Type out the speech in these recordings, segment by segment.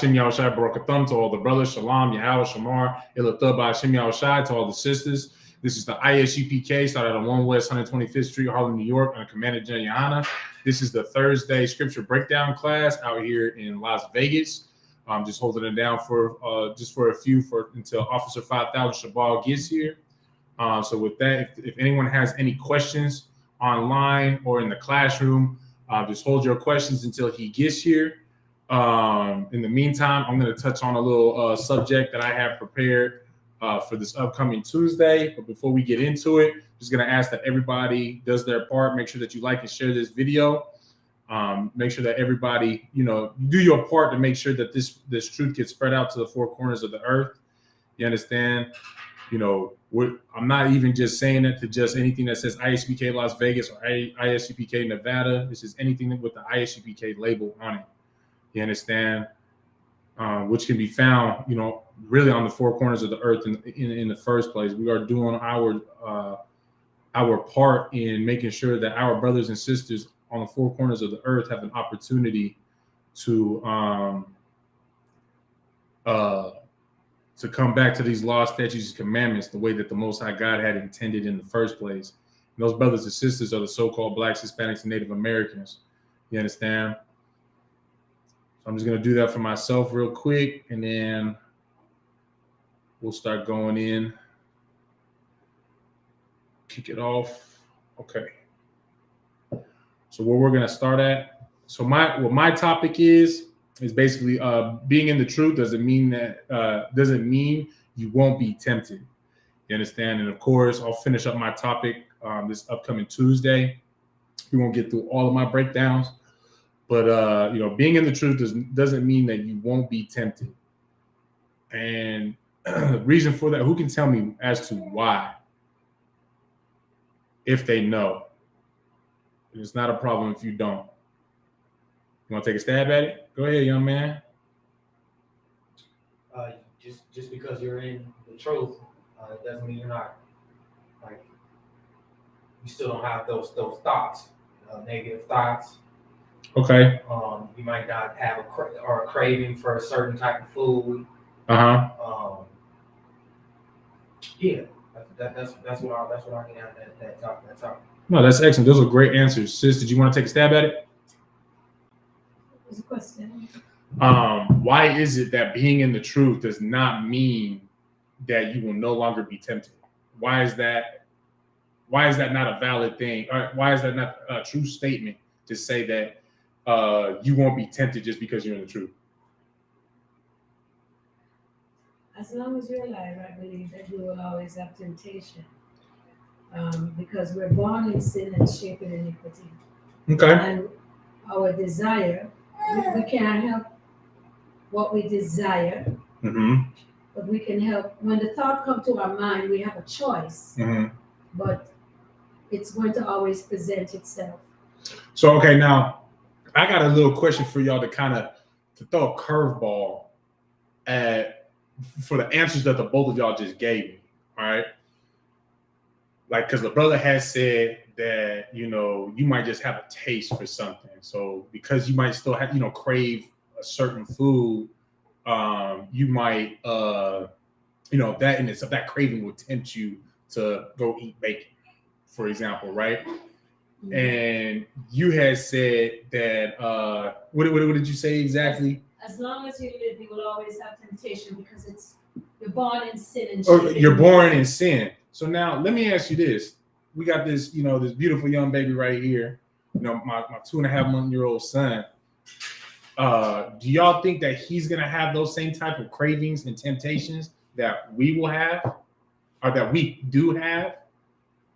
Shem Yahushai Barakatham to all the brothers, Shalom, Yahweh, Shamar, Ilathaba, Shem Yahushai to all the sisters. This is the ISUPK, started on 1 West 125th Street, Harlem, New York, under Commander General Yana. This is the Thursday scripture breakdown class out here in Las Vegas. I'm just holding it down for a few until Officer 5000 Shabal gets here. So with that, if anyone has any questions online or in the classroom, just hold your questions until he gets here. In the meantime, I'm going to touch on a little subject that I have prepared for this upcoming Tuesday. But before we get into it, I'm just going to ask that everybody does their part. Make sure that you like and share this video. Make sure that everybody, you do your part to make sure that this truth gets spread out to the four corners of the earth. You understand? I'm not even just saying that to just anything that says ISUPK Las Vegas or ISUPK Nevada. This is anything with the ISUPK label on it. You understand? Which can be found, really on the four corners of the earth in the first place. We are doing our part in making sure that our brothers and sisters on the four corners of the earth have an opportunity to come back to these laws, statutes, and commandments the way that the Most High God had intended in the first place. And those brothers and sisters are the so-called Blacks, Hispanics, and Native Americans. You understand? I'm just going to do that for myself real quick, and then we'll start going in. Kick it off. Okay. So where we're going to start at. So what my topic is basically being in the truth doesn't mean you won't be tempted. You understand? And of course, I'll finish up my topic this upcoming Tuesday. We won't get through all of my breakdowns. But, being in the truth doesn't mean that you won't be tempted. And the reason for that, who can tell me as to why? If they know. It's not a problem if you don't. You want to take a stab at it? Go ahead, young man. Just because you're in the truth, it doesn't mean you're not, you still don't have those thoughts, negative thoughts. Okay. You might not have a craving for a certain type of food. Yeah, that's what I can add that topic. No, that's excellent. Those are great answers. Sis, did you want to take a stab at it? What's the question? Why is it that being in the truth does not mean that you will no longer be tempted? Why is that not a valid thing? Or why is that not a true statement to say that you won't be tempted just because you're in the truth? As long as you're alive, I believe that you will always have temptation. Because we're born in sin and shaped in iniquity. Okay. And our desire, we can't help what we desire, but we can help. When the thought comes to our mind, we have a choice, but it's going to always present itself. So, okay, now, I got a little question for y'all to throw a curveball for the answers that the both of y'all just gave me. All right. Because the brother has said that, you might just have a taste for something. So because you might still have, crave a certain food, you might, that in itself, that craving would tempt you to go eat bacon, for example, right? And you had said that, what did you say exactly? As long as you live, you will always have temptation because you're born in sin. You're born in sin. So now let me ask you this. We got this, this beautiful young baby right here, my 2.5-month-old son. Do y'all think that he's going to have those same type of cravings and temptations that we will have, or that we do have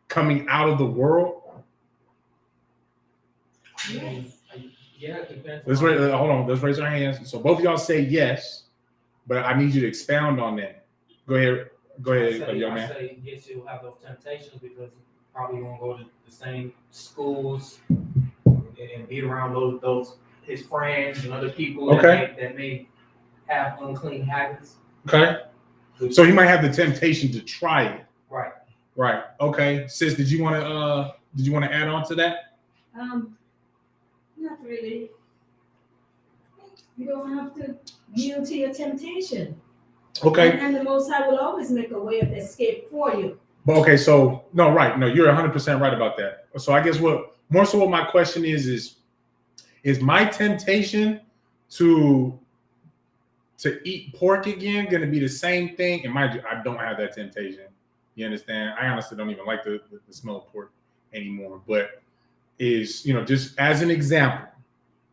coming out of the world? Yes. Yeah, it depends. Hold on. Let's raise our hands. So both of y'all say yes, but I need you to expound on that. Go ahead, young man. I say yes, you'll have those temptations because you probably won't go to the same schools and be around those his friends and other people that may have unclean habits. Okay. So he might have the temptation to try it. Right. Right. Okay. Sis, did you want to add on to that? Not really. You don't have to yield to your temptation. Okay. And the Most High will always make a way of escape for you. But okay, so no, right. No, you're 100% right about that. So I guess what my question is my temptation to eat pork again going to be the same thing? And mind you, I don't have that temptation. You understand? I honestly don't even like the smell of pork anymore. But is, just as an example,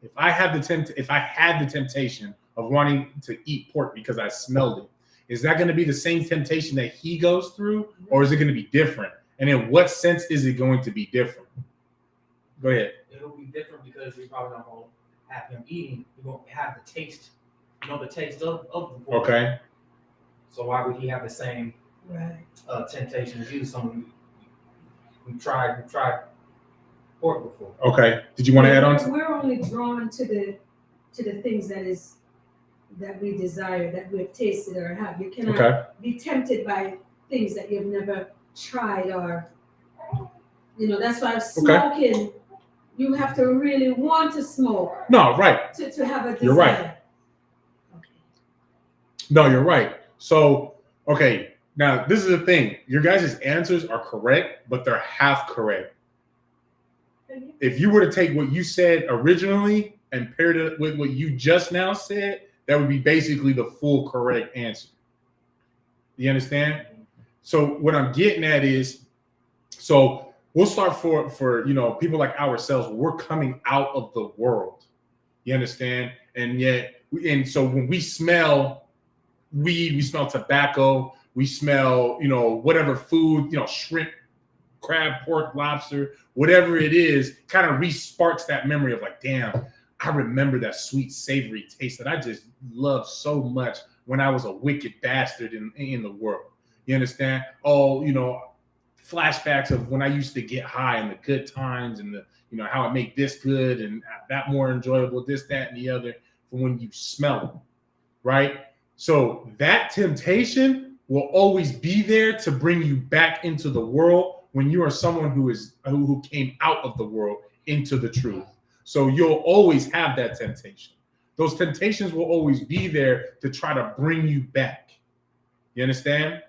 if I had the temptation of wanting to eat pork because I smelled it, is that going to be the same temptation that he goes through, or is it going to be different? And in what sense is it going to be different? Go ahead. It'll be different because you're probably not going to have him eating. You're going to have the taste, the taste of the pork. Okay. So why would he have the same temptation as you? Someone who tried pork before. Okay. Did you want to add on? We're only drawn to the things that we desire, that we've tasted or have. You cannot be tempted by things that you've never tried, or that's why smoking, you have to really want to smoke. No, right. To have a desire. You're right. Okay. No, you're right. So, okay, now this is the thing. Your guys' answers are correct, but they're half correct. If you were to take what you said originally and paired it with what you just now said, that would be basically the full correct answer. You understand? So what I'm getting at is, so we'll start for people like ourselves. We're coming out of the world. You understand? And so when we smell weed, we smell tobacco, we smell whatever food, shrimp, crab, pork, lobster, whatever it is, kind of re-sparks that memory of like, damn, I remember that sweet, savory taste that I just loved so much when I was a wicked bastard in the world. You understand? Oh, flashbacks of when I used to get high and the good times and the, how I make this good and that more enjoyable, this, that, and the other, from when you smell them, right? So that temptation will always be there to bring you back into the world when you are someone who came out of the world into the truth. So you'll always have that temptation. Those temptations will always be there to try to bring you back. You understand?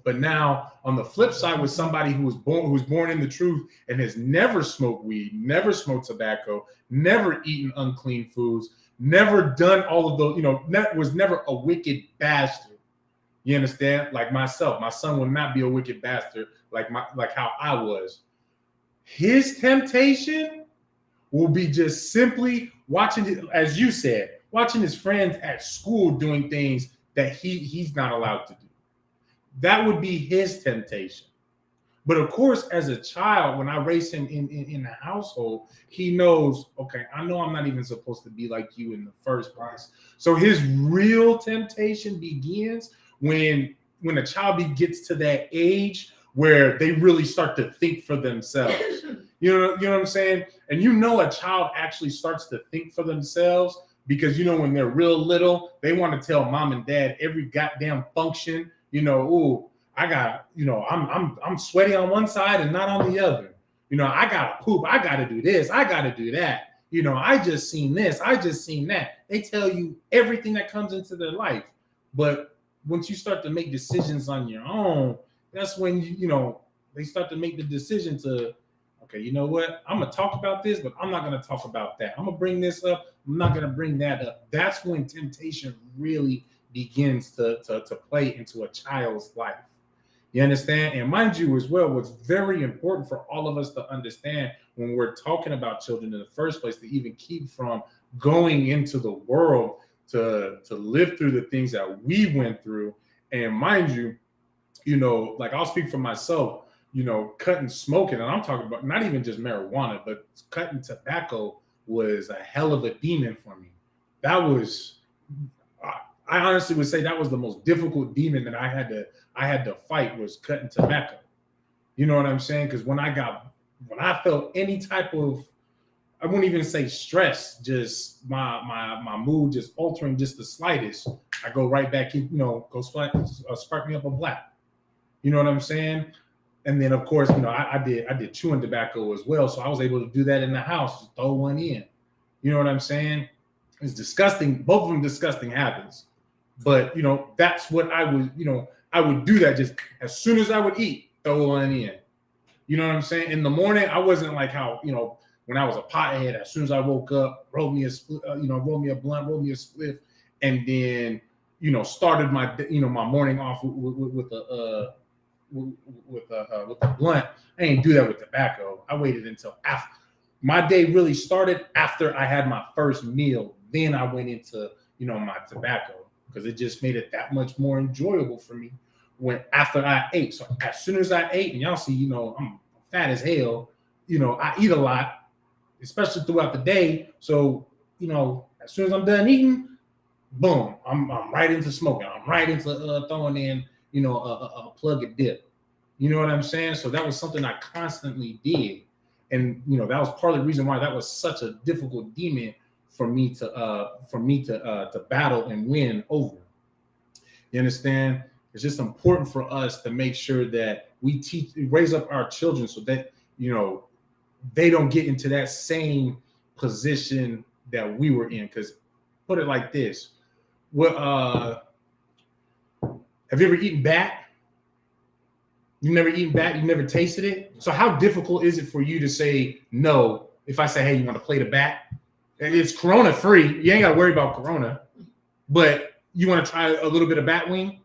But now on the flip side, with somebody who's born in the truth and has never smoked weed, never smoked tobacco, never eaten unclean foods, never done all of those, was never a wicked bastard. You understand? Like myself, my son will not be a wicked bastard like how I was. His temptation will be just simply watching, as you said, watching his friends at school doing things that he's not allowed to do. That would be his temptation. But of course, as a child, when I raise him in the household, he knows, okay, I know I'm not even supposed to be like you in the first place. So his real temptation begins when a child gets to that age where they really start to think for themselves. You know what I'm saying? And a child actually starts to think for themselves because, when they're real little, they want to tell mom and dad every goddamn function. I got, I'm sweaty on one side and not on the other. I got to poop. I got to do this. I got to do that. I just seen this. I just seen that. They tell you everything that comes into their life. But once you start to make decisions on your own, that's when, they start to make the decision to, okay, you know what? I'm going to talk about this, but I'm not going to talk about that. I'm going to bring this up. I'm not going to bring that up. That's when temptation really begins to play into a child's life. You understand? And mind you as well, what's very important for all of us to understand when we're talking about children in the first place, to even keep from going into the world to live through the things that we went through. And mind you, like I'll speak for myself, cutting smoking, and I'm talking about not even just marijuana, but cutting tobacco was a hell of a demon for me. That was, I honestly would say that was the most difficult demon that I had to fight, was cutting tobacco. You know what I'm saying? Because when I felt any type of, I wouldn't even say stress, just my mood just altering just the slightest, I go right back in, go spark me up a black. You know what I'm saying? And then of course, I did chewing tobacco as well. So I was able to do that in the house, just throw one in. You know what I'm saying? It's disgusting. Both of them disgusting habits. But, that's what I would, I would do that just as soon as I would eat, throw one in. You know what I'm saying? In the morning, I wasn't like how, when I was a pothead, as soon as I woke up, rolled me a blunt, rolled me a spliff, and then, started my, my morning off with the blunt. I didn't do that with tobacco. I waited until after my day really started, after I had my first meal. Then I went into, my tobacco, because it just made it that much more enjoyable for me after I ate. So as soon as I ate, and y'all see, I'm fat as hell, I eat a lot, especially throughout the day. So, as soon as I'm done eating, boom, I'm right into smoking. I'm right into throwing in, a plug and dip. You know what I'm saying? So that was something I constantly did. And, that was part of the reason why that was such a difficult demon for me to battle and win over. You understand? It's just important for us to make sure that we raise up our children so that, they don't get into that same position that we were in. Because put it like this, have you ever eaten bat? You never eaten bat? You never tasted it? So how difficult is it for you to say no if I say, hey, you want to play the bat? It's Corona free. You ain't got to worry about Corona. But you want to try a little bit of bat wing?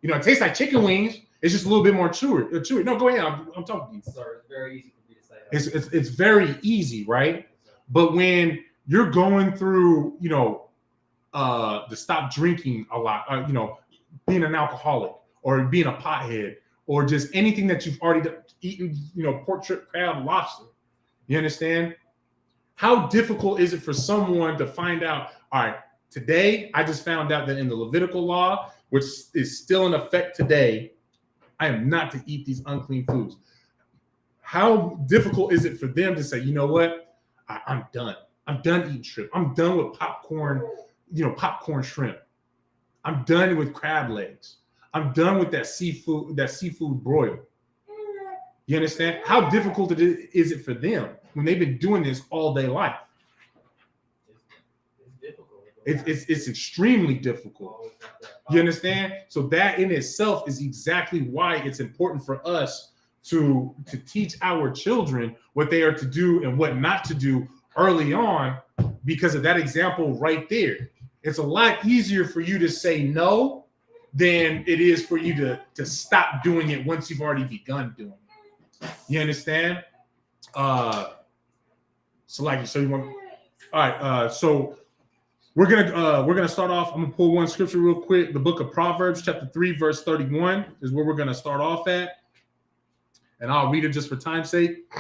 It tastes like chicken wings. It's just a little bit more chewy. No, go ahead. I'm talking to you. Sir, it's very easy for me to say that. It's very easy, right? But when you're going through, to stop drinking a lot, being an alcoholic or being a pothead or just anything that you've already eaten, pork, shrimp, crab, lobster. You understand? How difficult is it for someone to find out, all right, today I just found out that in the Levitical law, which is still in effect today, I am not to eat these unclean foods. How difficult is it for them to say, you know what? I'm done. I'm done eating shrimp. I'm done with popcorn shrimp. I'm done with crab legs. I'm done with that seafood broil. You understand? How difficult is it for them when they've been doing this all day life? It's difficult. It's extremely difficult. You understand? So that in itself is exactly why it's important for us to teach our children what they are to do and what not to do early on, because of that example right there. It's a lot easier for you to say no than it is for you to stop doing it once you've already begun doing it. You understand? So we're gonna start off. I'm gonna pull one scripture real quick. The book of Proverbs, chapter 3, verse 31 is where we're gonna start off at. And I'll read it just for time's sake.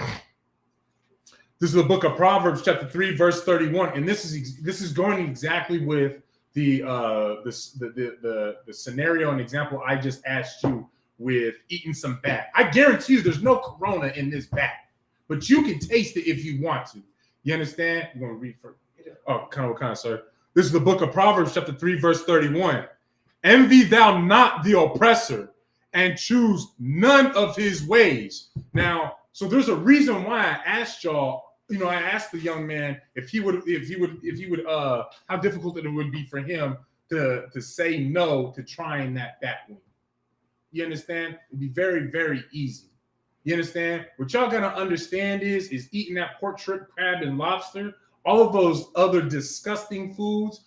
This is the book of Proverbs, chapter 3, verse 31, and this is going exactly with the scenario and example I just asked you with eating some bat. I guarantee you, there's no Corona in this bat, but you can taste it if you want to. You understand? You want to read first? Oh, kind of, sir. This is the book of Proverbs, chapter 3, verse 31. Envy thou not the oppressor, and choose none of his ways. Now, so there's a reason why I asked y'all. I asked the young man if he would, how difficult it would be for him to say no to trying that bat wing. You understand? It'd be very, very easy. You understand? What y'all gotta understand is eating that pork, shrimp, crab, and lobster, all of those other disgusting foods,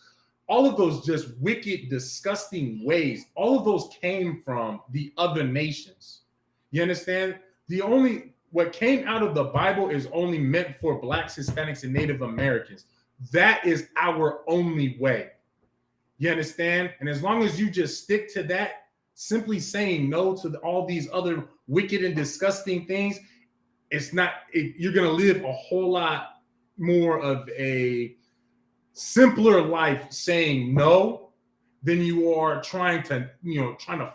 all of those just wicked, disgusting ways, all of those came from the other nations. You understand? What came out of the Bible is only meant for Blacks, Hispanics, and Native Americans. That is our only way. You understand? And as long as you just stick to that, simply saying no to all these other wicked and disgusting things, you're going to live a whole lot more of a simpler life saying no than you are trying to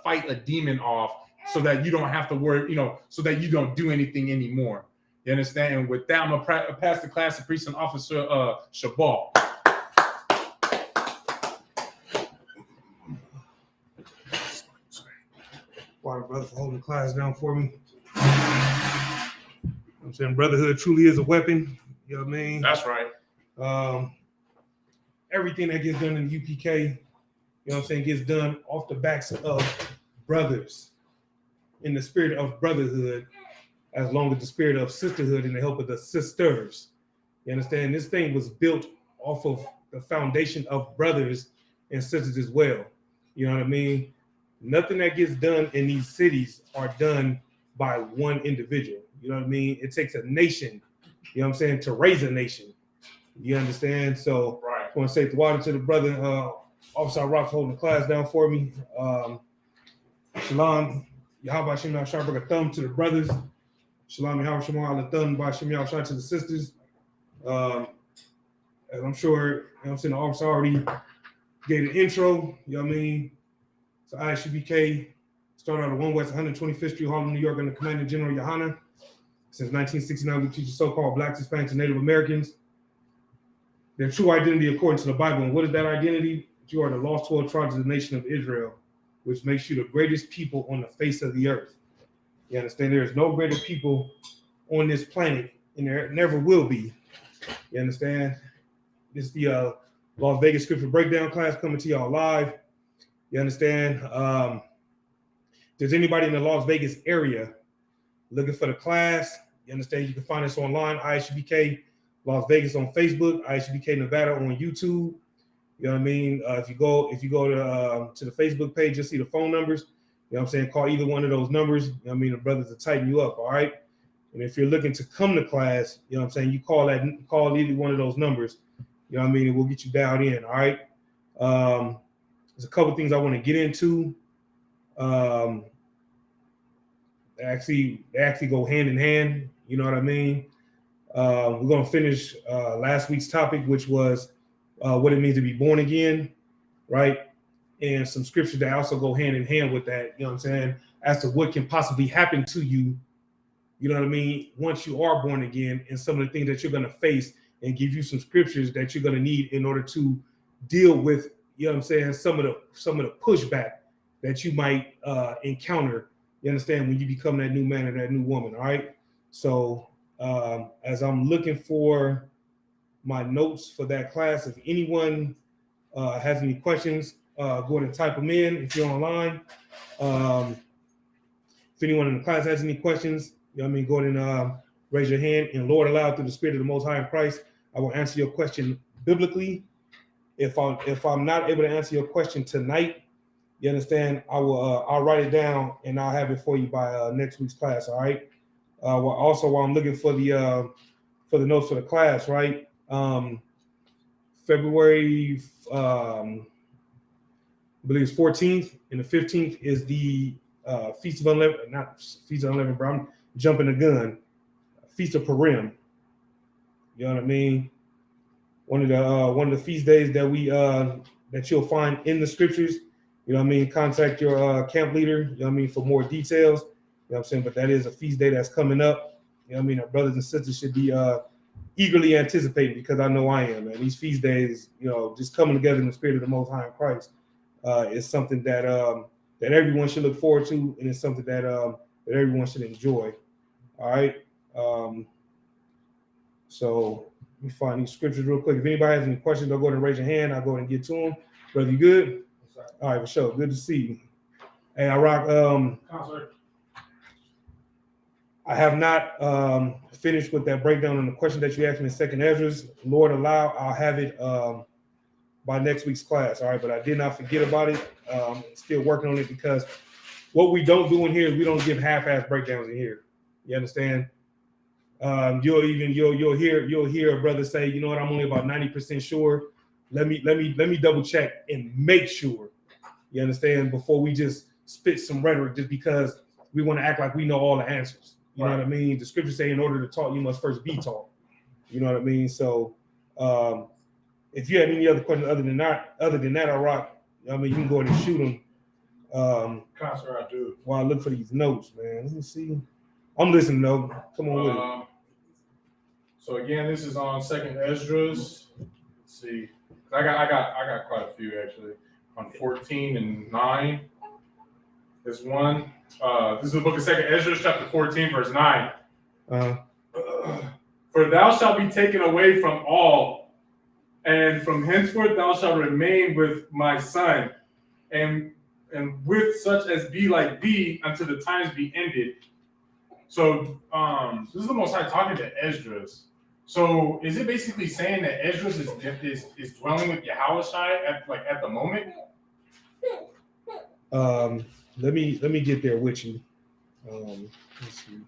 fight a demon off so that you don't have to worry, so that you don't do anything anymore. You understand? And with that, I'm going to pass the class to Precinct Officer Shabal. Water brother for holding the class down for me. I'm saying brotherhood truly is a weapon. You know what I mean? That's right. everything that gets done in the UPK, you know what I'm saying, gets done off the backs of brothers, in the spirit of brotherhood, as long as the spirit of sisterhood and the help of the sisters. You understand? This thing was built off of the foundation of brothers and sisters as well. You know what I mean? Nothing that gets done in these cities are done by one individual. You know what I mean? It takes a nation, you know what I'm saying, to raise a nation. You understand? So Right. I want to say the water to the brother, Officer Rock, holding the class down for me. Shalom, Yahweh Shem Yahshua, bring a thumb to the brothers. Shalom, Yahweh Shem Yahweh, thumb by Shem Yahshua to the sisters. And I'm sure, you know what I'm saying, the officer already gave an intro, you know what I mean? So ISUPK started out at 1 West 125th Street, Harlem, New York, under Commander General Yohana. Since 1969, we teach the so-called Blacks, Hispanics, and Native Americans their true identity according to the Bible. And what is that identity? You are the lost 12 tribes of the nation of Israel, which makes you the greatest people on the face of the earth. You understand? There is no greater people on this planet, and there never will be. You understand? This is the Las Vegas Scripture Breakdown class coming to y'all live. You understand? If there's anybody in the Las Vegas area looking for the class, you understand, you can find us online, ISUPK Las Vegas on Facebook, ISUPK Nevada on YouTube. You know what I mean? If you go to the Facebook page, you'll see the phone numbers. You know what I'm saying? Call either one of those numbers. You know what I mean? The brothers will tighten you up, all right? And if you're looking to come to class, you know what I'm saying, you call either one of those numbers. You know what I mean? And we'll get you dialed in, all right? There's a couple things I want to get into. They actually go hand in hand. You know what I mean? We're going to finish last week's topic, which was what it means to be born again, right? And some scriptures that also go hand in hand with that, you know what I'm saying, as to what can possibly happen to you, you know what I mean, once you are born again, and some of the things that you're going to face, and give you some scriptures that you're going to need in order to deal with, you know what I'm saying, some of the pushback that you might encounter, you understand, when you become that new man or that new woman, all right? So as I'm looking for my notes for that class, if anyone has any questions, go ahead and type them in if you're online. If anyone in the class has any questions, you know what I mean, go ahead and raise your hand. And Lord, allow through the Spirit of the Most High in Christ, I will answer your question biblically. If I'm not able to answer your question tonight, you understand, I'll write it down and I'll have it for you by next week's class. All right. While I'm looking for the notes for the class, right? February, I believe it's 14th, and the 15th is the Feast of Unleavened, not Feast of Unleavened, but I'm jumping the gun. Feast of Purim. You know what I mean? One of the feast days that that you'll find in the scriptures. You know what I mean? Contact your camp leader, you know what I mean, for more details. You know what I'm saying? But that is a feast day that's coming up. You know what I mean? Our brothers and sisters should be eagerly anticipating, because I know I am, man. These feast days, you know, just coming together in the Spirit of the Most High in Christ is something that that everyone should look forward to, and it's something that that everyone should enjoy. All right. So let me find these scriptures real quick. If anybody has any questions, they'll go ahead and raise your hand. I'll go ahead and get to them. Brother, you good? All right, for sure. Good to see you. Hey, I rock. I have not finished with that breakdown on the question that you asked me in Second Ezra's. Lord allow, I'll have it by next week's class. All right, but I did not forget about it. Still working on it, because what we don't do in here is we don't give half-ass breakdowns in here. You understand? You'll hear a brother say, you know what, I'm only about 90% sure. Let me double check and make sure. You understand? Before we just spit some rhetoric just because we want to act like we know all the answers. You know what I mean? The scriptures say in order to talk, you must first be taught. You know what I mean? So if you have any other questions other than that, I rock. I mean, you can go ahead and shoot them. I do. While I look for these notes, man. Let me see. I'm listening though. Come on with it. So again, this is on Second Esdras. Let's see. I got quite a few actually. On 14 and 9. This one. This is the book of Second Esdras, chapter 14, verse 9. For thou shalt be taken away from all And from henceforth thou shalt remain with my son, and with such as be like thee until the times be ended. So this is the Most High talking to Esdras. So is it basically saying that Esdras is dwelling with Yahushai at the moment? Let me get there with you. Let's see.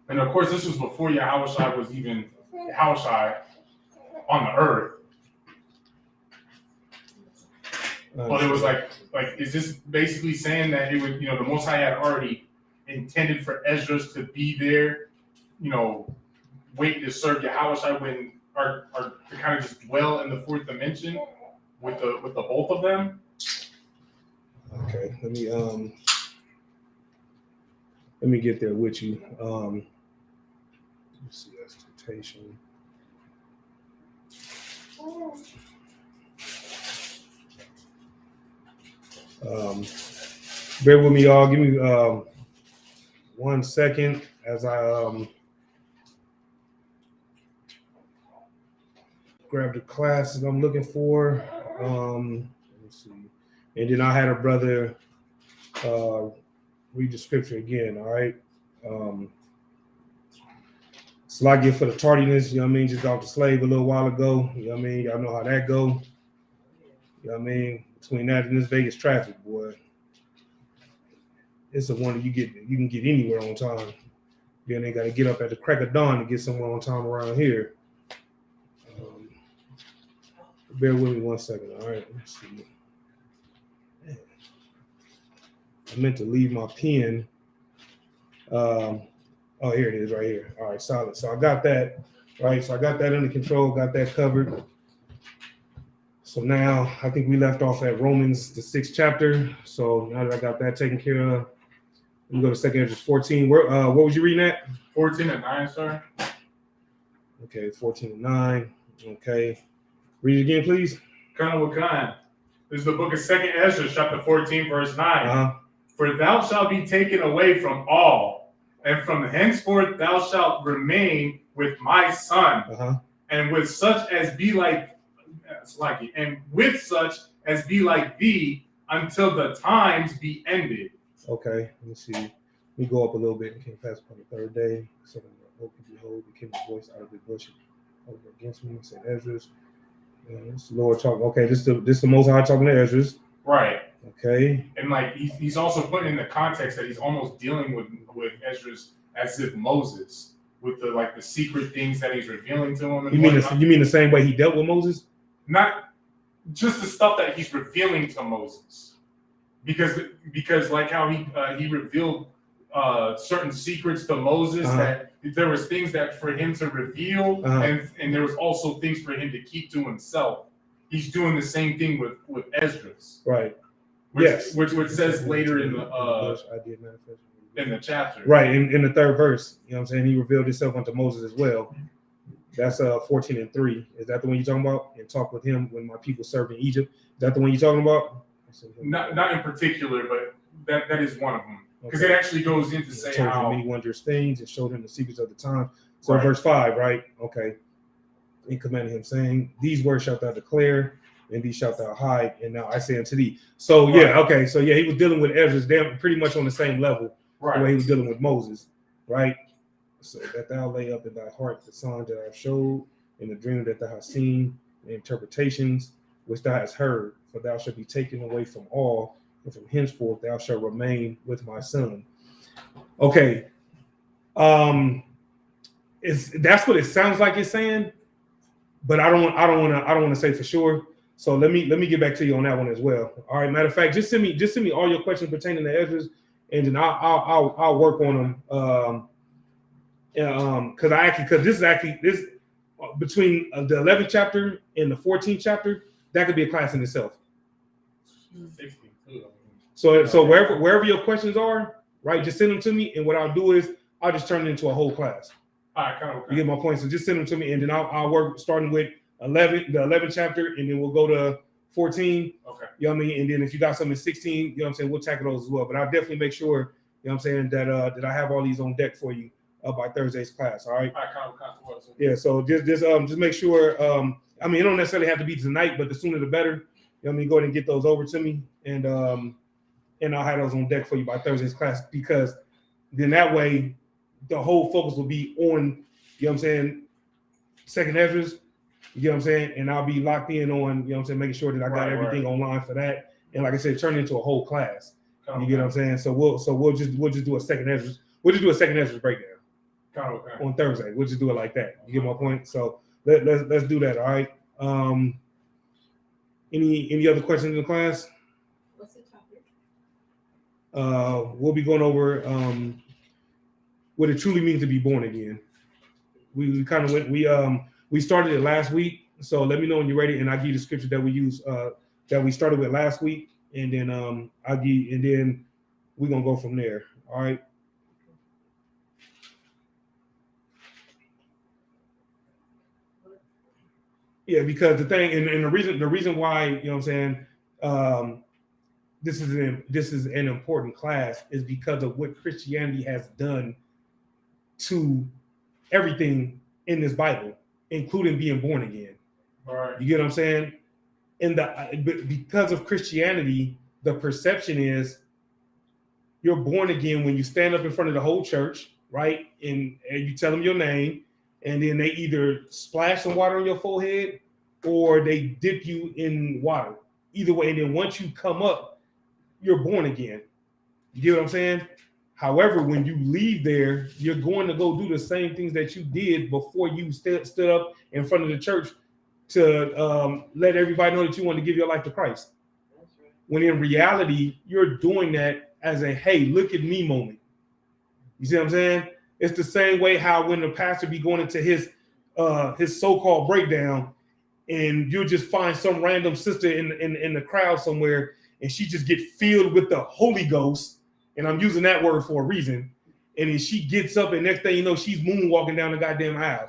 And of course, this was before Yahushai was even Yahushai on the earth. But it was like, is this basically saying that it would, the Most High had already intended for Esdras to be there, waiting to serve Yahushai when are to kind of just dwell in the fourth dimension with the both of them? Okay, let me get there with you. Let's see, that's temptation. Bear with me, y'all. Give me 1 second as I grab the classes I'm looking for. Let me see. And then I had a brother read the scripture again, all right? So I get for the tardiness, just got off the slave a little while ago, y'all know how that go. Between that and this Vegas traffic, boy, it's a wonder you can get anywhere on time. Then they got to get up at the crack of dawn to get somewhere on time around here. Bear with me 1 second, all right? Let's see. I meant to leave my pen. Oh, here it is right here. All right, solid. So I got that, right? So I got that under control, got that covered. So now I think we left off at Romans, the 6th chapter. So now that I got that taken care of, we go to 2 Ezra 14. What was you reading at? 14:9, sir. Okay, 14:9. Okay. Read it again, please. Colonel Wakan. This is the book of 2 Ezra, chapter 14, verse 9. Uh-huh. For thou shalt be taken away from all, and from henceforth thou shalt remain with my son, and with such as be like thee until the times be ended. Okay, let me see. Let me go up a little bit and came past upon the third day. So behold, there came a voice out of the bush over against me, said Ezra's. It's the Lord talking. Okay, this the Most High talking to Ezra's. Right. Okay. And he's also putting in the context that he's almost dealing with Ezra's as if Moses, with the secret things that he's revealing to him. And you mean the same way he dealt with Moses? Not just the stuff that he's revealing to Moses, because like how he revealed certain secrets to Moses, that there was things that for him to reveal, and there was also things for him to keep to himself. He's doing the same thing with Esdras, right? Which says later in the chapter, right? In the third verse, he revealed himself unto Moses as well. That's 14:3. Is that the one you're talking about? And talk with him when my people served in Egypt. Is that the one you're talking about? Not in particular, but that is one of them. Because it actually goes into say how many wondrous things and showed him the secrets of the time. So verse 5, right? Okay. And commanded him, saying, these words shalt thou declare, and these shalt thou hide, and now I say unto thee. So okay. So he was dealing with Ezra, they're pretty much on the same level, the way he was dealing with Moses, right? So that thou lay up in thy heart the signs that I have showed, in the dream that thou hast seen, the interpretations which thou hast heard, for thou shalt be taken away from all, and from henceforth thou shalt remain with my son. Okay. That's what it sounds like it's saying, but I don't want to say for sure. So let me get back to you on that one as well. All right. Matter of fact, just send me all your questions pertaining to Ezra, and then I'll work on them. Because this is between the 11th chapter and the 14th chapter, that could be a class in itself. So wherever your questions are, right, just send them to me, and what I'll do is I'll just turn it into a whole class. All right, kind of. You get my point. So just send them to me, and then I'll work starting with the 11th chapter, and then we'll go to 14. Okay. You know what I mean? And then if you got something in 16, you know what I'm saying, we'll tackle those as well. But I'll definitely make sure, you know what I'm saying, that I have all these on deck for you by Thursday's class. All right. Yeah. So just make sure. I mean, it don't necessarily have to be tonight, but the sooner the better. You know what I mean? Go ahead and get those over to me, and I'll have those on deck for you by Thursday's class, because then that way the whole focus will be on, you know what I'm saying, second Ezra's, you know what I'm saying, and I'll be locked in on, you know what I'm saying, making sure that I got everything online for that, and like I said, turn it into a whole class. You get what I'm saying? So we'll just do a second Ezra's. We'll just do a second Ezra's breakdown on Thursday. We'll just do it like that. You get my point? So let's do that. All right. Any other questions in the class? What's the topic? We'll be going over what it truly means to be born again. We kind of we started it last week, so let me know when you're ready, and I'll give you the scripture that we use that we started with last week, and then then we're gonna go from there. All right. Yeah, because the thing and the reason why, you know what I'm saying, this is an important class is because of what Christianity has done to everything in this Bible, including being born again. All right. You get what I'm saying? Because of Christianity, the perception is you're born again when you stand up in front of the whole church, right? And you tell them your name, and then they either splash some water on your forehead or they dip you in water. Either way, and then once you come up, you're born again. You get what I'm saying? However, when you leave there, you're going to go do the same things that you did before you stood up in front of the church to let everybody know that you want to give your life to Christ. When in reality, you're doing that as a, hey, look at me moment. You see what I'm saying? It's the same way how when the pastor be going into his so-called breakdown, and you'll just find some random sister in the crowd somewhere, and she just get filled with the Holy Ghost, and I'm using that word for a reason, and then she gets up, and next thing you know, she's moonwalking down the goddamn aisle.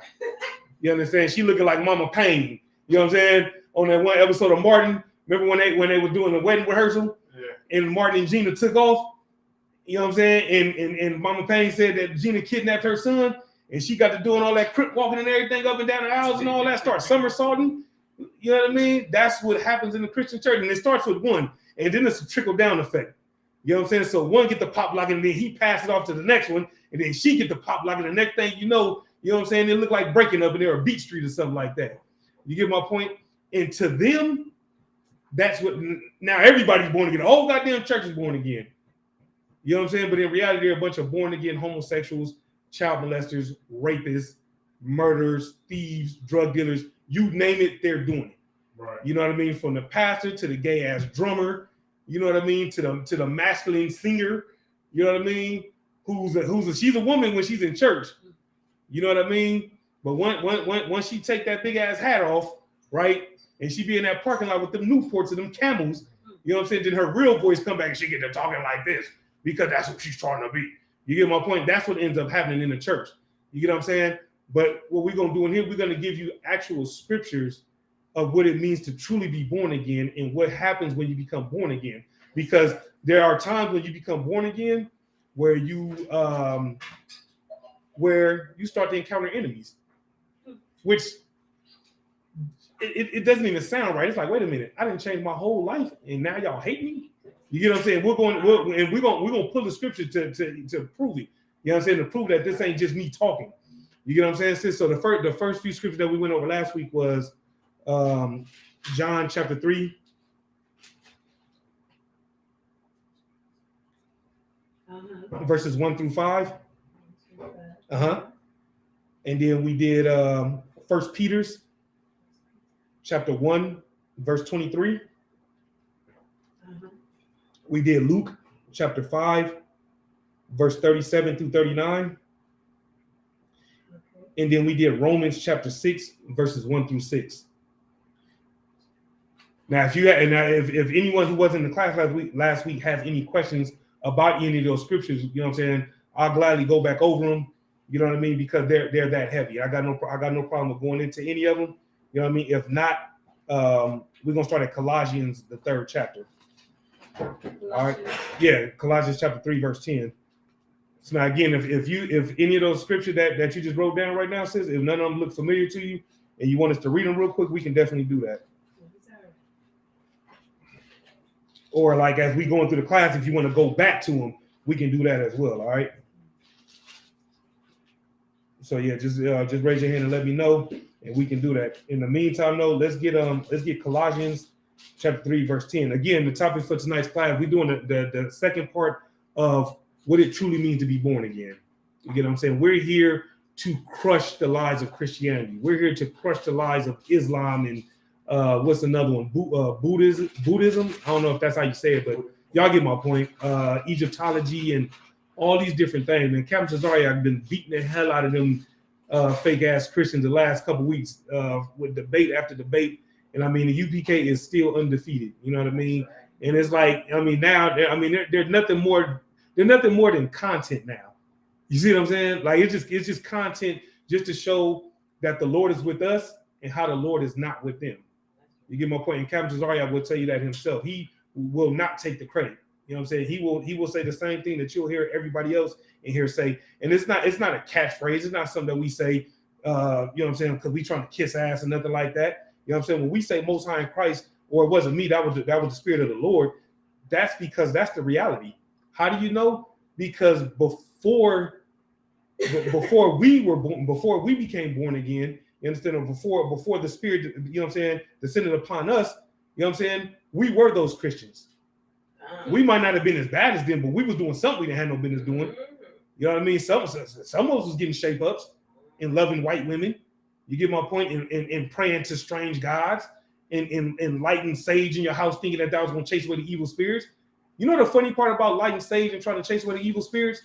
You understand? She looking like Mama Payne. You know what I'm saying? On that one episode of Martin, remember when they were doing the wedding rehearsal? Yeah. And Martin and Gina took off? You know what I'm saying? And Mama Payne said that Gina kidnapped her son, and she got to doing all that crip walking and everything up and down the aisles and all that, start somersaulting. You know what I mean? That's what happens in the Christian church. And it starts with one, and then it's a trickle-down effect. You know what I'm saying? So one get the pop lock, and then he passes it off to the next one, and then she get the pop lock, and the next thing you know what I'm saying? It look like breaking up in there or Beach Street or something like that. You get my point? And to them, that's what, now everybody's born again. The whole goddamn church is born again. You know what I'm saying? But in reality, they're a bunch of born again homosexuals, child molesters, rapists, murderers, thieves, drug dealers. You name it, they're doing it. Right. You know what I mean? From the pastor to the gay ass drummer, you know what I mean? To the masculine singer, you know what I mean? She's a woman when she's in church. You know what I mean? But once she take that big ass hat off, right, and she be in that parking lot with them Newports and them Camels, you know what I'm saying? Then her real voice come back and she get to talking like this because that's what she's trying to be. You get my point? That's what ends up happening in the church. You get what I'm saying? But what we're gonna do in here, we're gonna give you actual scriptures of what it means to truly be born again and what happens when you become born again. Because there are times when you become born again where you start to encounter enemies, which it doesn't even sound right. It's like, wait a minute, I didn't change my whole life, and now y'all hate me. You get what I'm saying? We're gonna pull the scripture to prove it. You know what I'm saying? To prove that this ain't just me talking. You get what I'm saying, sis? So the first few scriptures that we went over last week was John chapter 3. Verses 1 through 5. And then we did 1 Peter's chapter 1, verse 23. We did Luke chapter 5, verse 37 through 39. And then we did Romans chapter 6, verses 1 through 6. Now, if anyone who was in the class last week has any questions about any of those scriptures, you know what I'm saying, I'll gladly go back over them. You know what I mean? Because they're that heavy. I got no problem with going into any of them. You know what I mean? If not, we're gonna start at Colossians, the 3rd chapter. All right. Yeah, Colossians chapter 3, verse 10. So now again, if any of those scriptures that you just wrote down right now, sis, if none of them look familiar to you, and you want us to read them real quick, we can definitely do that. Or like as we going through the class, if you want to go back to them, we can do that as well. All right. So yeah, just raise your hand and let me know, and we can do that. In the meantime, though, let's get Colossians chapter 3, verse 10. Again, the topic for tonight's class, we're doing the second part of what it truly means to be born again. You get what I'm saying? We're here to crush the lies of Christianity. We're here to crush the lies of Islam and what's another one? Buddhism. I don't know if that's how you say it, but y'all get my point. Egyptology and all these different things. And Captain Cesario, I've been beating the hell out of them fake ass Christians the last couple weeks with debate after debate. And I mean, the UPK is still undefeated. You know what I mean? And it's like, I mean, now, there's nothing more. There's nothing more than content now. You see what I'm saying? Like it's just content just to show that the Lord is with us and how the Lord is not with them. You get my point. And Captain Cesario will tell you that himself. He will not take the credit. You know what I'm saying? He will say the same thing that you'll hear everybody else in here say. And it's not a catchphrase. It's not something that we say, you know what I'm saying, because we trying to kiss ass or nothing like that. You know what I'm saying? When we say Most High in Christ, or it wasn't me, that was the Spirit of the Lord. That's because that's the reality. How do you know? Because before we were born, before we became born again, you understand? Before the Spirit, you know what I'm saying, descended upon us, you know what I'm saying? We were those Christians. We might not have been as bad as them, but we was doing something we didn't have no business doing. You know what I mean? Some of us was getting shape-ups and loving white women. You get my point? And praying to strange gods and lighting sage in your house thinking that was going to chase away the evil spirits. You know the funny part about lighting sage and trying to chase away the evil spirits?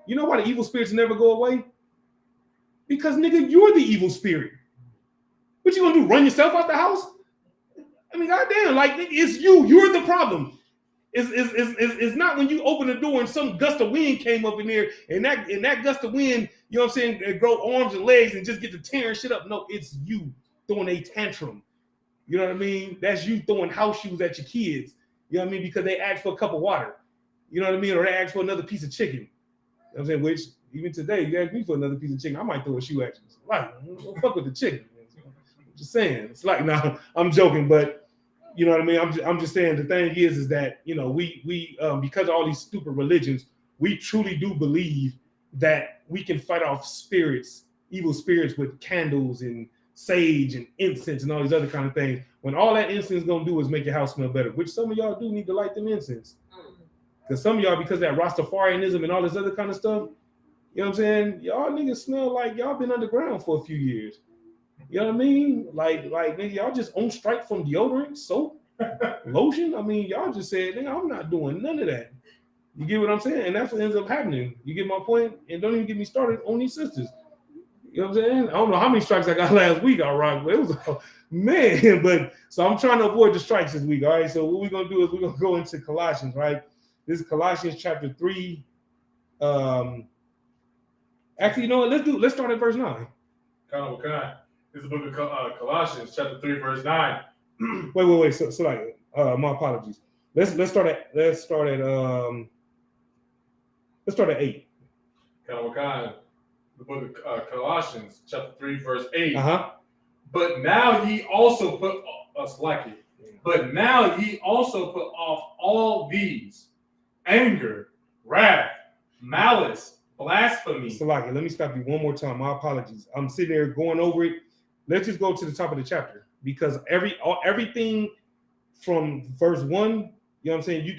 You know why the evil spirits never go away? Because, nigga, you're the evil spirit. What you gonna do, run yourself out the house? I mean, goddamn, like, it's you. You're the problem. It's not when you open the door and some gust of wind came up in there and that gust of wind, you know what I'm saying, it grow arms and legs and just get to tearing shit up. No, it's you throwing a tantrum. You know what I mean? That's you throwing house shoes at your kids. You know what I mean? Because they asked for a cup of water. You know what I mean? Or they asked for another piece of chicken. You know what I'm saying? Which, even today, you ask me for another piece of chicken, I might throw a shoe at you. Like, don't fuck with the chicken. I'm just saying. It's like, no, I'm joking, but you know what I mean? I'm just saying the thing is that, you know, we because of all these stupid religions, we truly do believe that we can fight off spirits, evil spirits, with candles and sage and incense and all these other kind of things. When all that incense is gonna do is make your house smell better, which some of y'all do need to light them incense. Because some of y'all, because of that Rastafarianism and all this other kind of stuff, you know what I'm saying? Y'all niggas smell like y'all been underground for a few years. You know what I mean? Like nigga, y'all just on strike from deodorant, soap, lotion. I mean, y'all just said, nigga, I'm not doing none of that. You get what I'm saying? And that's what ends up happening. You get my point? And don't even get me started on these sisters. You know what I'm saying? I don't know how many strikes I got last week, all right, but it was man. But so I'm trying to avoid the strikes this week. All right. So what we're gonna do is we're gonna go into Colossians, right? This is Colossians chapter 3. Actually, you know what? Let's start at verse 9. This is the book of Colossians, chapter 3, verse 9. Wait. So like, my apologies. Let's start at 8. The book of Colossians, chapter 3, verse 8. But now ye also put But now ye also put off all these: anger, wrath, malice, blasphemy. Salaki, let me stop you one more time. My apologies. I'm sitting there going over it. Let's just go to the top of the chapter, because everything from verse 1, you know what I'm saying, you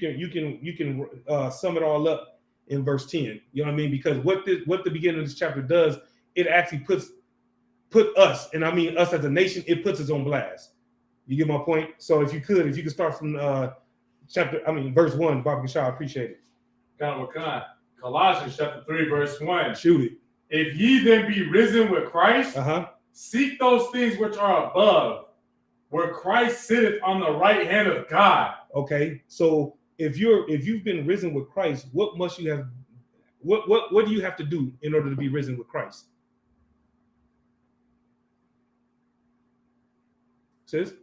can sum it all up in verse 10. You know what I mean? Because what the beginning of this chapter does, it actually put us, and I mean us as a nation, it puts us on blast. You get my point? So if you could start from verse 1, Barbara Shaw, I appreciate it. Colossians chapter 3, verse 1. Shoot it. If ye then be risen with Christ, seek those things which are above, where Christ sitteth on the right hand of God. Okay, so if you've been risen with Christ, what must you have? What do you have to do in order to be risen with Christ? Sis?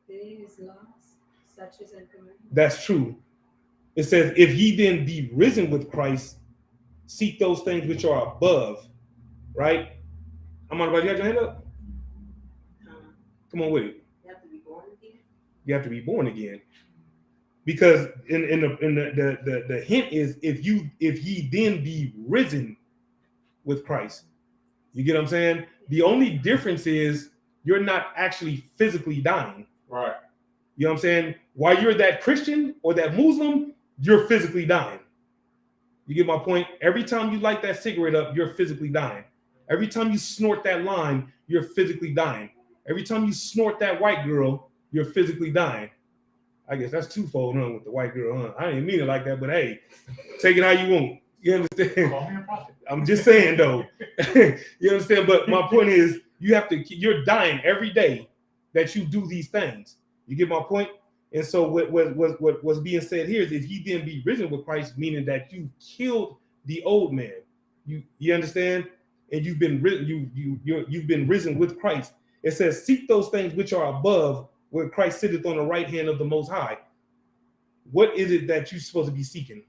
His laws, statutes, and commandments. That's true. It says, if ye then be risen with Christ, seek those things which are above, right? I'm on, you got your hand up? Come on with it. You have to be born again. You have to be born again. Because in the hint is if ye then be risen with Christ. You get what I'm saying? The only difference is you're not actually physically dying. Right. You know what I'm saying? While you're that Christian or that Muslim, you're physically dying. You get my point? Every time you light that cigarette up, you're physically dying. Every time you snort that line, you're physically dying. Every time you snort that white girl, you're physically dying. I guess that's twofold, huh, with the white girl, huh? I didn't mean it like that, but hey, take it how you want. You understand? Call me a prophet. I'm just saying, though. You understand? But my point is, you're dying every day that you do these things. You get my point? And so what's being said here is if ye then be risen with Christ, meaning that you killed the old man. You understand? And you've been risen with Christ. It says, seek those things which are above, where Christ sitteth on the right hand of the Most High. What is it that you're supposed to be seeking?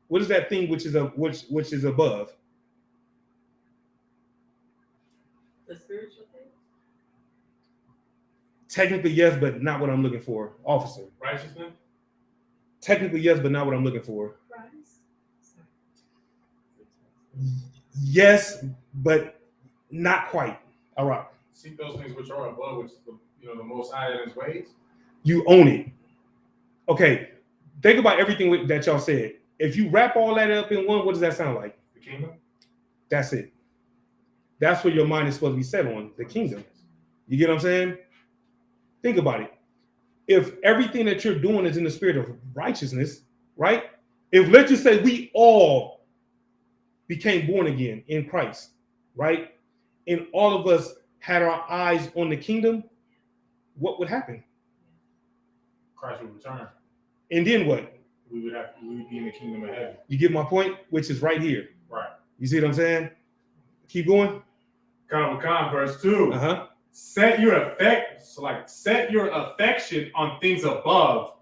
What is that thing which is above? The spiritual things. Technically, yes, but not what I'm looking for, officer. Righteousness? Technically, yes, but not what I'm looking for. Christ. Yes, but not quite. All right. Seek those things which are above, which is the Most High in His ways. You own it. Okay. Think about everything that y'all said. If you wrap all that up in one, what does that sound like? The kingdom. That's it. That's what your mind is supposed to be set on, the kingdom. You get what I'm saying? Think about it. If everything that you're doing is in the spirit of righteousness, right? If let's just say we all became born again in Christ, right? And all of us had our eyes on the kingdom, what would happen? Christ will return. And then what? We would be in the kingdom of heaven. You get my point? Which is right here. Right. You see what I'm saying? Keep going. Verse 2. Uh-huh. Set your affection on things above,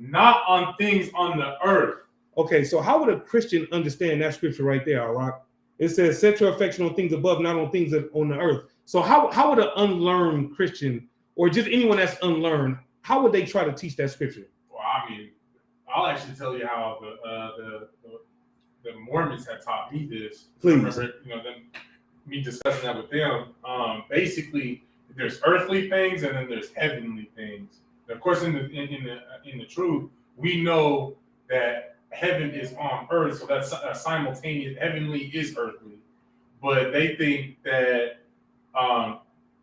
not on things on the earth. Okay, so how would a Christian understand that scripture right there, Arak? It says, set your affection on things above, not on things on the earth. So how would an unlearned Christian, or just anyone that's unlearned, how would they try to teach that scripture? Well, I mean, I'll actually tell you how the Mormons had taught me this. Please. I remember, me discussing that with them. Basically, there's earthly things and then there's heavenly things. And of course, in the truth, we know that heaven is on earth, so that's simultaneous. Heavenly is earthly, but they think that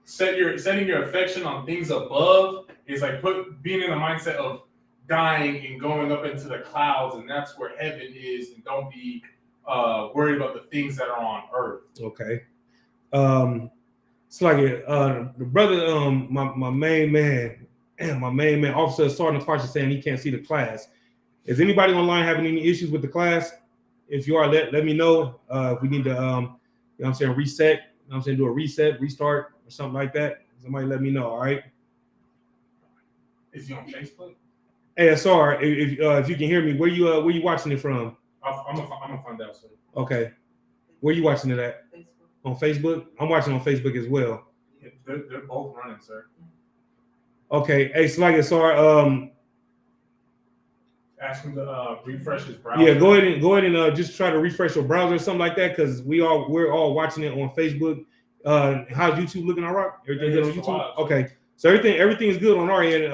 setting your affection on things above is like being in the mindset of dying and going up into the clouds, and that's where heaven is, and don't be worried about the things that are on earth. Okay. It's like the brother, my main man, officer Sergeant Parcher, saying he can't see the class. Is anybody online having any issues with the class? If you are, let me know. If we need to, reset. Do a reset, restart, or something like that. Somebody let me know. All right. Is he on Facebook? Hey, sorry, if you can hear me, where you watching it from? I'm gonna find out, sir. Okay. Where you watching it at? Facebook. On Facebook? I'm watching on Facebook as well. Yeah, they're both running, sir. Okay. Hey, sorry. Ask him to refresh his browser. Yeah, go ahead and just try to refresh your browser or something like that, because we're all watching it on Facebook. How's YouTube looking? All right? Everything good on YouTube? Okay. So everything is good on our end,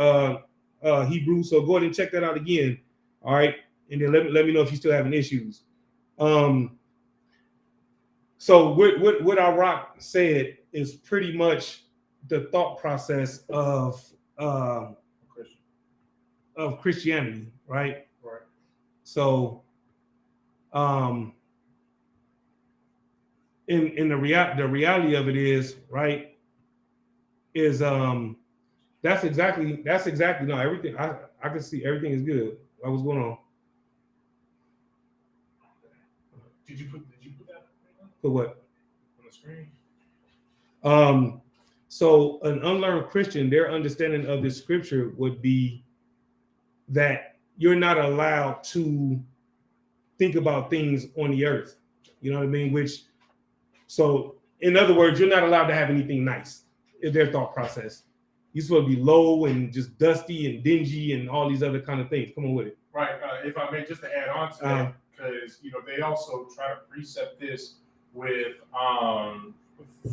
Hebrew. So go ahead and check that out again. All right. And then let me know if you're still having issues. So what Arak said is pretty much the thought process of Christianity, right? Right. So, in the reality of it is, right, is that's exactly no, everything I can see everything is good. What's going on? Did you put that? Put what? On the screen? So an unlearned Christian, their understanding of this scripture would be that you're not allowed to think about things on the earth. You know what I mean? So in other words, you're not allowed to have anything nice in their thought process. You're supposed to be low and just dusty and dingy and all these other kind of things. Come on with it. Right. If I may, just to add on to that, because they also try to precept this with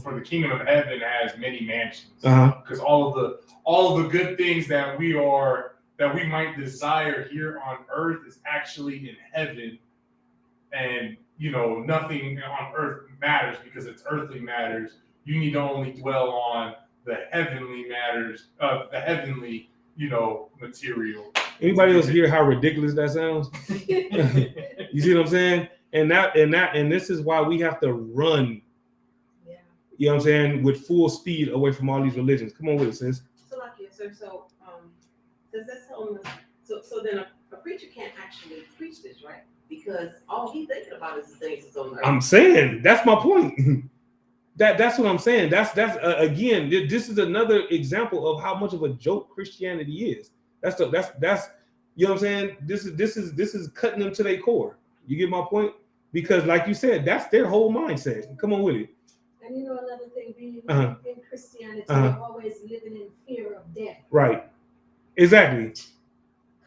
for the kingdom of heaven has many mansions. Because all of the good things that we might desire here on earth is actually in heaven, and nothing on earth matters because it's earthly matters. You need to only dwell on the heavenly matters of the heavenly, material. Anybody else hear how ridiculous that sounds? You see what I'm saying? And this is why we have to run. Yeah. You know what I'm saying? With full speed away from all these religions. Come on with it, sis. So like you, sir. So does that tell us? So then a preacher can't actually preach this, right? Because all he's thinking about is the things that's on the earth. I'm saying that's my point. That's what I'm saying. That's again. This is another example of how much of a joke Christianity is. That's you know what I'm saying. This is cutting them to their core. You get my point? Because like you said, that's their whole mindset. Come on with it. And another thing, being in Christianity, you're always living in fear of death. Right. Exactly.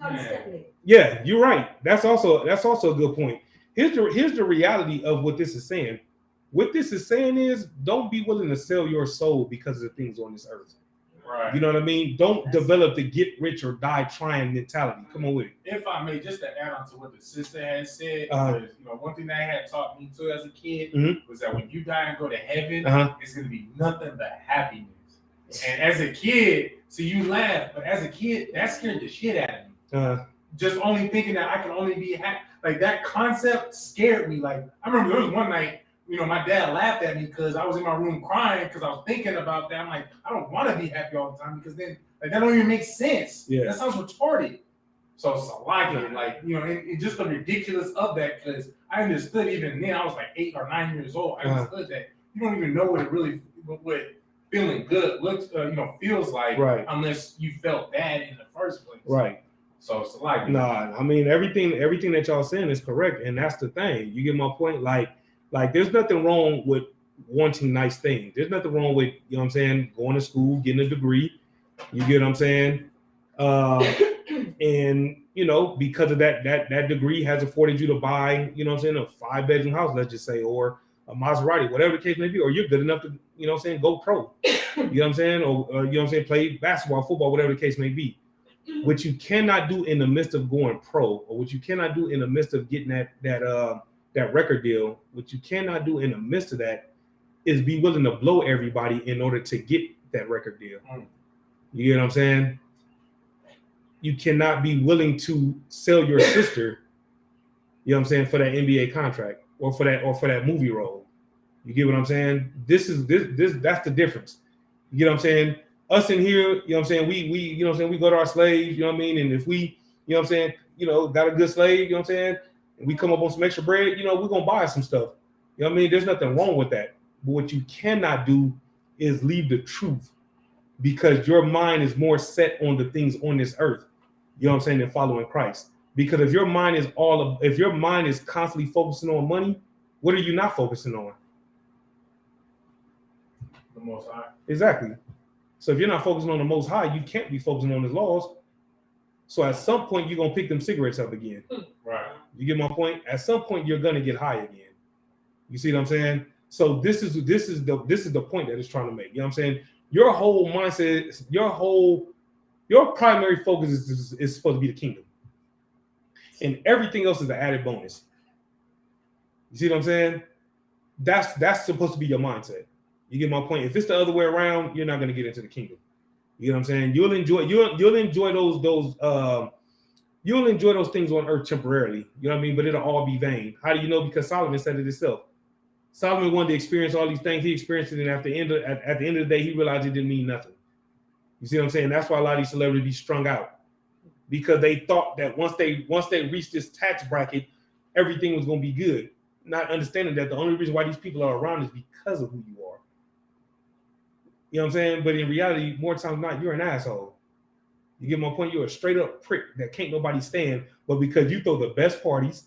Constantly. Yeah, you're right. That's also a good point. Here's the reality of what this is saying. What this is saying is, don't be willing to sell your soul because of the things on this earth. Right. You know what I mean? Don't develop the get rich or die trying mentality. Come on with it. If I may, just to add on to what the sister had said, because, one thing that had taught me too as a kid was that when you die and go to heaven, it's going to be nothing but happiness. And as a kid, so you laugh, but as a kid, that scared the shit out of me. Just only thinking that I can only be happy, like that concept scared me. Like I remember there was one night, my dad laughed at me because I was in my room crying because I was thinking about that. I'm like, I don't want to be happy all the time because then that don't even make sense. Yeah. That sounds retarded. So it's a lot of it, just the ridiculous of that, because I understood even then. I was like 8 or 9 years old. I understood that you don't even know what feeling good looks, feels like, right, unless you felt bad in the first place. Right. So it's a lot. Nah, I mean everything that y'all saying is correct, and that's the thing. You get my point. Like there's nothing wrong with wanting nice things. There's nothing wrong with, you know what I'm saying, going to school, getting a degree. You get what I'm saying? And because of that degree has afforded you to buy, you know what I'm saying, a 5-bedroom house, let's just say, or a Maserati, whatever the case may be, or you're good enough to, you know what I'm saying, go pro. You know what I'm saying? Or you know what I'm saying, play basketball, football, whatever the case may be. What you cannot do in the midst of going pro, or what you cannot do in the midst of getting that record deal, what you cannot do in the midst of that is be willing to blow everybody in order to get that record deal. You get what I'm saying? You cannot be willing to sell your sister, you know what I'm saying, for that NBA contract or for that movie role. You get what I'm saying? That's the difference. You get what I'm saying? Us in here, you know what I'm saying, we you know what I'm saying, we go to our slaves, you know what I mean? And if we, you know what I'm saying, got a good slave, you know what I'm saying, and we come up on some extra bread, we're gonna buy some stuff. You know what I mean? There's nothing wrong with that. But what you cannot do is leave the truth, because your mind is more set on the things on this earth, you know what I'm saying, than following Christ. Because if your mind is constantly focusing on money, what are you not focusing on? The Most High. Exactly. So if you're not focusing on the Most High, you can't be focusing on His laws. So at some point you're gonna pick them cigarettes up again. Right. You get my point? At some point you're gonna get high again. You see what I'm saying? So this is the point that it's trying to make. You know what I'm saying? Your whole mindset, your primary focus is supposed to be the kingdom. And everything else is an added bonus. You see what I'm saying? That's supposed to be your mindset. You get my point? If it's the other way around, you're not going to get into the kingdom. You know what I'm saying? You'll enjoy those things on earth temporarily. You know what I mean? But it'll all be vain. How do you know? Because Solomon said it himself. Solomon wanted to experience all these things. He experienced it, and at the end of the day, he realized it didn't mean nothing. You see what I'm saying? That's why a lot of these celebrities be strung out, because they thought that once they reached this tax bracket, everything was going to be good. Not understanding that the only reason why these people are around is because of who you are. You know what I'm saying? But in reality, more times than not, you're an asshole. You get my point? You're a straight up prick that can't nobody stand. But because you throw the best parties,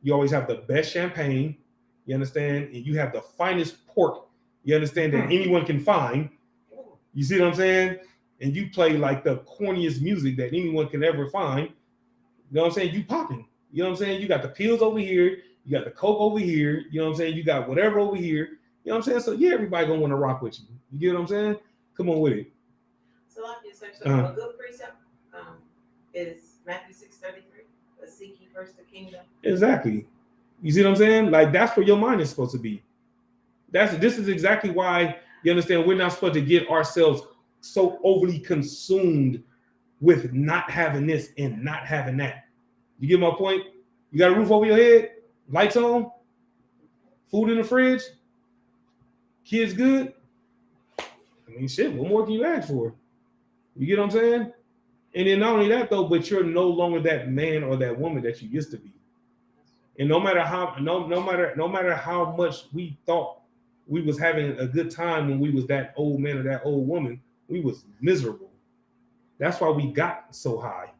you always have the best champagne, you understand? And you have the finest pork, you understand, that anyone can find. You see what I'm saying? and you play like the corniest music that anyone can ever find, you know what I'm saying? You popping. You know what I'm saying? You got the pills over here, you got the coke over here, you know what I'm saying? You got whatever over here, you know what I'm saying? So yeah, everybody gonna want to rock with you. You get what I'm saying? Come on with it. So like you said, a good precept is Matthew 6:33. Seek ye first the kingdom. Exactly. You see what I'm saying? Like that's where your mind is supposed to be. This is exactly why you understand we're not supposed to get ourselves so overly consumed with not having this and not having that. You get my point? You got a roof over your head, lights on, food in the fridge, kids good. I mean, shit, what more can you ask for? You get what I'm saying? And then not only that though, but you're no longer that man or that woman that you used to be. And no matter how much we thought we was having a good time when we was that old man or that old woman, we was miserable. That's why we got so high.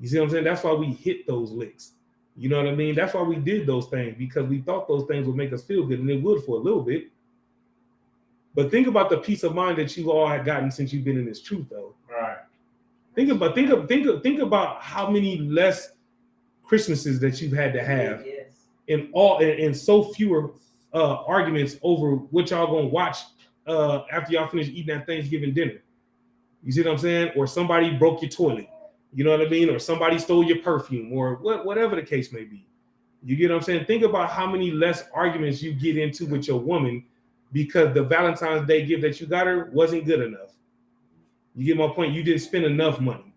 You see what I'm saying? That's why we hit those licks. You know what I mean? That's why we did those things, because we thought those things would make us feel good, and it would for a little bit. But think about the peace of mind that you all had gotten since you've been in this truth, though. Right. Think about how many less Christmases that you've had to have, and so fewer arguments over what y'all gonna watch after y'all finish eating that Thanksgiving dinner. You see what I'm saying? Or somebody broke your toilet. You know what I mean? Or somebody stole your perfume, or whatever the case may be. You get what I'm saying? Think about how many less arguments you get into with your woman because the Valentine's Day gift that you got her wasn't good enough. You get my point? You didn't spend enough money.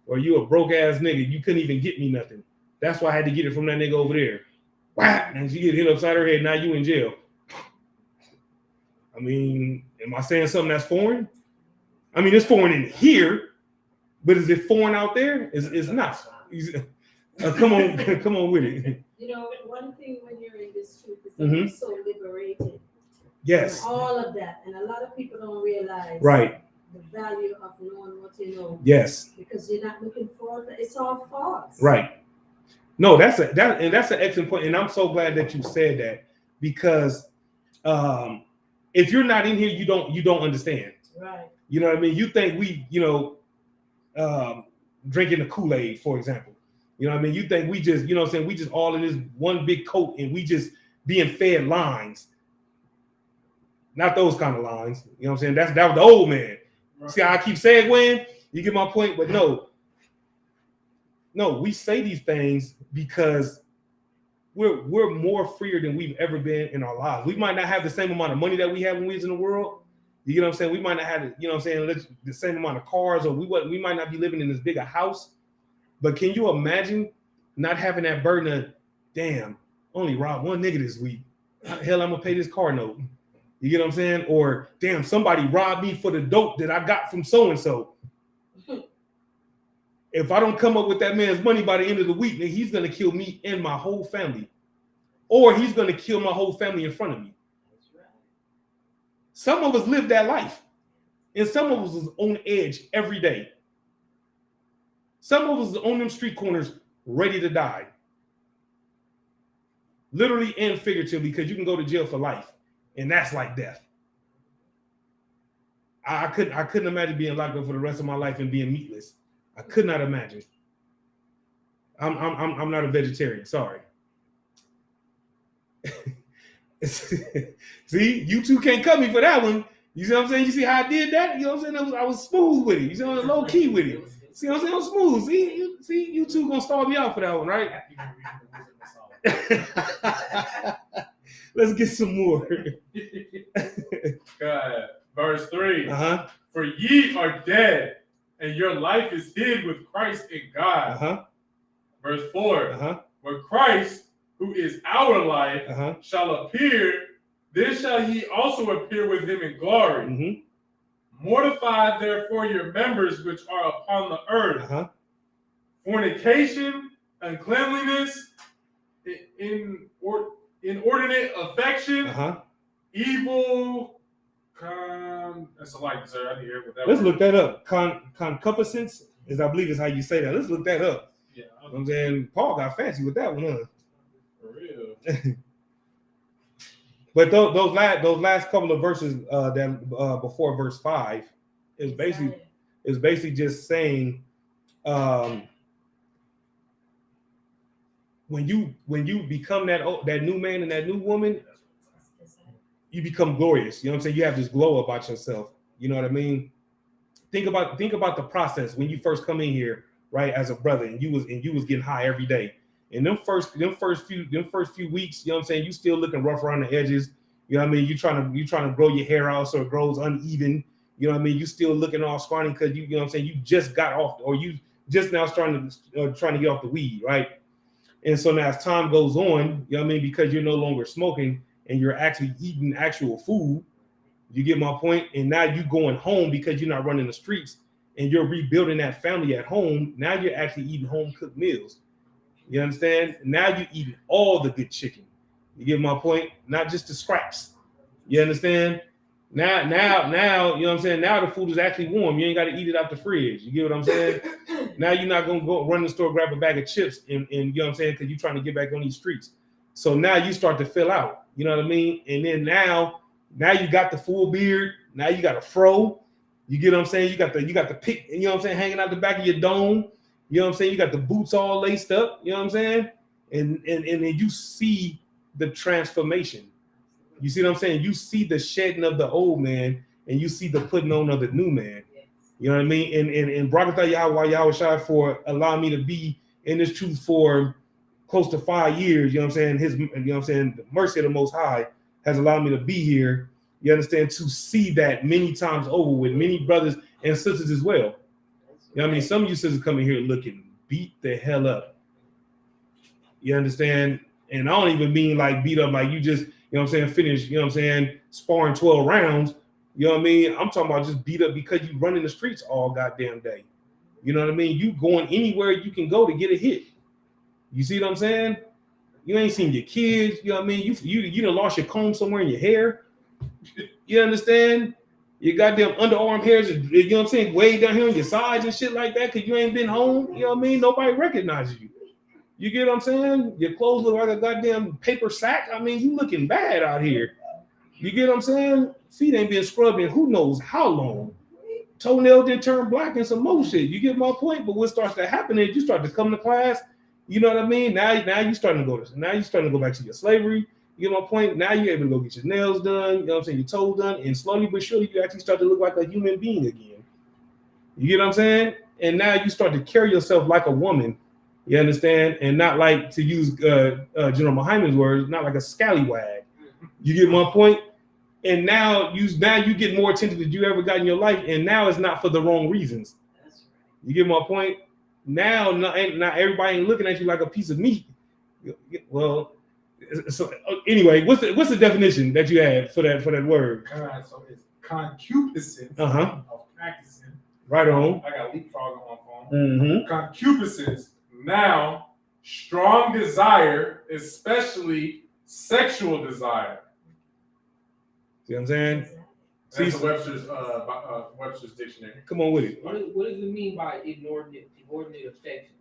Or you a broke ass nigga. You couldn't even get me nothing. That's why I had to get it from that nigga over there. Whap! And she get hit upside her head. Now you in jail. I mean, am I saying something that's foreign? I mean, it's foreign in here, but is it foreign out there? It's not. Come on with it. You know, one thing when you're in this truth is that you're so liberated. Yes. From all of that, and a lot of people don't realize the value of knowing what you know. Yes. Because you're not looking for it. It's all false. Right. No, that's an excellent point, and I'm so glad that you said that, because if you're not in here, you don't understand. Right. You know what I mean? You think we, drinking the Kool-Aid, for example. You know what I mean? You think we just, you know what I'm saying, we just all in this one big coat and we just being fed lines. Not those kind of lines. You know what I'm saying? That was the old man. Right. See how I keep segueing? You get my point? But no, we say these things because we're more freer than we've ever been in our lives. We might not have the same amount of money that we had when we was in the world. You get what I'm saying? We might not have, you know what I'm saying, the same amount of cars, or we might not be living in this bigger house. But can you imagine not having that burden of, damn, only robbed one nigga this week. How the hell I'm gonna pay this car note? You get what I'm saying? Or damn, somebody robbed me for the dope that I got from so-and-so. If I don't come up with that man's money by the end of the week, then he's gonna kill me and my whole family. Or he's gonna kill my whole family in front of me. Some of us live that life. And some of us is on edge every day. Some of us is on them street corners ready to die. Literally and figuratively, because you can go to jail for life. And that's like death. I couldn't imagine being locked up for the rest of my life and being meatless. I could not imagine. I'm not a vegetarian, sorry. See, you two can't cut me for that one. You see what I'm saying? You see how I did that? You know what I'm saying? I was smooth with it. You see what I'm saying? Low key with it. See what I'm saying? I'm smooth. See, you two gonna stall me out for that one, right? Let's get some more. God. Verse 3. For ye are dead, and your life is hid with Christ in God. Verse 4. When Christ, who is our life, shall appear, then shall ye also appear with him in glory. Mortify therefore your members which are upon the earth. Fornication, uncleanliness, inordinate affection, evil. That's a like, sir. I didn't hear what that Let's look that up. Concupiscence is, I believe, is how you say that. Let's look that up. Yeah, you know what I'm saying, Paul got fancy with that one, huh? For real. But those last couple of verses that before verse 5, is basically just saying, when you become that new man and that new woman, you become glorious. You know what I'm saying? You have this glow about yourself. You know what I mean? Think about the process when you first come in here, right? As a brother, and you was getting high every day. And them first few weeks, you know what I'm saying? You still looking rough around the edges. You know what I mean? You trying to grow your hair out so it grows uneven. You know what I mean? You still looking all scrawny because you know what I'm saying? You just got off, or you just now trying to get off the weed, right? And so now as time goes on, you know what I mean? Because you're no longer smoking and you're actually eating actual food, you get my point? And now you going home because you're not running the streets and you're rebuilding that family at home. Now you're actually eating home cooked meals. You understand? Now you're eating all the good chicken. You get my point? Not just the scraps. You understand? Now, you know what I'm saying? Now the food is actually warm. You ain't got to eat it out the fridge. You get what I'm saying? Now you're not going to go run to the store, grab a bag of chips, and you know what I'm saying? Because you're trying to get back on these streets. So now you start to fill out. You know what I mean? And then now you got the full beard. Now you got a fro. You get what I'm saying? You got the pick, you know what I'm saying, hanging out the back of your dome. You know what I'm saying? You got the boots all laced up. You know what I'm saying? And then you see the transformation. You see what I'm saying? You see the shedding of the old man, and you see the putting on of the new man. You know what I mean? And Barakatah Yahweh for allowing me to be in this truth for close to 5 years. You know what I'm saying? You know what I'm saying? The mercy of the Most High has allowed me to be here. You understand? To see that many times over with many brothers and sisters as well. You know what I mean? Some of you sisters coming here looking beat the hell up. You understand? And I don't even mean like beat up like you just, you know what I'm saying, finish, you know what I'm saying, sparring 12 rounds. You know what I mean? I'm talking about just beat up because you running the streets all goddamn day. You know what I mean? You going anywhere you can go to get a hit. You see what I'm saying? You ain't seen your kids. You know what I mean? You done lost your comb somewhere in your hair. You understand? Your goddamn underarm hairs, you know what I'm saying, way down here on your sides and shit like that because you ain't been home. You know what I mean? Nobody recognizes you. You get what I'm saying? Your clothes look like a goddamn paper sack. I mean, you looking bad out here. You get what I'm saying? Feet ain't been scrubbed in who knows how long. Toenails didn't turn black and some more shit. You get my point? But what starts to happen is you start to come to class. You know what I mean? Now you starting to go back to your slavery. You get my point? Now you're able to go get your nails done. You know what I'm saying? Your toes done. And slowly but surely, you actually start to look like a human being again. You get what I'm saying? And now you start to carry yourself like a woman. You understand? And not like, to use General Muhammad's words, not like a scallywag. You get my point? And now you get more attention than you ever got in your life. And now it's not for the wrong reasons. You get my point? Now not everybody ain't looking at you like a piece of meat. Well, so anyway, what's the definition that you had for that word? All right, so it's concupiscence of practicing. Right on. I got leapfrog on my phone. Mm-hmm. Concupiscence. Now, strong desire, especially sexual desire. See what I'm saying? That's Webster's dictionary. Come on with it. What does it mean by inordinate affection?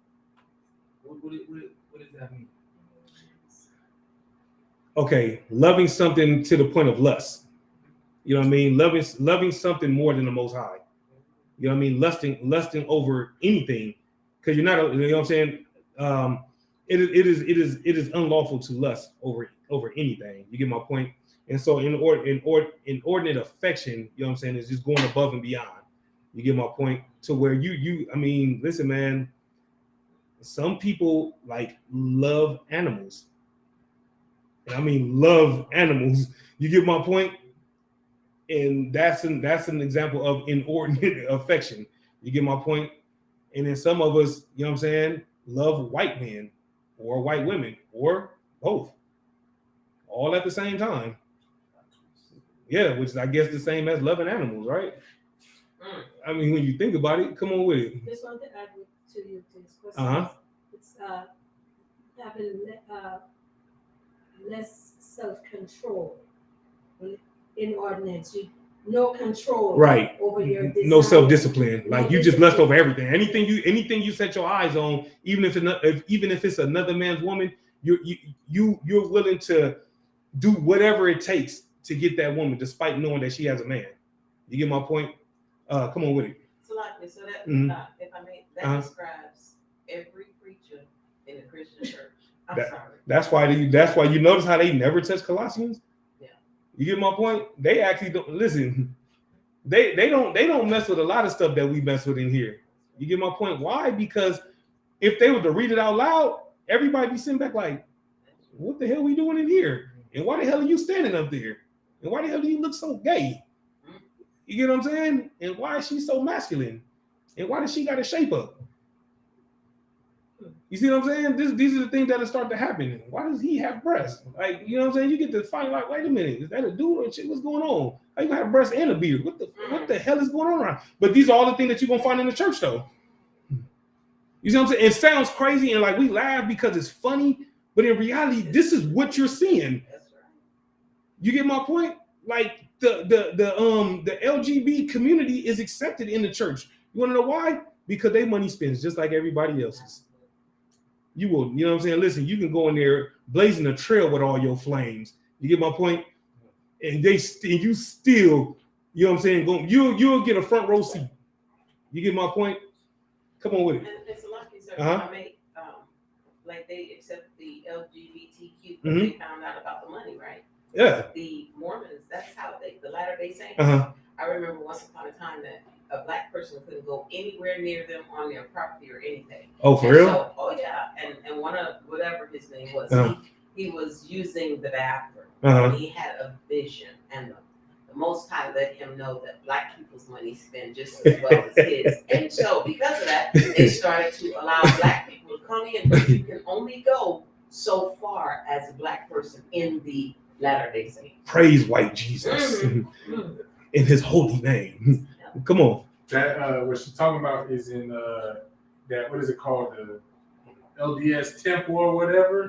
What does that mean? Okay, loving something to the point of lust. You know what I mean? Loving something more than the Most High. You know what I mean? Lusting over anything, because you're not. You know what I'm saying? It is unlawful to lust over anything. You get my point? And so inordinate affection, you know what I'm saying, is just going above and beyond. You get my point? To where I mean, listen, man, some people like love animals. And I mean love animals. You get my point? And that's an example of inordinate affection. You get my point? And then some of us, you know what I'm saying, love white men or white women or both. All at the same time. Yeah, which is, I guess, the same as loving animals, right? I mean, when you think about it, come on with it. Just want to add to this question. It's having less self-control, inordinate, no control, right, over your desire. No self-discipline. Like you just lust over everything. Anything you set your eyes on, even if it's another man's woman, you're willing to do whatever it takes to get that woman, despite knowing that she has a man. You get my point? Come on with it. So that, Mhm. if I may, that Uh-huh. describes every preacher in the Christian church. I'm That- sorry. That's why you notice how they never touch Colossians. Yeah. You get my point? They actually don't listen. They don't mess with a lot of stuff that we mess with in here. You get my point? Why? Because if they were to read it out loud, everybody be sitting back like, what the hell are we doing in here? And why the hell are you standing up there? And why the hell do you look so gay? You get what I'm saying? And why is she so masculine? And why does she got to shape up? You see what I'm saying? These are the things that start to happen. Why does he have breasts? Like, you know what I'm saying? You get to find like, wait a minute, is that a dude or a chick? What's going on? How you gonna have breasts and a beard? What the hell is going on around? But these are all the things that you're gonna find in the church, though. You see what I'm saying? It sounds crazy and like we laugh because it's funny, but in reality, this is what you're seeing. You get my point? Like the LGBT community is accepted in the church. You want to know why? Because their money spends just like everybody else's. You know what I'm saying? Listen, you can go in there blazing a trail with all your flames. You get my point? And you still, you know what I'm saying? You'll get a front row seat. You get my point? Come on with it. And it's a lot of concern. Uh-huh. I mean, like they accept the LGBTQ, Mhm. they found out about the money, right? Yeah. The Mormons, that's how the Latter-day Saints. Uh-huh. I remember once upon a time that a black person couldn't go anywhere near them on their property or anything. Oh, for And real? So, oh yeah, and one of whatever his name was, Uh-huh. he was using the bathroom. Uh-huh. And he had a vision, and the Most High let him know that black people's money spent just as well as his. And so, because of that, they started to allow black people to come in, but you can only go so far as a black person in the Latter-day Saints. Praise white Jesus in his holy name. Come on. That what she's talking about is in that, what is it called, the LDS temple or whatever.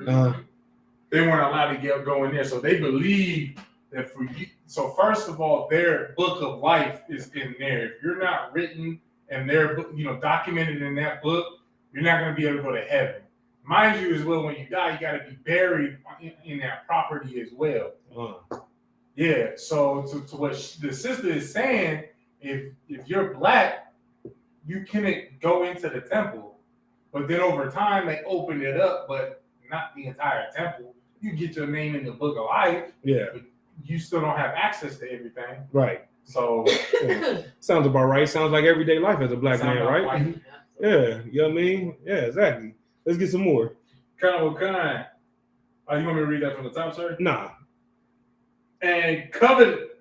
They weren't allowed to go in there, so they believe that for you. So first of all, their book of life is in there. If you're not written and their book, documented in that book, you're not going to be able to go to heaven. Mind you, as well, when you die, you got to be buried in that property as well. Yeah. So to what the sister is saying, if you're black, you can't go into the temple. But then over time, they opened it up, but not the entire temple. You get your name in the book of life. Yeah. But you still don't have access to everything. Right. So sounds about right. Sounds like everyday life as a black man, right? Like, yeah. You know what I mean? Yeah, exactly. Let's get some more. Kind. You want me to read that from the top, sir? Nah. And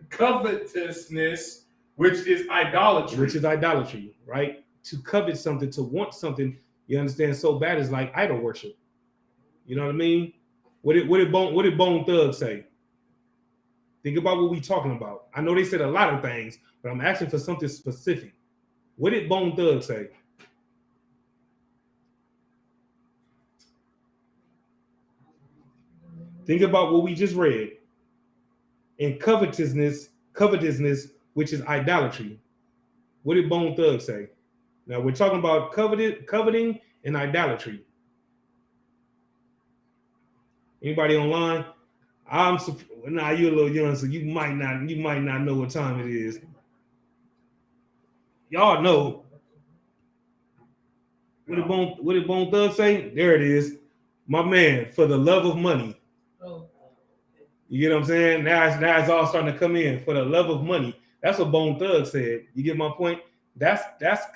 covetousness, which is idolatry. Right? To covet something, to want something, you understand, so bad is like idol worship. You know what I mean? What did Bone Thug say? Think about what we talking about. I know they said a lot of things, but I'm asking for something specific. What did Bone Thug say? Think about what we just read. And covetousness, which is idolatry. What did Bone Thug say? Now we're talking about coveting and idolatry. Anybody online? You're a little young, so you might not know what time it is. Y'all know. What did Bone Thug say? There it is. My man, for the love of money. You get what I'm saying? Now it's all starting to come in. For the love of money. That's what Bone Thug said. You get my point? That's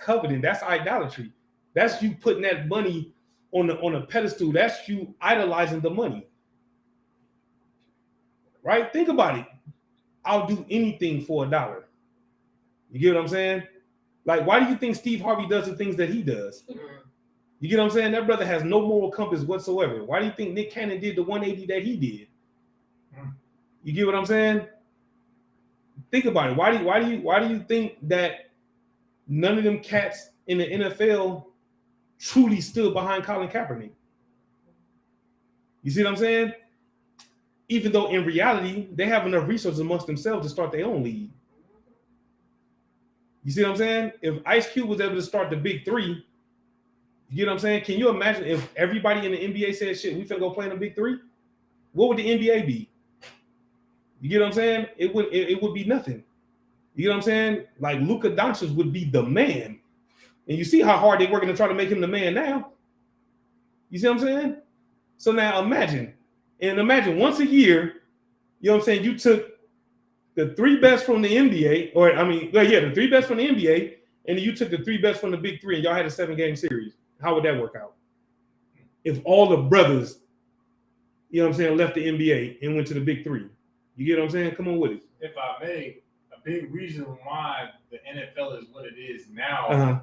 coveting. That's idolatry. That's you putting that money on a pedestal. That's you idolizing the money. Right? Think about it. I'll do anything for $1. You get what I'm saying? Like, why do you think Steve Harvey does the things that he does? You get what I'm saying? That brother has no moral compass whatsoever. Why do you think Nick Cannon did the 180 that he did? You get what I'm saying? Think about it. Why do you think that none of them cats in the NFL truly stood behind Colin Kaepernick? You see what I'm saying? Even though in reality, they have enough resources amongst themselves to start their own league. You see what I'm saying? If Ice Cube was able to start the Big Three, you get what I'm saying? Can you imagine if everybody in the NBA said, shit, we finna go play in the Big Three? What would the NBA be? You get what I'm saying? It would be nothing. You know what I'm saying? Like Luka Doncic would be the man. And you see how hard they're working to try to make him the man now. You see what I'm saying? So now imagine once a year, you know what I'm saying, you took the 3 best from the NBA, the 3 best from the NBA, and then you took the 3 best from the Big 3, and y'all had a 7-game series. How would that work out? If all the brothers, you know what I'm saying, left the NBA and went to the Big 3. You get what I'm saying? Come on with it. If I may, a big reason why the NFL is what it is now,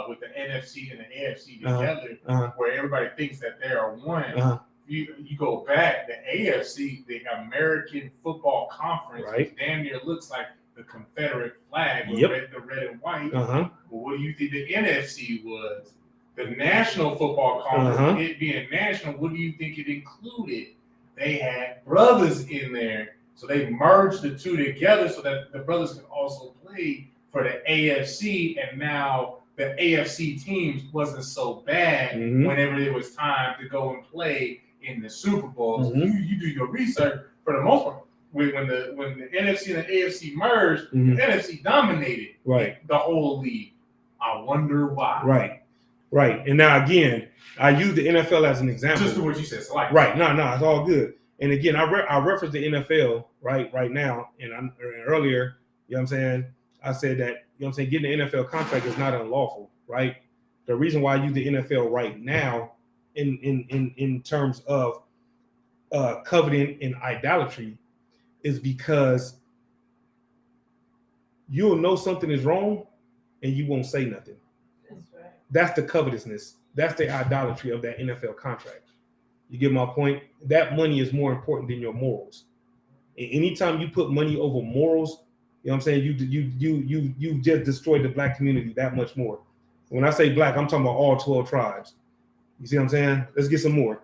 with the NFC and the AFC together, where everybody thinks that they are one. You go back, the AFC, the American Football Conference, right, damn near looks like the Confederate flag with the red and white. Well, what do you think the NFC was? The National Football Conference, it being national, what do you think it included? They had brothers in there. So they merged the two together so that the brothers could also play for the AFC. And now the AFC teams wasn't so bad whenever it was time to go and play in the Super Bowl. So you do your research for the most part. When the NFC and the AFC merged, the NFC dominated the whole league. I wonder why. Right. And now again, I use the NFL as an example. Just do what you said. So like right. No, it's all good. And again, I reference the NFL right now, and earlier, you know what I'm saying, I said that, you know what I'm saying, getting an NFL contract is not unlawful, right? The reason why I use the NFL right now in terms of coveting and idolatry is because you'll know something is wrong and you won't say nothing. That's right. That's the covetousness. That's the idolatry of that NFL contract. You get my point? That money is more important than your morals. And anytime you put money over morals, you know what I'm saying, you just destroyed the black community that much more. When I say black, I'm talking about all 12 tribes. You see what I'm saying? Let's get some more.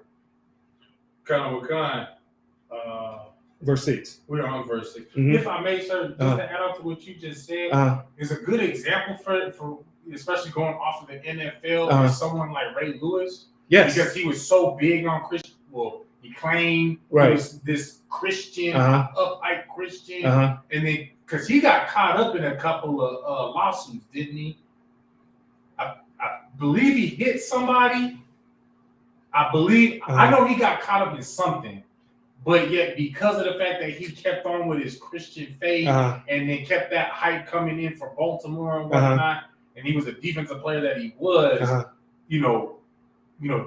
Verse 6. We're on verse 6. If I may, sir, just to add on to what you just said, is a good example for especially going off of the NFL, is someone like Ray Lewis. Yes. Because he was so big on Christian. Well, he claimed he was this Christian, upright Christian. And then, because he got caught up in a couple of lawsuits, didn't he? I believe he hit somebody. I know he got caught up in something. But yet, because of the fact that he kept on with his Christian faith and then kept that hype coming in for Baltimore and whatnot, and he was a defensive player that he was, you know,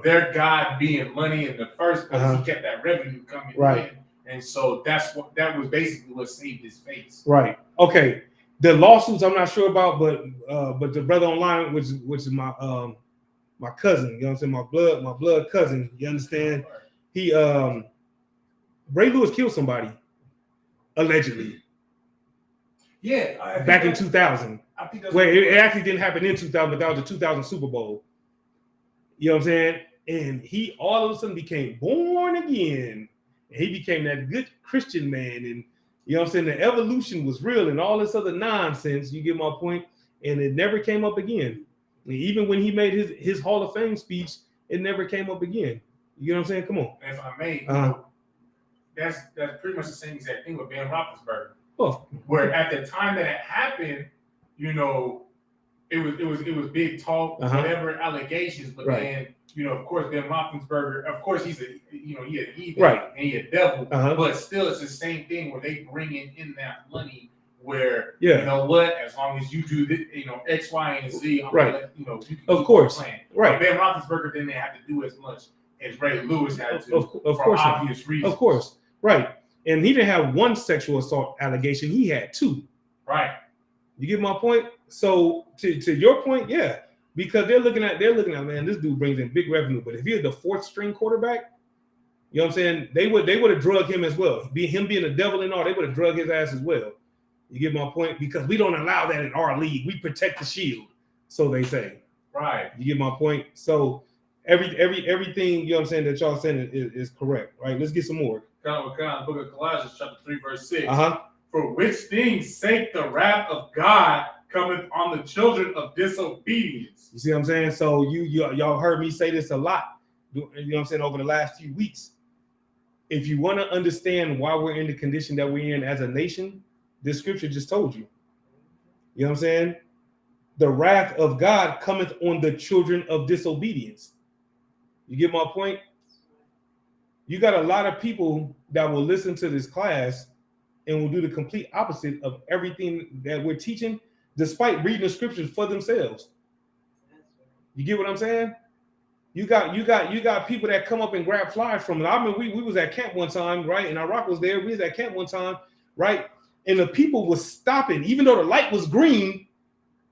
their God being money in the first place, he kept that revenue coming in. And so that was basically what saved his face. Right. Okay. The lawsuits I'm not sure about, but the brother online, which is my cousin, you know what I'm saying, my blood cousin, you understand? He Ray Lewis killed somebody, allegedly. Yeah. Back in 2000. I think that's it actually didn't happen in 2000, but that was the 2000 Super Bowl. You know what I'm saying? And he all of a sudden became born again. And he became that good Christian man. And you know what I'm saying? The evolution was real and all this other nonsense. You get my point? And it never came up again. And even when he made his Hall of Fame speech, it never came up again. You know what I'm saying? Come on. If I may, that's pretty much the same exact thing with Ben Roethlisberger. Oh. Where at the time that it happened, you know, it was big talk, whatever allegations, but then, you know, of course, Ben Roethlisberger, of course, he a heathen and he a devil, but still, it's the same thing where they bringing in that money. Where you know what, as long as you do this, you know, X, Y, and Z, I'm gonna let, you know, you can of course, but Ben Roethlisberger didn't have to do as much as Ray Lewis had to, for obvious reasons. Of course, right. And he didn't have one sexual assault allegation; he had 2. Right. You get my point? So to your point, yeah, because they're looking at man, this dude brings in big revenue, but if he was the 4th string quarterback, you know what I'm saying, they would have drugged him as well. Him being a devil and all, they would have drugged his ass as well. You get my point? Because we don't allow that in our league. We protect the shield, so they say. Right. You get my point? So everything, you know what I'm saying, that y'all saying is correct, right? Let's get some more. Book of Colossians, chapter 3, verse 6. For which things sake the wrath of God cometh on the children of disobedience. You see what I'm saying? So y'all heard me say this a lot, you know what I'm saying, over the last few weeks. If you want to understand why we're in the condition that we're in as a nation, this scripture just told you. You know what I'm saying? The wrath of God cometh on the children of disobedience. You get my point? You got a lot of people that will listen to this class and will do the complete opposite of everything that we're teaching, despite reading the scriptures for themselves. You get what I'm saying? You got people that come up and grab flyers from it. I mean, we was at camp one time, right? And Iraq was there. We was at camp one time, right? And the people was stopping, even though the light was green.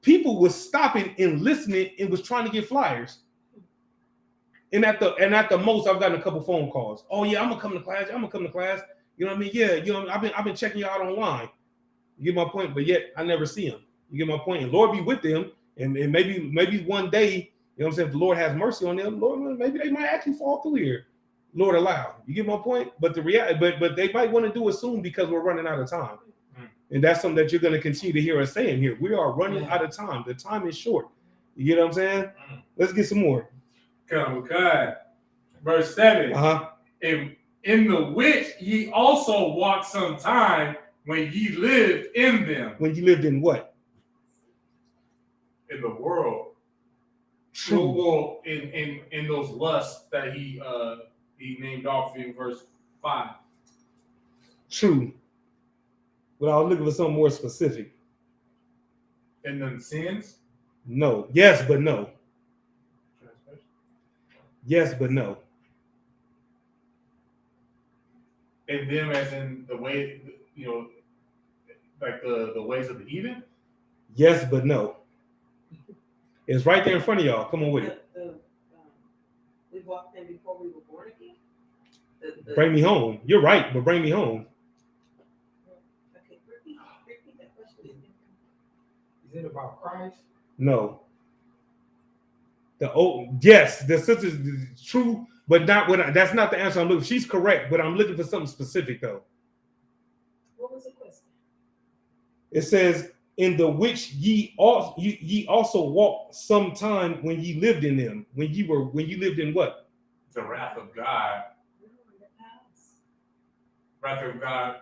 People was stopping and listening and was trying to get flyers. And at the most, I've gotten a couple phone calls. Oh yeah, I'm gonna come to class. I'm gonna come to class. You know what I mean? Yeah, you know, I've been checking you out online. You get my point? But yet I never see them. You get my point? And Lord be with them. And maybe one day, you know what I'm saying, if the Lord has mercy on them, Lord, maybe they might actually fall through here. Lord allow. You get my point? But the reality, but they might want to do it soon because we're running out of time. And that's something that you're going to continue to hear us saying here. We are running out of time. The time is short. You get what I'm saying? Let's get some more. Okay. Verse 7. In the which ye also walked some time when ye lived in them. When you lived in what? In the world. True. Well, in those lusts that he named off in verse 5. True. But I was looking for something more specific. In them sins? No. Yes, but no. Yes, but no. In them as in the way, you know, like the ways of the heathen? Yes, but no. It's right there in front of y'all. Come on with it. We walked in before we were born again. Bring me home. You're right, but bring me home. Okay, repeat that question. Is it about Christ? No. Yes, the sister is true, but not what. That's not the answer I'm looking for. She's correct, but I'm looking for something specific though. What was the question? It says, in the which ye also walked some time when ye lived in them. When you lived in what? The wrath of God. Wrath of God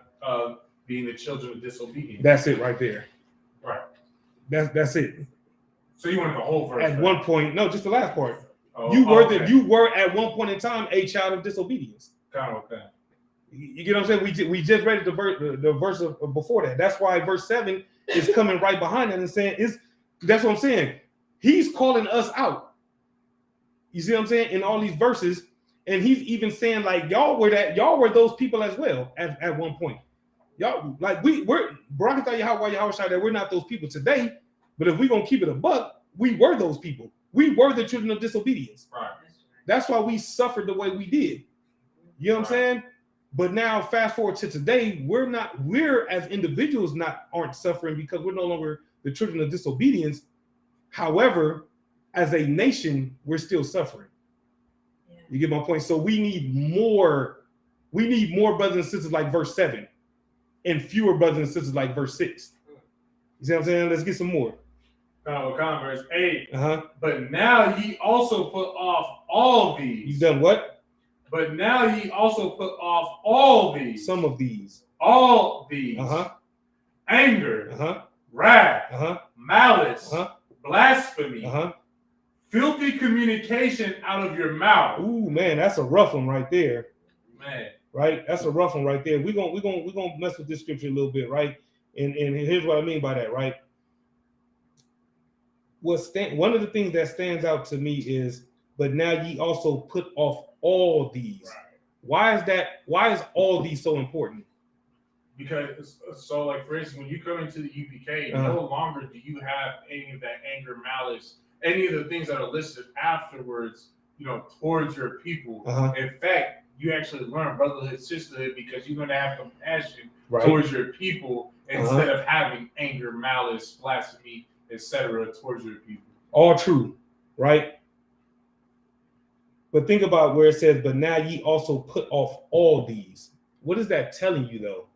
being the children of disobedience. That's it right there. Right. That's it. So you wanted the whole verse. At one point, no, just the last part. Oh, you were at one point in time a child of disobedience. Okay. You get what I'm saying? We just read the verse before that. That's why verse 7 is coming right behind it and saying that's what I'm saying. He's calling us out. You see what I'm saying? In all these verses, and he's even saying like y'all were those people as well at one point. Y'all like we're that we're not those people today, but if we're gonna keep it a buck, we were those people. We were the children of disobedience. Right. That's why we suffered the way we did. You know what I'm saying? But now, fast forward to today, we're as individuals aren't suffering because we're no longer the children of disobedience. However, as a nation, we're still suffering. Yeah. You get my point? So we need more brothers and sisters like verse 7 and fewer brothers and sisters like verse 6. You see what I'm saying? Let's get some more. Verse 8. But now ye also put off all these. You've done what? But now ye also put off all these. Some of these. All these. Anger. Wrath. Malice. Blasphemy. Filthy communication out of your mouth. Ooh, man, that's a rough one right there. Man. Right? That's a rough one right there. We're gonna mess with this scripture a little bit, right? And here's what I mean by that, right? One of the things that stands out to me is, but now ye also put off all these. Right. Why is all these so important? Because so like for instance, when you come into the UPK, no longer do you have any of that anger, malice, any of the things that are listed afterwards, you know, towards your people. In fact, you actually learn brotherhood, sisterhood, because you're going to have compassion towards your people instead of having anger, malice, blasphemy, etc. towards your people. All true, right? But think about where it says, but now ye also put off all these. What is that telling you though?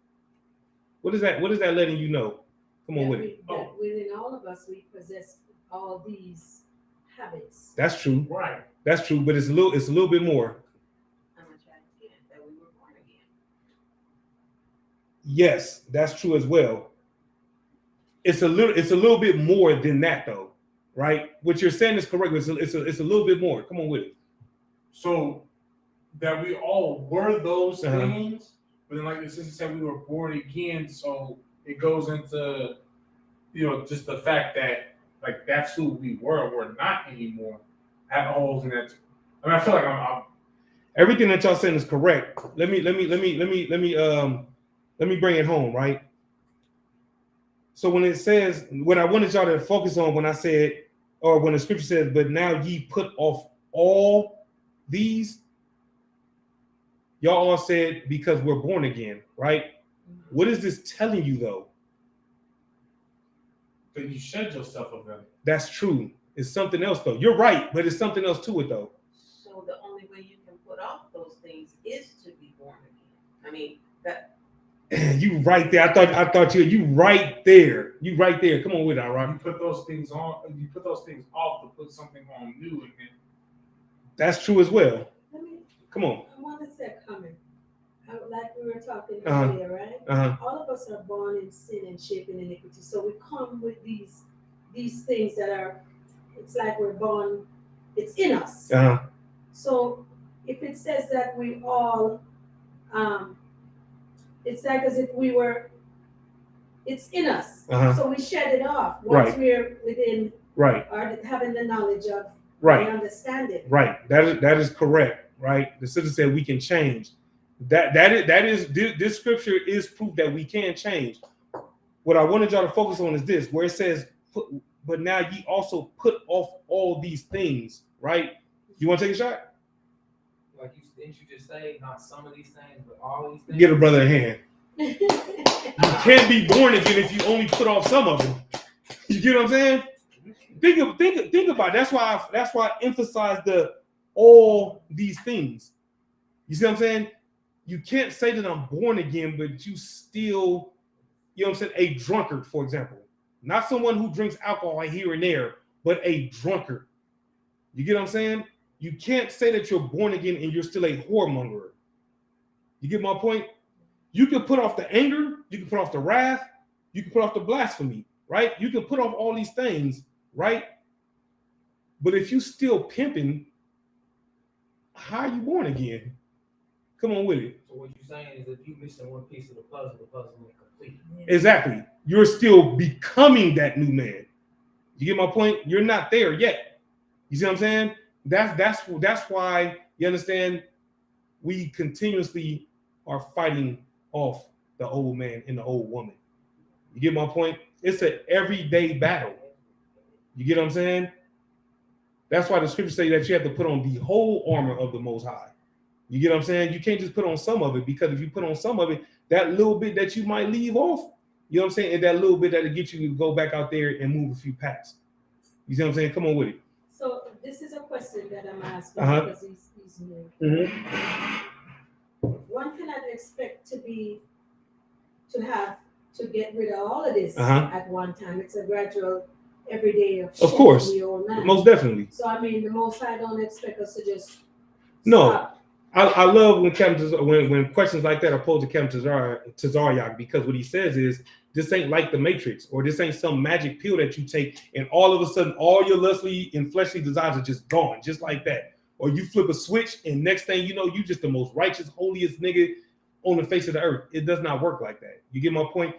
What is that letting you know? Come on with it. Within all of us, we possess all these habits. That's true. Right. That's true, but it's a little bit more. I'm gonna try again that we were born again. Yes, that's true as well. it's a little bit more than that though, right? What you're saying is correct. It's a little bit more. Come on with it. So that we all were those Uh-huh. things, but then like the sister said, we were born again. So it goes into, just the fact that like that's who we were. We're not anymore. At holes in that. I mean, I feel like I'm Everything that y'all saying is correct. Let me bring it home, right? So when it says, what I wanted y'all to focus on when I said, or when the scripture says, but now ye put off all these, y'all all said because we're born again, right? What is this telling you though? that you shed yourself of them. That's true. It's something else though. You're right, but it's something else to it though. So the only way you can put off those things is to be born again. I mean, that. You right there. I thought you right there. You right there. Come on with it, all right? You put those things on. You put those things off to put something on new again. That's true as well. Let me, Come on. I want to say comment. Like we were talking Uh-huh. earlier, right? Uh-huh. All of us are born in sin and shaped in iniquity. So we come with these things that are, it's like we're born, it's in us. Uh-huh. So if it says that we all, it's like as if we were, it's in us. Uh-huh. So we shed it off once we're within, Right. or having the knowledge of, Right. the understanding. Right. That is correct. Right. The sister said we can change. This scripture is proof that we can change. What I wanted y'all to focus on is this, where it says, but now ye also put off all these things, right? You want to take a shot? Like didn't you just say not some of these things, but all these things? Give a brother a hand. You can't be born again if you only put off some of them. You get what I'm saying? Think about it. That's why I emphasize the all these things. You see what I'm saying? You can't say that I'm born again, but you still, you know what I'm saying, a drunkard, for example. Not someone who drinks alcohol here and there, but a drunkard. You get what I'm saying? You can't say that you're born again and you're still a whoremonger. You get my point? You can put off the anger, you can put off the wrath, you can put off the blasphemy, right? You can put off all these things, right? But if you still pimping, how are you born again? Come on with it. So what you're saying is if you're missing one piece of the puzzle ain't complete. Exactly. You're still becoming that new man. You get my point? You're not there yet. You see what I'm saying? That's why, you understand, we continuously are fighting off the old man and the old woman. You get my point? It's an everyday battle. You get what I'm saying? That's why the scriptures say that you have to put on the whole armor of the Most High. You get what I'm saying? You can't just put on some of it, because if you put on some of it, that little bit that you might leave off, you know what I'm saying? And that little bit that'll get you to go back out there and move a few packs. You see what I'm saying? Come on with it. So this is a question that I'm asking because he's new. Mm-hmm. One cannot expect to get rid of all of this at one time. It's a gradual, every day of course, the old man. Most definitely. So I mean, the Most High don't expect us to just stop. I love when questions like that are posed to Captain Tazaryak, because what he says is, this ain't like the Matrix, or this ain't some magic pill that you take and all of a sudden all your lustly and fleshly desires are just gone, just like that. Or you flip a switch and next thing you know, you just the most righteous, holiest nigga on the face of the earth. It does not work like that. You get my point?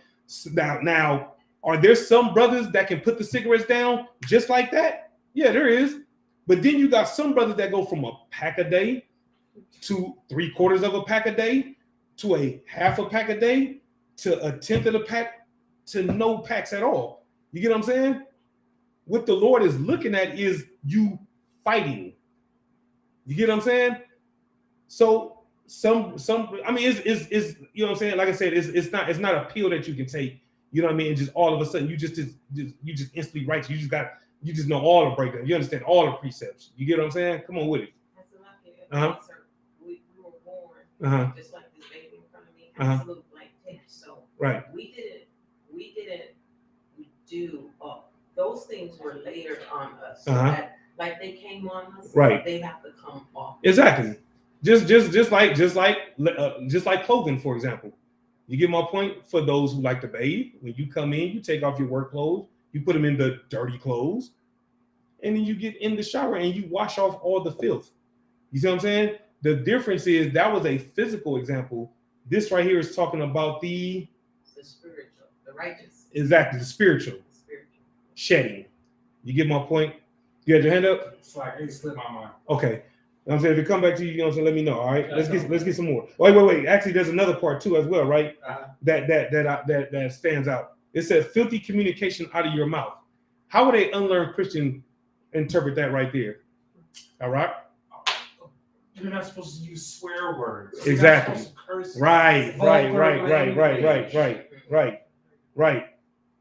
Now, are there some brothers that can put the cigarettes down just like that? Yeah, there is. But then you got some brothers that go from a pack a day to 3/4 of a pack a day to a half a pack a day to 1/10 of the pack to no packs at all. You get what I'm saying? What the Lord is looking at is you fighting. You get what I'm saying? So some I mean it's you know what I'm saying? Like I said, it's not a pill that you can take, you know what I mean? And just all of a sudden you just instantly righteous. You just know all the breakdown. You understand all the precepts. You get what I'm saying? Come on with it. We were born just like this baby in front of me, absolute blank page. So we didn't do those things were later on us. So that, like they came on us, they have to come off. Exactly. Just like clothing, for example. You get my point? For those who like to bathe, when you come in, you take off your work clothes, you put them in the dirty clothes, and then you get in the shower and you wash off all the filth. You see what I'm saying? The difference is that was a physical example. This right here is talking about the spiritual, the righteous. Exactly, the spiritual. Shedding. You get my point? You had your hand up? It's like it slipped my mind. Okay. You know what I'm saying? If it come back to you, you know what I'm saying, let me know. All right. Let's get some more. Wait. Actually, there's another part too as well, right? That stands out. It says filthy communication out of your mouth. How would a unlearned Christian interpret that right there? All right. You're not supposed to use swear words. Exactly. You're not supposed to curse. Right.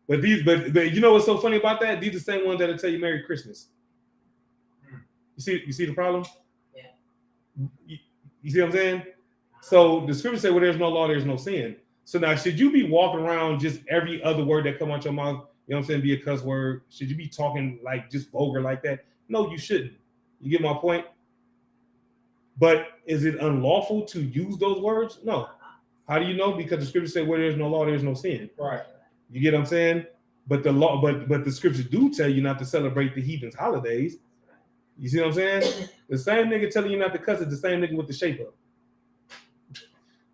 But you know what's so funny about that? These are the same ones that'll tell you Merry Christmas. You see the problem? Yeah. You see what I'm saying? So the scripture say, "Where there's no law, there's no sin." So now, should you be walking around just every other word that come out your mouth? You know what I'm saying? Be a cuss word. Should you be talking like just vulgar like that? No, you shouldn't. You get my point? But is it unlawful to use those words? No. How do you know? Because the scripture say, "Where there's no law, there's no sin." Right. You get what I'm saying? But the law, but the scriptures do tell you not to celebrate the heathens' holidays. You see what I'm saying? The same nigga telling you not to cuss is the same nigga with the shape up.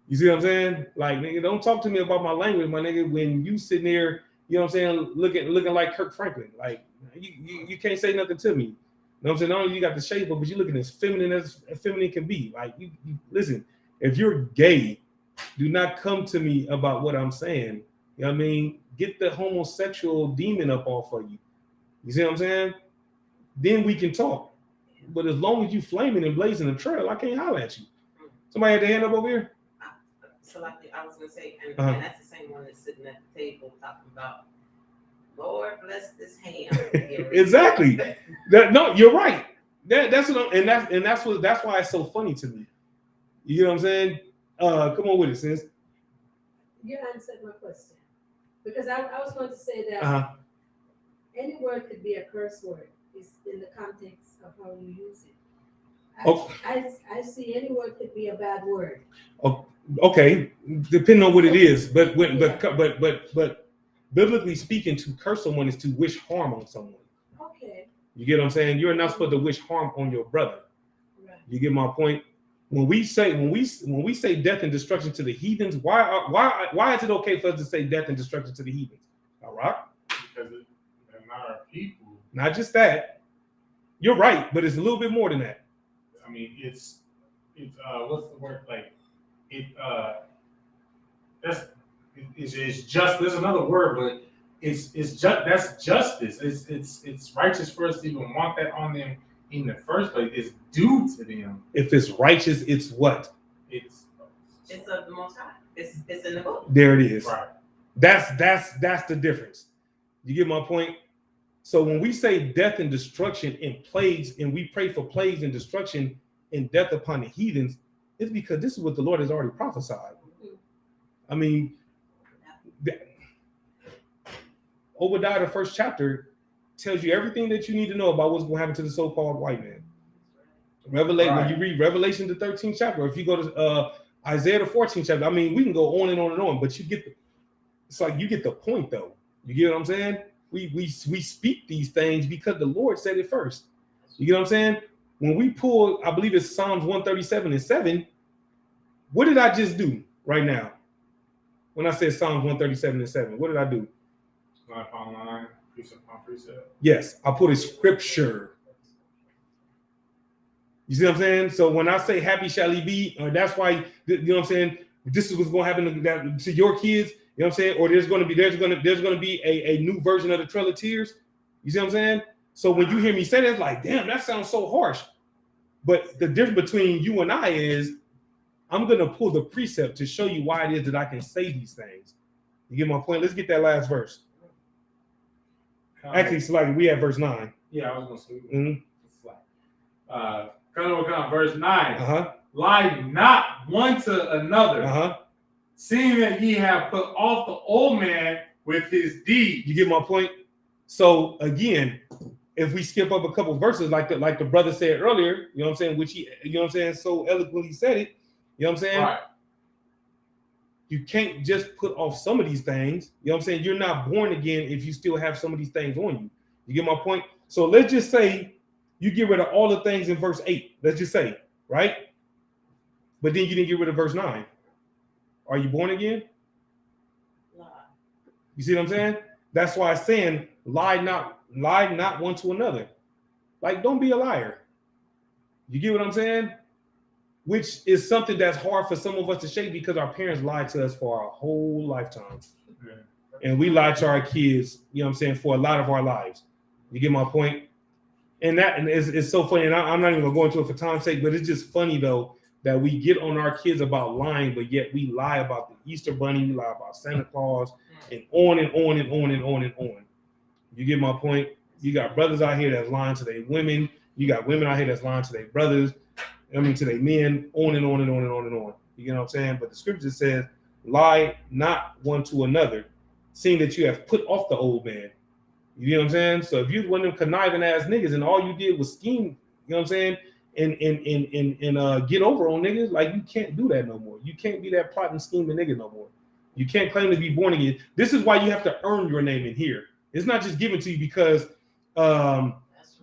You see what I'm saying? Like, nigga, don't talk to me about my language, my nigga, when you sitting there, you know what I'm saying, looking like Kirk Franklin. Like, you can't say nothing to me. You know what I'm saying? Not only you got the shape up, but you're looking as feminine can be. Like, you listen, if you're gay, do not come to me about what I'm saying. You know what I mean? Get the homosexual demon up off of you. You see what I'm saying? Then we can talk. But as long as you flaming and blazing the trail, I can't holler at you. Somebody had their hand up over here? So like I was gonna say, and that's the same one that's sitting at the table talking about, Lord bless this ham. Exactly. No, you're right. That's why it's so funny to me. You know what I'm saying? Come on with it, sis. You answered my question. Because I was going to say that any word could be a curse word. It's in the context of how you use it. I see any word could be a bad word. Okay, depending on what it is, but biblically speaking, to curse someone is to wish harm on someone. Okay. You get what I'm saying? You're not supposed to wish harm on your brother. Right. You get my point? When we say death and destruction to the heathens, why is it okay for us to say death and destruction to the heathens? All right? Because they're not our people. Not just that. You're right, but it's a little bit more than that. I mean, it's what's the word, like it's just, there's another word, but it's just, that's justice. It's righteous for us to even want that on them in the first place. It's due to them. If it's righteous, it's what? It's of the Most High. It's in the book. There it is. Right. That's the difference. You get my point? So when we say death and destruction and plagues, and we pray for plagues and destruction and death upon the heathens, it's because this is what the Lord has already prophesied. I mean, Obadiah, the first chapter, tells you everything that you need to know about what's going to happen to the so-called white man. Revelation, when you read Revelation, the 13th chapter, if you go to Isaiah, the 14th chapter, I mean, we can go on and on and on, but you get it's like you get the point, though. You get what I'm saying? We speak these things because the Lord said it first. You get what I'm saying? When we pull, I believe it's Psalms 137:7. What did I just do right now? When I said Psalms 137:7, what did I do? Line upon line, precept upon precept. Yes, I put a scripture. You see what I'm saying? So when I say happy shall he be, that's why, you know what I'm saying? This is what's going to happen to your kids. You know what I'm saying? Or there's going to be a new version of the Trail of Tears. You see what I'm saying? So when you hear me say that, it's like, damn, that sounds so harsh. But the difference between you and I is I'm going to pull the precept to show you why it is that I can say these things. You get my point? Let's get that last verse. Actually, Sluggy, we have verse 9. Yeah, I was going to say. Mm-hmm. Verse 9. Lie not one to another, seeing that ye have put off the old man with his deeds. You get my point? So again, if we skip up a couple verses, like the brother said earlier, you know what I'm saying, which he, you know what I'm saying, so eloquently said it, you know what I'm saying? Right. you can't just put off some of these things. You know what I'm saying? You're not born again if you still have some of these things on you. You get my point? So let's just say you get rid of all the things in verse 8. Let's just say, right? But then you didn't get rid of verse 9. Are you born again? You see what I'm saying? That's why it's saying lie not one to another. Like, don't be a liar. You get what I'm saying? Which is something that's hard for some of us to shake because our parents lied to us for our whole lifetime. Yeah. And we lie to our kids, you know what I'm saying, for a lot of our lives. You get my point? And it's so funny. And I'm not even going to go into it for time's sake, but it's just funny, though, that we get on our kids about lying, but yet we lie about the Easter Bunny, we lie about Santa Claus, and on and on and on and on and on. You get my point? You got brothers out here that's lying to their women. You got women out here that's lying to their brothers. I mean, to their men, on and on and on and on and on. You know what I'm saying? But the scripture says, lie not one to another, seeing that you have put off the old man. You know what I'm saying? So if you one of them conniving ass niggas and all you did was scheme, you know what I'm saying, and get over on niggas, like, you can't do that no more. You can't be that plotting, scheming nigga no more. You can't claim to be born again. This is why you have to earn your name in here. It's not just given to you because,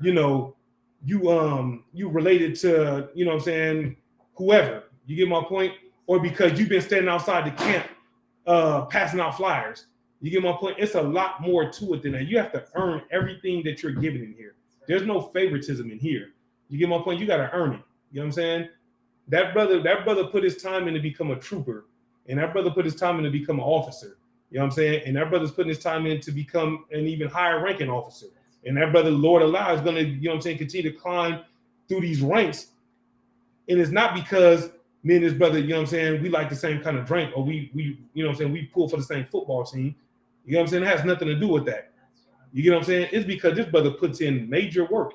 you know, you related to, you know what I'm saying, whoever. You get my point? Or because you've been standing outside the camp passing out flyers. You get my point? It's a lot more to it than that. You have to earn everything that you're given in here. There's no favoritism in here. You get my point? You got to earn it. You know what I'm saying? That brother put his time in to become a trooper. And that brother put his time in to become an officer. You know what I'm saying? And that brother's putting his time in to become an even higher ranking officer. And that brother, Lord allow, is going to, you know what I'm saying, continue to climb through these ranks. And it's not because me and his brother, you know what I'm saying, we like the same kind of drink, or we you know what I'm saying, we pull for the same football team. You know what I'm saying? It has nothing to do with that. You get what I'm saying? It's because this brother puts in major work.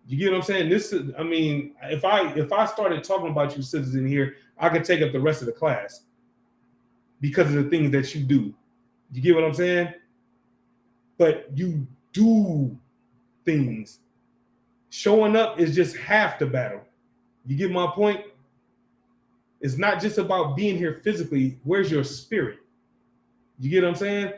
You get what I'm saying? This is, I mean, if I started talking about you sisters in here, I could take up the rest of the class because of the things that you do. You get what I'm saying? But you do things. Showing up is just half the battle. You get my point? It's not just about being here physically. Where's your spirit? You get what I'm saying?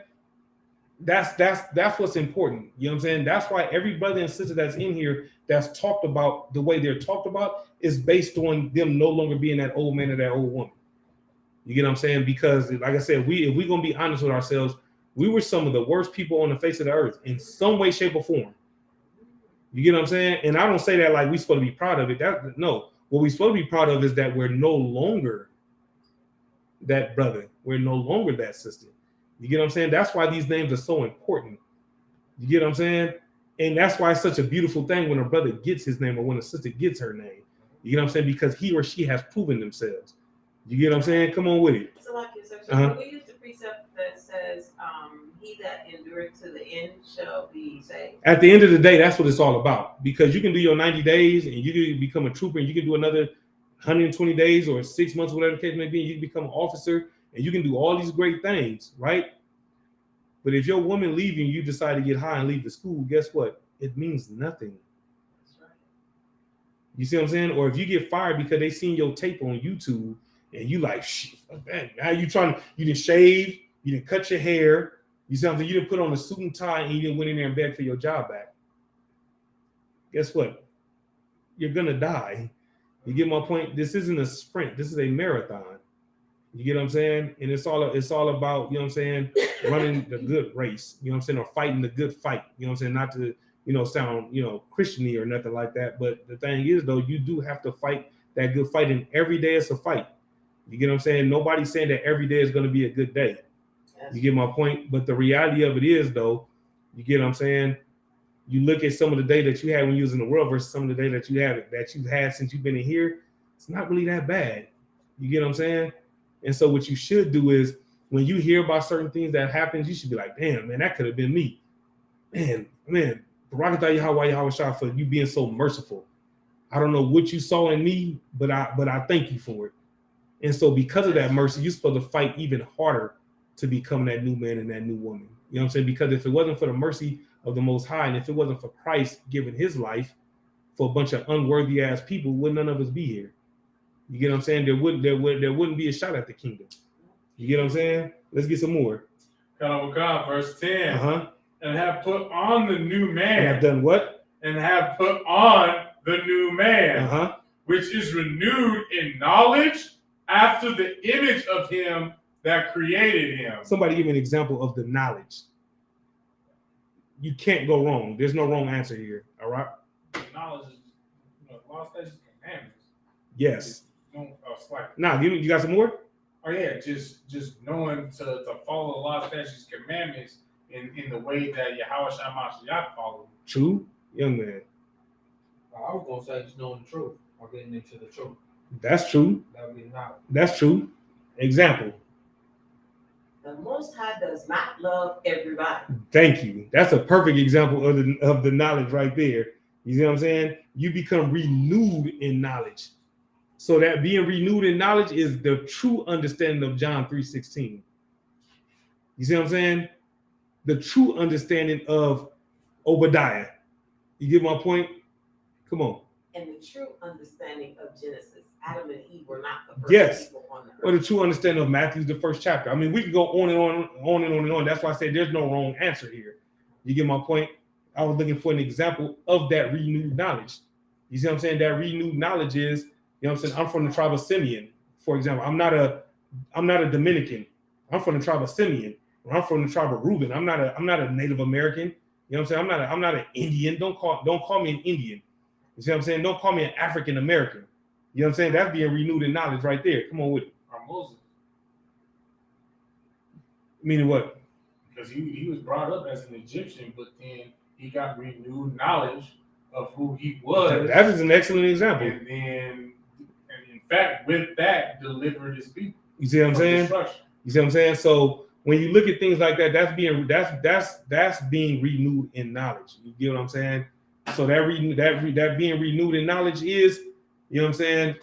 That's what's important. You know what I'm saying? That's why every brother and sister that's in here that's talked about the way they're talked about is based on them no longer being that old man or that old woman. You get what I'm saying? Because, like I said, if we're going to be honest with ourselves, we were some of the worst people on the face of the earth in some way, shape, or form. You get what I'm saying? And I don't say that like we're supposed to be proud of it. No. What we're supposed to be proud of is that we're no longer that brother. We're no longer that sister. You get what I'm saying? That's why these names are so important. You get what I'm saying? And that's why it's such a beautiful thing when a brother gets his name or when a sister gets her name. You get what I'm saying? Because he or she has proven themselves. You get what I'm saying? Come on with it. So like your section, we use the precept that says, he that endureth to the end shall be saved. At the end of the day, that's what it's all about. Because you can do your 90 days and you can become a trooper and you can do another 120 days or 6 months, whatever the case may be. You can become an officer and you can do all these great things, right? But if your woman leaving, you decide to get high and leave the school, guess what? It means nothing. That's right. You see what I'm saying? Or if you get fired because they seen your tape on YouTube and you like, shit, man, now you didn't shave, you didn't cut your hair, you see what I'm saying? You didn't put on a suit and tie and you didn't went in there and beg for your job back. Guess what? You're gonna die. You get my point? This isn't a sprint, this is a marathon. You get what I'm saying? And it's all about, you know what I'm saying, running the good race, you know what I'm saying, or fighting the good fight. You know what I'm saying? Not to, you know, sound, you know, Christian-y or nothing like that. But the thing is, though, you do have to fight that good fight, and every day it's a fight. You get what I'm saying? Nobody's saying that every day is going to be a good day. You get my point? But the reality of it is, though, you get what I'm saying? You look at some of the day that you had when you was in the world versus some of the day that you've had since you've been in here. It's not really that bad. You get what I'm saying? And so what you should do is when you hear about certain things that happen, you should be like, damn, man, that could have been me. Man, Barakatah Yahweh Shah for you being so merciful. I don't know what you saw in me, but I thank you for it. And so because of that mercy, you're supposed to fight even harder to become that new man and that new woman. You know what I'm saying? Because if it wasn't for the mercy of the Most High, and if it wasn't for Christ giving his life for a bunch of unworthy ass people, would none of us be here. You get what I'm saying? There wouldn't be a shot at the kingdom. You get what I'm saying? Let's get some more. Verse 10. Uh-huh. And have put on the new man. And have done what? And have put on the new man, Uh-huh. which is renewed in knowledge after the image of him that created him. Somebody give me an example of the knowledge. You can't go wrong. There's no wrong answer here. All right? Knowledge is, law, statutes, commandments. Yes. Don't slack. Now, you got some more? Oh yeah, just knowing to follow the law, statutes, commandments in the way that Yahweh Shai Mashiach followed. True, young man. I was gonna say just knowing the truth or getting into the truth. That's true. That would be knowledge. That's true. Example. The Most High does not love everybody. Thank you. That's a perfect example of the knowledge right there. You see what I'm saying? You become renewed in knowledge. So that being renewed in knowledge is the true understanding of John 3:16. You see what I'm saying? The true understanding of Obadiah. You get my point? Come on. And the true understanding of Genesis. Adam and Eve were not the first people on the earth. Or the true understanding of Matthew's the first chapter. I mean, we can go on and on and on and on. That's why I say there's no wrong answer here. You get my point? I was looking for an example of that renewed knowledge. You see what I'm saying? That renewed knowledge is, you know what I'm saying? I'm from the tribe of Simeon, for example. I'm not a Dominican. I'm from the tribe of Simeon. Or I'm from the tribe of Reuben. I'm not a Native American. You know what I'm saying? I'm not an Indian. Don't call me an Indian. You see what I'm saying? Don't call me an African American. You know what I'm saying? That's being renewed in knowledge right there. Come on with it. Or Moses. Meaning what? Because he was brought up as an Egyptian, but then he got renewed knowledge of who he was. That is an excellent example. And then, in fact, with that, delivered his people. You see what I'm saying? You see what I'm saying? So when you look at things like that, that's being renewed in knowledge. You get what I'm saying? So that being renewed in knowledge is, you know what I'm saying?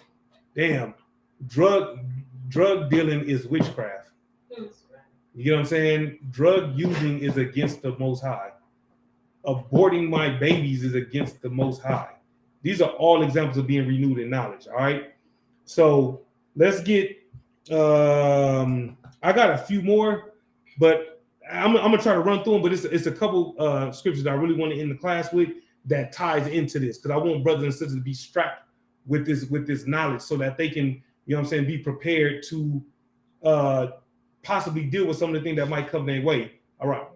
Damn, drug dealing is witchcraft. You get what I'm saying? Drug using is against the Most High. Aborting my babies is against the Most High. These are all examples of being renewed in knowledge. All right. So let's get. I got a few more, but I'm gonna try to run through them. But it's a couple scriptures that I really want to end the class with that ties into this, because I want brothers and sisters to be strapped with this knowledge so that they can, you know what I'm saying, be prepared to possibly deal with some of the things that might come their way. All right.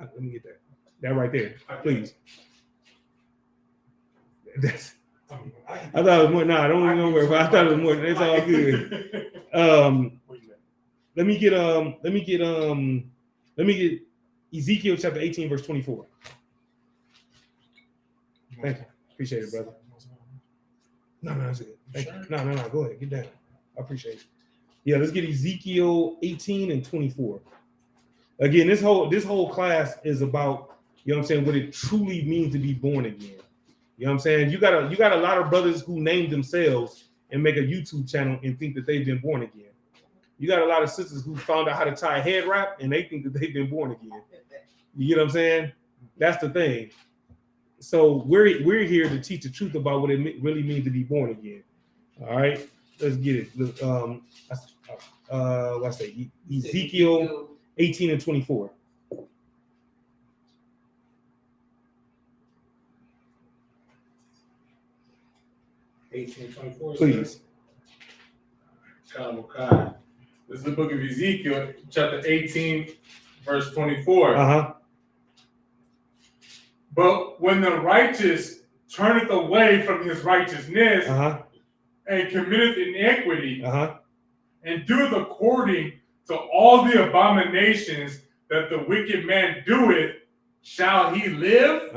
Let me get that right there, please. That's, I thought it was more. No, I don't even know where, but I thought it was more. It's all good. Let me get Ezekiel chapter 18, verse 24. Thank you. Appreciate it, brother. No, that's it. Thank you. No. Go ahead. Get down. I appreciate it. Yeah, let's get Ezekiel 18 and 24. Again, this whole class is about, you know what I'm saying, what it truly means to be born again. You know what I'm saying? You got a lot of brothers who name themselves and make a YouTube channel and think that they've been born again. You got a lot of sisters who found out how to tie a head wrap and they think that they've been born again. You get what I'm saying? That's the thing. So we're here to teach the truth about what it really means to be born again. All right, let's get it. Let's say Ezekiel 18 and 24. Please. This is the book of Ezekiel, chapter 18, verse 24. Uh-huh. But when the righteous turneth away from his righteousness and committeth iniquity and doeth according to all the abominations that the wicked man doeth, shall he live?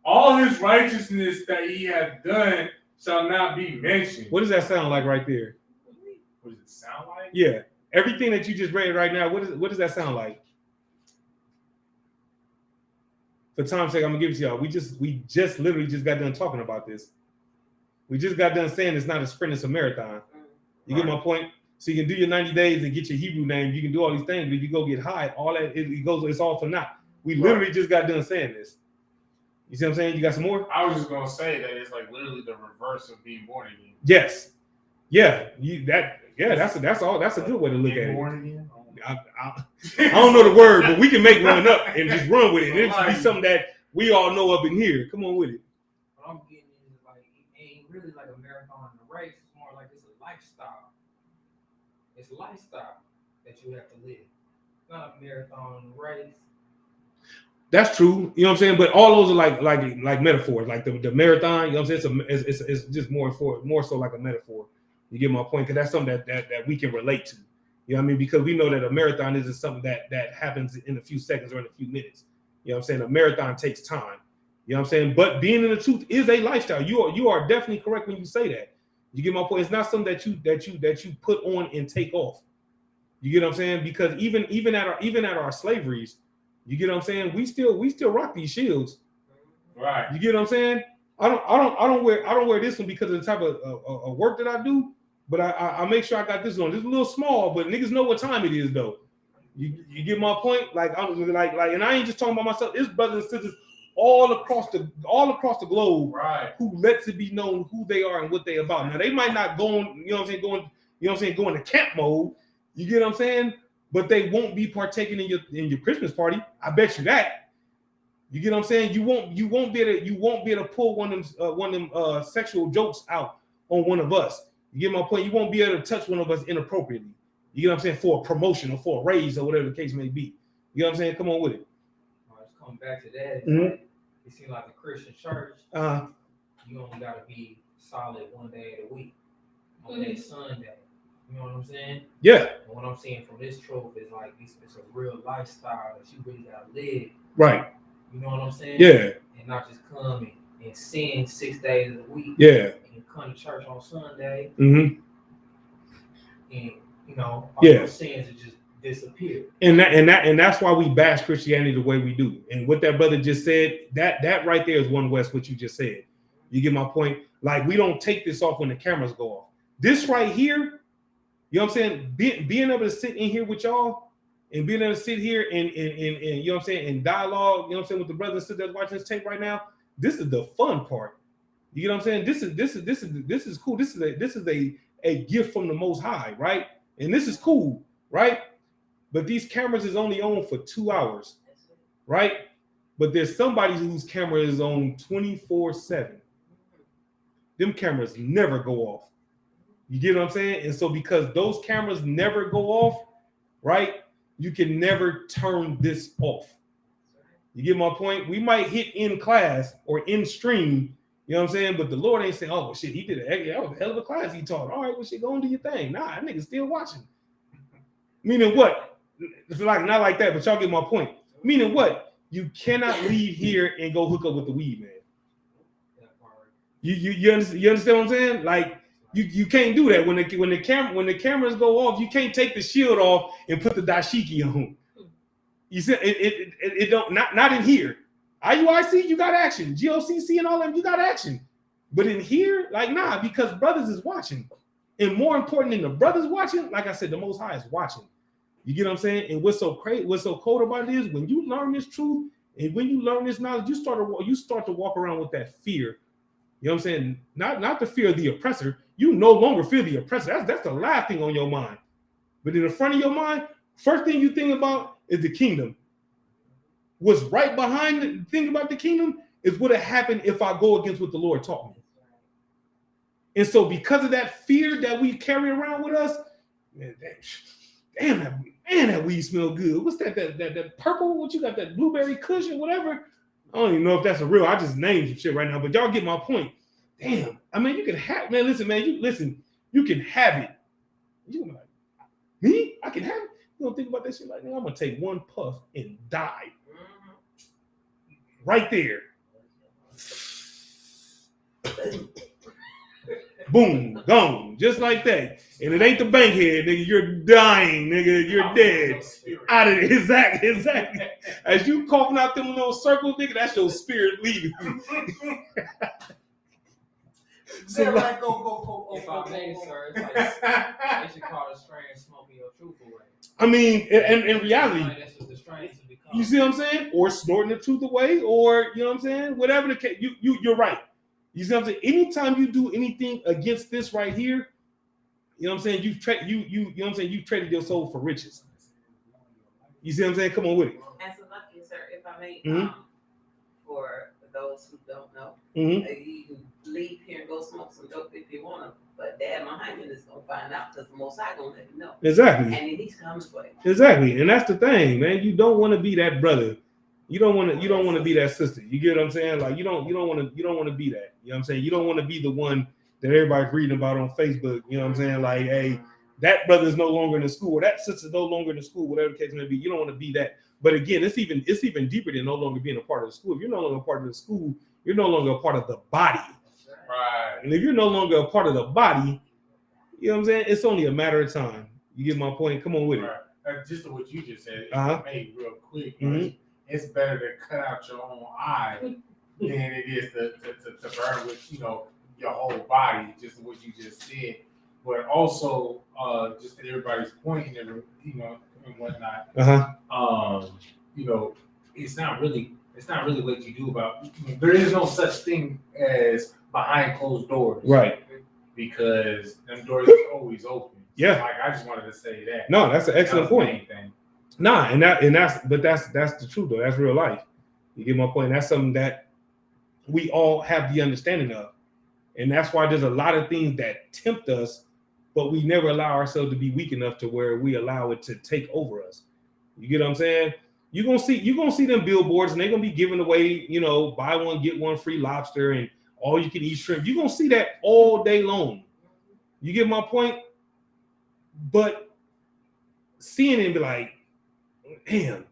All his righteousness that he hath done shall not be mentioned. What does that sound like right there? What does it sound like? Yeah. Everything that you just read right now, what does that sound like? For time's sake, I'm gonna give it to y'all. We just literally just got done talking about this. We just got done saying it's not a sprint, it's a marathon. You get my point? So you can do your 90 days and get your Hebrew name. You can do all these things, but if you go get high, all that it's all for naught. We literally just got done saying this. You see what I'm saying? You got some more? I was just gonna say that it's like literally the reverse of being born again. Yes. Yeah. Yeah, that's a good way to look at it. Born again? I don't know the word, but we can make one up and just run with it. It should be something that we all know up in here. Come on with it. What I'm getting is like it ain't really like a marathon and a race. It's more like it's a lifestyle. It's a lifestyle that you have to live. It's not a marathon and a race. That's true. You know what I'm saying? But all those are like metaphors. Like the marathon, you know what I'm saying? It's just more so like a metaphor. You get my point? Because that's something that we can relate to. You know what I mean? Because we know that a marathon isn't something that happens in a few seconds or in a few minutes. You know what I'm saying? A marathon takes time. You know what I'm saying? But being in the truth is a lifestyle. You are definitely correct when you say that. You get my point? It's not something that you put on and take off. You get what I'm saying? Because even at our slaveries, you get what I'm saying? We still rock these shields. Right. You get what I'm saying? I don't wear this one because of the type of work that I do. But I make sure I got this on. It's a little small, but niggas know what time it is though. You get my point? Like I'm like, and I ain't just talking about myself. It's brothers and sisters all across the globe, right, who lets it be known who they are and what they about. Now they might not go on, you know what I'm saying, go into camp mode. You get what I'm saying? But they won't be partaking in your Christmas party. I bet you that. You get what I'm saying? You won't be able to pull one of them sexual jokes out on one of us. You get my point? You won't be able to touch one of us inappropriately. You get what I'm saying? For a promotion or for a raise or whatever the case may be. You know what I'm saying? Come on with it. Let's come back to that. Mm-hmm. It seems like the Christian church, you only got to be solid one day of the week. On that Sunday. You know what I'm saying? Yeah. And what I'm seeing from this trope is like it's a real lifestyle that you really got to live. Right. You know what I'm saying? Yeah. And not just come and sin 6 days of the week. Yeah. And come to church on Sunday. Mm-hmm. And all those sins will just disappear. And that's why we bash Christianity the way we do. And what that brother just said, that right there is One West, what you just said. You get my point? Like, we don't take this off when the cameras go off. This right here, you know what I'm saying? Being able to sit in here with y'all and being able to sit here and you know what I'm saying, and dialogue, you know what I'm saying, with the brothers and sisters that's watching this tape right now, this is the fun part. You know what I'm saying? This is cool. This is a gift from the Most High, right? And this is cool, right? But these cameras is only on for 2 hours, right? But there's somebody whose camera is on 24/7. Them cameras never go off. You get what I'm saying? And so because those cameras never go off, right? You can never turn this off. You get my point? We might hit in class or in stream, you know what I'm saying? But the Lord ain't saying, oh, well, shit, he did that was a hell of a class he taught. All right, well, shit, go and do your thing. Nah, that nigga's still watching. Meaning what? It's like not like that, but y'all get my point. Meaning what? You cannot leave here and go hook up with the weed, man. You understand what I'm saying? Like you can't do that when the cameras go off. You can't take the shield off and put the dashiki on. You said it don't not in here. IUIC, you got action. GOCC and all them, you got action. But in here, like nah, because brothers is watching, and more important than the brothers watching, like I said, the Most High is watching. You get what I'm saying? And what's so crazy, what's so cold about it is when you learn this truth and when you learn this knowledge, you start to walk around with that fear. You know what I'm saying? Not the fear of the oppressor. You no longer fear the oppressor. That's the last thing on your mind. But in the front of your mind, first thing you think about is the kingdom. What's right behind the thing about the kingdom is what would have if I go against what the Lord taught me. And so because of that fear that we carry around with us, man, that weed smell good. What's that purple? What you got, that blueberry kush or whatever? I don't even know if that's a real. I just named some shit right now, but y'all get my point. Damn. I mean, you can have, man, listen, man, you can have it. You like, me? I can have it. You don't think about that shit like, man, I'm gonna take one puff and die. Right there. Boom, gone, just like that. And it ain't the bankhead, nigga. You're dying, nigga. You're dead. Out of it. Exactly. As you coughing out them little circles, nigga, that's your spirit leaving. So like, go. If I may, sir, it's like they should call it strange smoking your truth away. I mean, in reality, that's what the strange has become. You see what I'm saying? Or snorting the truth away, or you know what I'm saying? Whatever the case, you're right. You see what I'm saying? Anytime you do anything against this right here, You know what I'm saying? You know what I'm saying? You traded your soul for riches. You see what I'm saying? Come on with it. And so, lucky, sir, if I may, Mhm. for those who don't know, Mhm. you can leave here and go smoke some dope if you want to, but Dad Muhammad is gonna find out because the Most High gonna let him know. Exactly. And then he's coming for you. Exactly. And that's the thing, man. You don't want to be that brother. You don't want to be that sister. You get what I'm saying? Like you don't want to be that. You know what I'm saying? You don't want to be the one that everybody's reading about on Facebook. You know what I'm saying? Like, hey, that brother's no longer in the school, or that sister's no longer in the school, whatever the case may be. You don't want to be that. But again, it's even deeper than no longer being a part of the school. If you're no longer a part of the school, you're no longer a part of the body. Right. And if you're no longer a part of the body, you know what I'm saying? It's only a matter of time. You get my point? Come on with it. Right. Just what you just said, made real quick. Mhm. It's better to cut out your own eye than it is to burn with, your whole body, just what you just said. But also, just to everybody's point and and whatnot, it's not really what you do about. There is no such thing as behind closed doors, Right? Because them doors are always open. Yeah. So, like, I just wanted to say that. No, that's an excellent point. Nah, and that's the truth though. That's real life. You get my point. That's something that we all have the understanding of, and that's why there's a lot of things that tempt us, but we never allow ourselves to be weak enough to where we allow it to take over us. You get what I'm saying? You're gonna see them billboards, and they're gonna be giving away, buy one get one free lobster and all you can eat shrimp. You're gonna see that all day long. You get my point? But seeing it and be like, damn,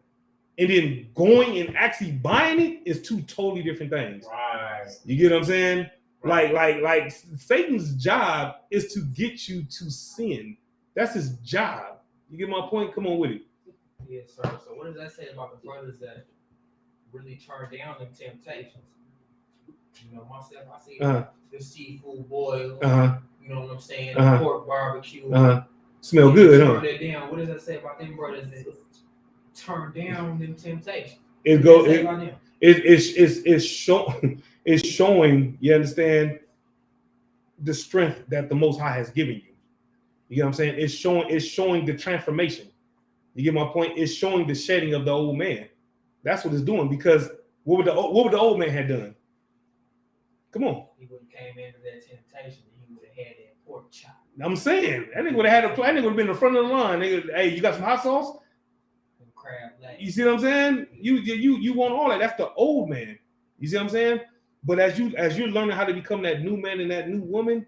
and then going and actually buying it is two totally different things. Right. You get what I'm saying? Right. Like Satan's job is to get you to sin. That's his job. You get my point? Come on with it. Yes, sir. So what does that say about the brothers that really turn down them temptations? Myself, I see the seafood boil. You know what I'm saying? Pork barbecue. Smell good, huh? Turn it down. What does that say about them brothers that turn down them temptations? It's showing, you understand, the strength that the Most High has given you. You get what I'm saying? It's showing the transformation. You get my point? It's showing the shedding of the old man. That's what it's doing, because what would the old man have done? Come on. He would have came into that temptation and he would have had that pork chop. I'm saying, that nigga would have had a plan. That nigga would have been in the front of the line. Nigga, hey, you got some hot sauce? And crab legs. You see what I'm saying? You want all that. That's the old man. You see what I'm saying? But as you're learning how to become that new man and that new woman,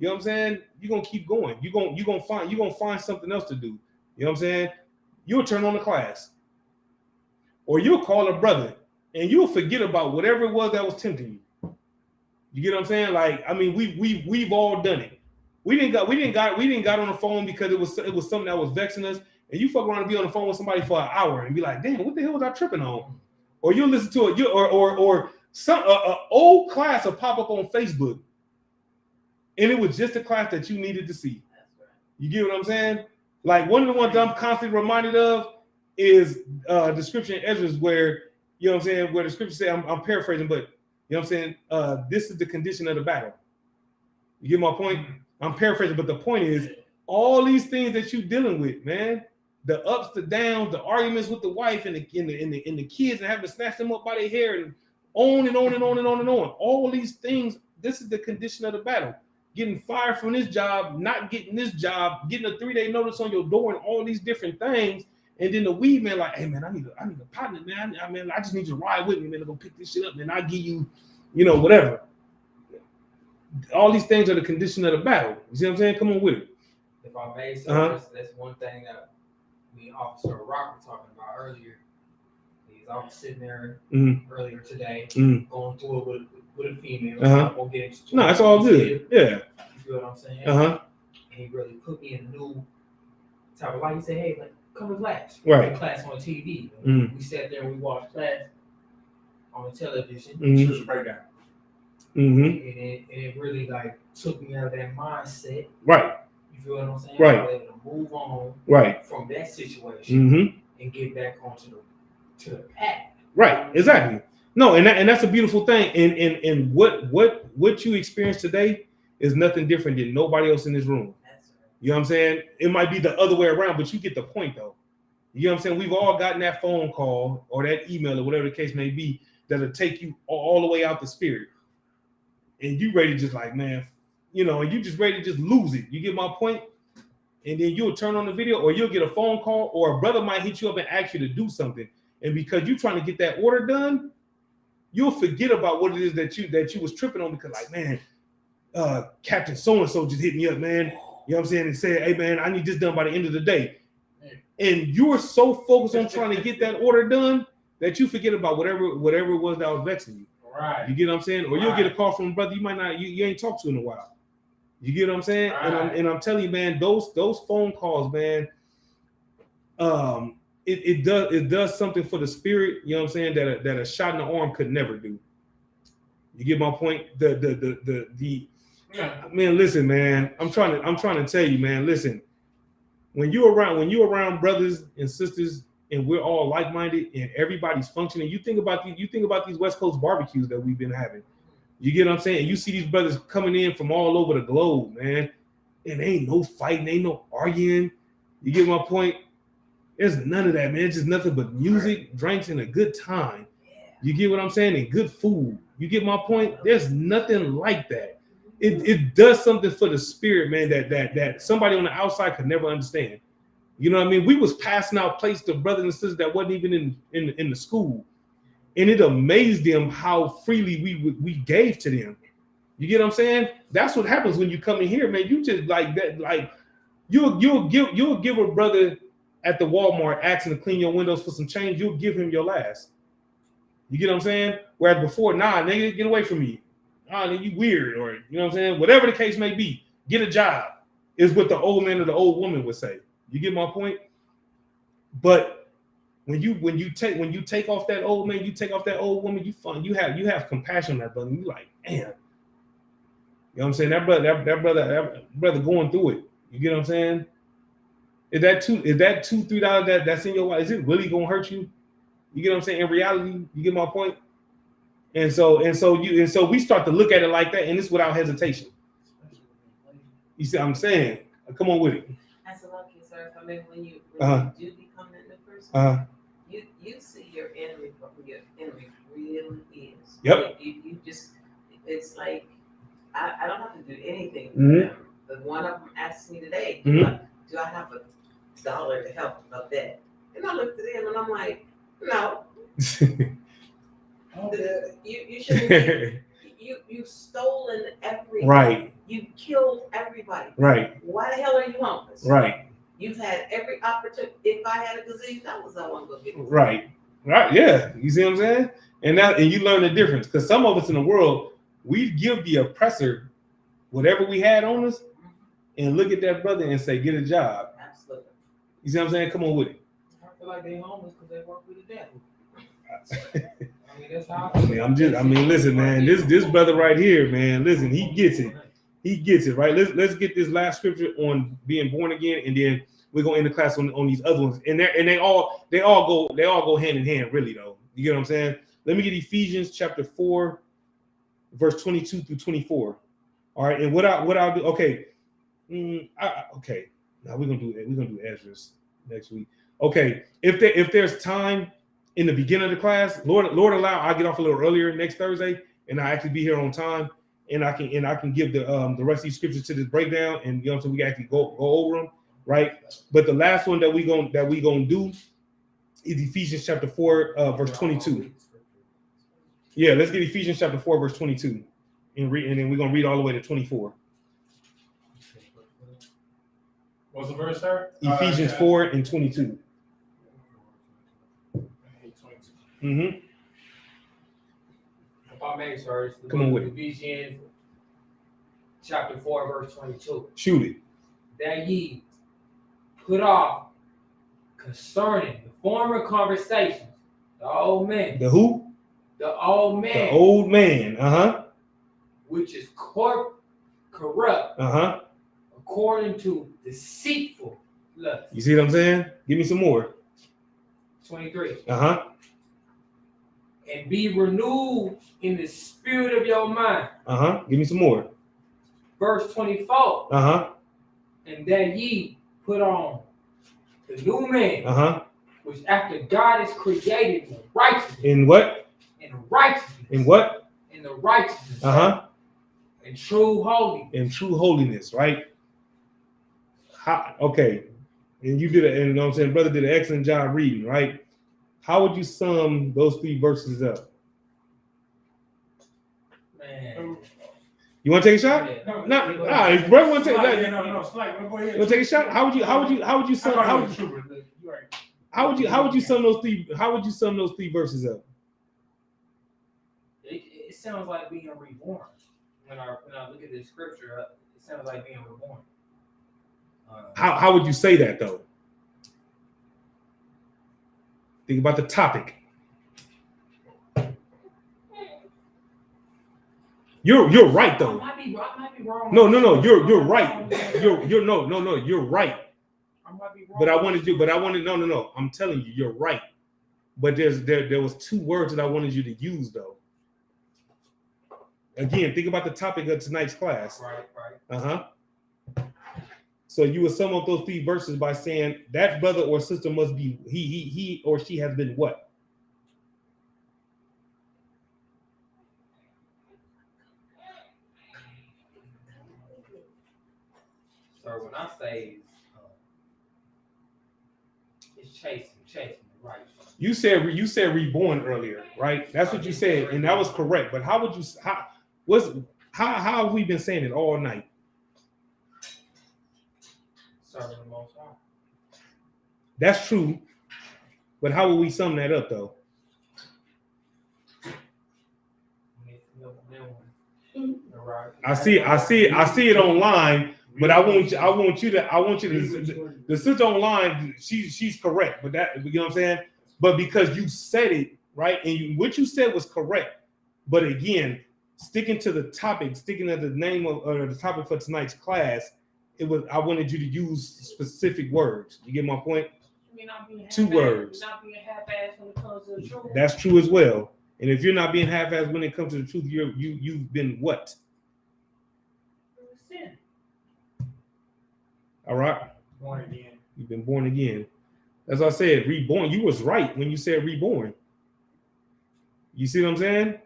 you know what I'm saying? You're gonna keep going. You're gonna find something else to do. You know what I'm saying? You'll turn on the class. Or you'll call a brother and you'll forget about whatever it was that was tempting you. You get what I'm saying? Like, I mean, we've all done it. We didn't got on the phone because it was something that was vexing us. And you fuck around and be on the phone with somebody for an hour and be like, damn, what the hell was I tripping on? Or you'll listen to it, or some old class will pop up on Facebook, and it was just a class that you needed to see. You get what I'm saying? Like, one of the ones that I'm constantly reminded of is the scripture in Ezra, where, you know what I'm saying, where the scripture say, I'm paraphrasing, but you know what I'm saying, this is the condition of the battle. You get my point? I'm paraphrasing, but the point is, all these things that you're dealing with, man, the ups, the downs, the arguments with the wife and the kids, and having to snatch them up by their hair, and on and on and on and on and on. All these things, this is the condition of the battle. Getting fired from this job, not getting this job, getting a 3-day notice on your door, and all these different things. And then the weed man, like, hey man, I need a partner, man. I just need you to ride with me, man, to go pick this shit up, man. I'll give you, whatever. All these things are the condition of the battle. You see what I'm saying? Come on with it. If I may say, that's one thing that me and Officer Rock were talking about earlier. I was sitting there earlier today, going through it with a female. Won't get into no, it's all good. Yeah. You feel what I'm saying? And he really put me in a new type of light. He said, hey, like, come to class. Right. Class on TV. We sat there and we watched class on the television. Just breakdown. And it really, like, took me out of that mindset. Right. You feel what I'm saying? Right. I was able to move on from that situation and get back onto the path. Right, exactly. No, and that's a beautiful thing. And what you experience today is nothing different than nobody else in this room. You know what I'm saying? It might be the other way around, but you get the point though. You know what I'm saying? We've all gotten that phone call or that email or whatever the case may be that'll take you all the way out the spirit. And you ready to just like, man, you know, and you just ready to just lose it. You get my point? And then you'll turn on the video or you'll get a phone call or a brother might hit you up and ask you to do something. And because you're trying to get that order done, you'll forget about what it is that you was tripping on because like, man, Captain so-and-so just hit me up, man. You know what I'm saying? And said, hey, man, I need this done by the end of the day. And you're so focused on trying to get that order done that you forget about whatever it was that was vexing you. Right. You get what I'm saying? Or you'll get a call from a brother you might not, you ain't talked to in a while. You get what I'm saying? Right. And I'm telling you, man, those phone calls, man, it does something for the spirit, you know what I'm saying, that a shot in the arm could never do. You get my point? Man, listen, man, I'm trying to tell you, man, listen, when you're around brothers and sisters and we're all like-minded and everybody's functioning, you think about these West Coast barbecues that we've been having. You get what I'm saying? You see these brothers coming in from all over the globe, man, and ain't no fighting, ain't no arguing. You get my point? There's none of that, man. It's just nothing but music, drinks, and a good time. You get what I'm saying? And good food. You get my point? There's nothing like that. It does something for the spirit, man, that somebody on the outside could never understand. You know what I mean? We was passing out plates to brothers and sisters that wasn't even in the school. And it amazed them how freely we gave to them. You get what I'm saying? That's what happens when you come in here, man. You just like that, like you'll give a brother at the Walmart asking to clean your windows for some change, you'll give him your last. You get what I'm saying? Whereas before, nah, nigga, get away from me. Ah, nigga, you weird, or you know what I'm saying? Whatever the case may be, get a job is what the old man or the old woman would say. You get my point? But when you take off that old man, you take off that old woman, you have compassion on that brother. You like, damn. You know what I'm saying? That brother going through it. You get what I'm saying? Is that $2-3 that's in your life? Is it really gonna hurt you? You get what I'm saying? In reality, you get my point. And so we start to look at it like that, and it's without hesitation. You see what I'm saying? Come on with it. That's a lucky, sir. I mean, when you do become that person, you see your enemy for who your enemy really is. Yep. You just, it's like I don't have to do anything for Mm-hmm. them. But one of them asked me today, Mm-hmm. do I have $1 to help a vet? And I looked at him and I'm like, no. You shouldn't. You've stolen everything. Right. You killed everybody. Right. Why the hell are you homeless? Right. You've had every opportunity. If I had a disease, that was how I'm gonna get it. Right. Right. Yeah. You see what I'm saying? And you learn the difference, because some of us in the world, we give the oppressor whatever we had on us, and look at that brother and say, get a job. Absolutely. You see what I'm saying? Come on with it. I feel like they homeless because they work with the devil. I mean, that's how listen, man, this brother right here, man, listen, he gets it. He gets it, right? Let's get this last scripture on being born again, and then we're gonna end the class on these other ones. And they all go hand in hand, really, though. You get what I'm saying? Let me get Ephesians chapter 4, verse 22 through 24. All right, and what I'll do, okay. Okay. Now we're gonna do Ezra's next week. Okay, if there's time in the beginning of the class, Lord allow, I'll get off a little earlier next Thursday, and I'll actually be here on time, and I can give the rest of these scriptures to this breakdown, and you know what I'm saying, we can actually go over them, right? But the last one that we gonna do is Ephesians chapter 4, verse 22. Yeah, let's get Ephesians chapter 4, verse 22, and then we're gonna read all the way to 24. What's the verse, sir? Ephesians 4 and 22. Mm-hmm. If I may, sir, it's the Come on with it. Ephesians chapter 4, verse 22. Shoot it. That ye put off concerning the former conversations, the old man. The who? The old man. The old man. Which is corrupt. According to deceitful lust. You see what I'm saying? Give me some more. 23. And be renewed in the spirit of your mind. Give me some more. Verse 24. And that ye put on the new man, which after God is created in righteousness. In what? In righteousness. In what? In the righteousness. In true holiness. In true holiness, right? Okay. And you did it, and you know what I'm saying, brother did an excellent job reading, right? How would you sum those 3 verses up? Man. You want to take a shot? Yeah. If brother want to take Slight, that, yeah, no, slight. Go ahead. you want to take a shot? How would you sum those 3 verses up? It sounds like being reborn. When I look at this scripture, it sounds like being reborn. How would you say that though? Think about the topic. You're right though. I might be wrong. No. You're right. You're right. I might be wrong. But I wanted no. I'm telling you, you're right. But there was 2 words that I wanted you to use though. Again, think about the topic of tonight's class. Right. So you would sum up those 3 verses by saying that brother or sister must be he or she has been what? So when I say it's chasing, right? You said reborn earlier, right? That's what you said, and that was correct. But how would you how have we been saying it all night? Serving the Most High. That's true, but how will we sum that up though? I see it online, but I want you to the sister online. She's correct, but that, you know what I'm saying. But because you said it right, and what you said was correct, but again, sticking to the topic, sticking to the name of the topic for tonight's class, I wanted you to use specific words. You get my point? 2 words. Not being half-assed when it comes to the truth. That's true as well. And if you're not being half-assed when it comes to the truth, you've been what? Sin. All right. Born again. You've been born again. As I said, reborn. You was right when you said reborn. You see what I'm saying?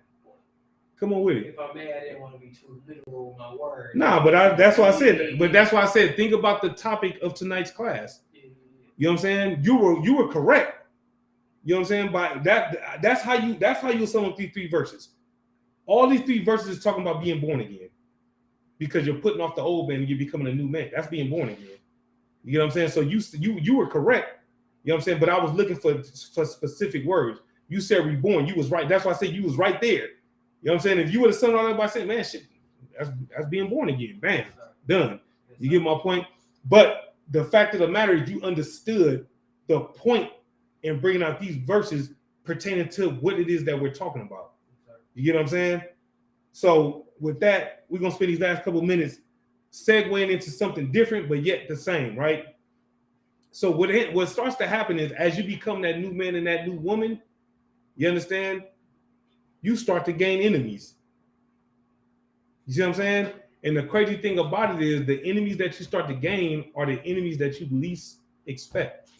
Come on with it. If I may, I didn't want to be too literal with my words. Nah, but that's why I said. But that's why I said, think about the topic of tonight's class. You know what I'm saying? You were correct. You know what I'm saying? By that's how you sum up these 3 verses. All these 3 verses is talking about being born again, because you're putting off the old man and you're becoming a new man. That's being born again. You know what I'm saying? So you were correct. You know what I'm saying? But I was looking for specific words. You said reborn. You was right. That's why I said you was right there. You know what I'm saying? If you would have summed all that by saying, man, shit, that's being born again. Bam, done. You get my point? But the fact of the matter is you understood the point in bringing out these verses pertaining to what it is that we're talking about. You get what I'm saying? So with that, we're going to spend these last couple minutes segueing into something different, but yet the same, right? So what starts to happen is as you become that new man and that new woman, you understand? You start to gain enemies. You see what I'm saying? And the crazy thing about it is the enemies that you start to gain are the enemies that you least expect.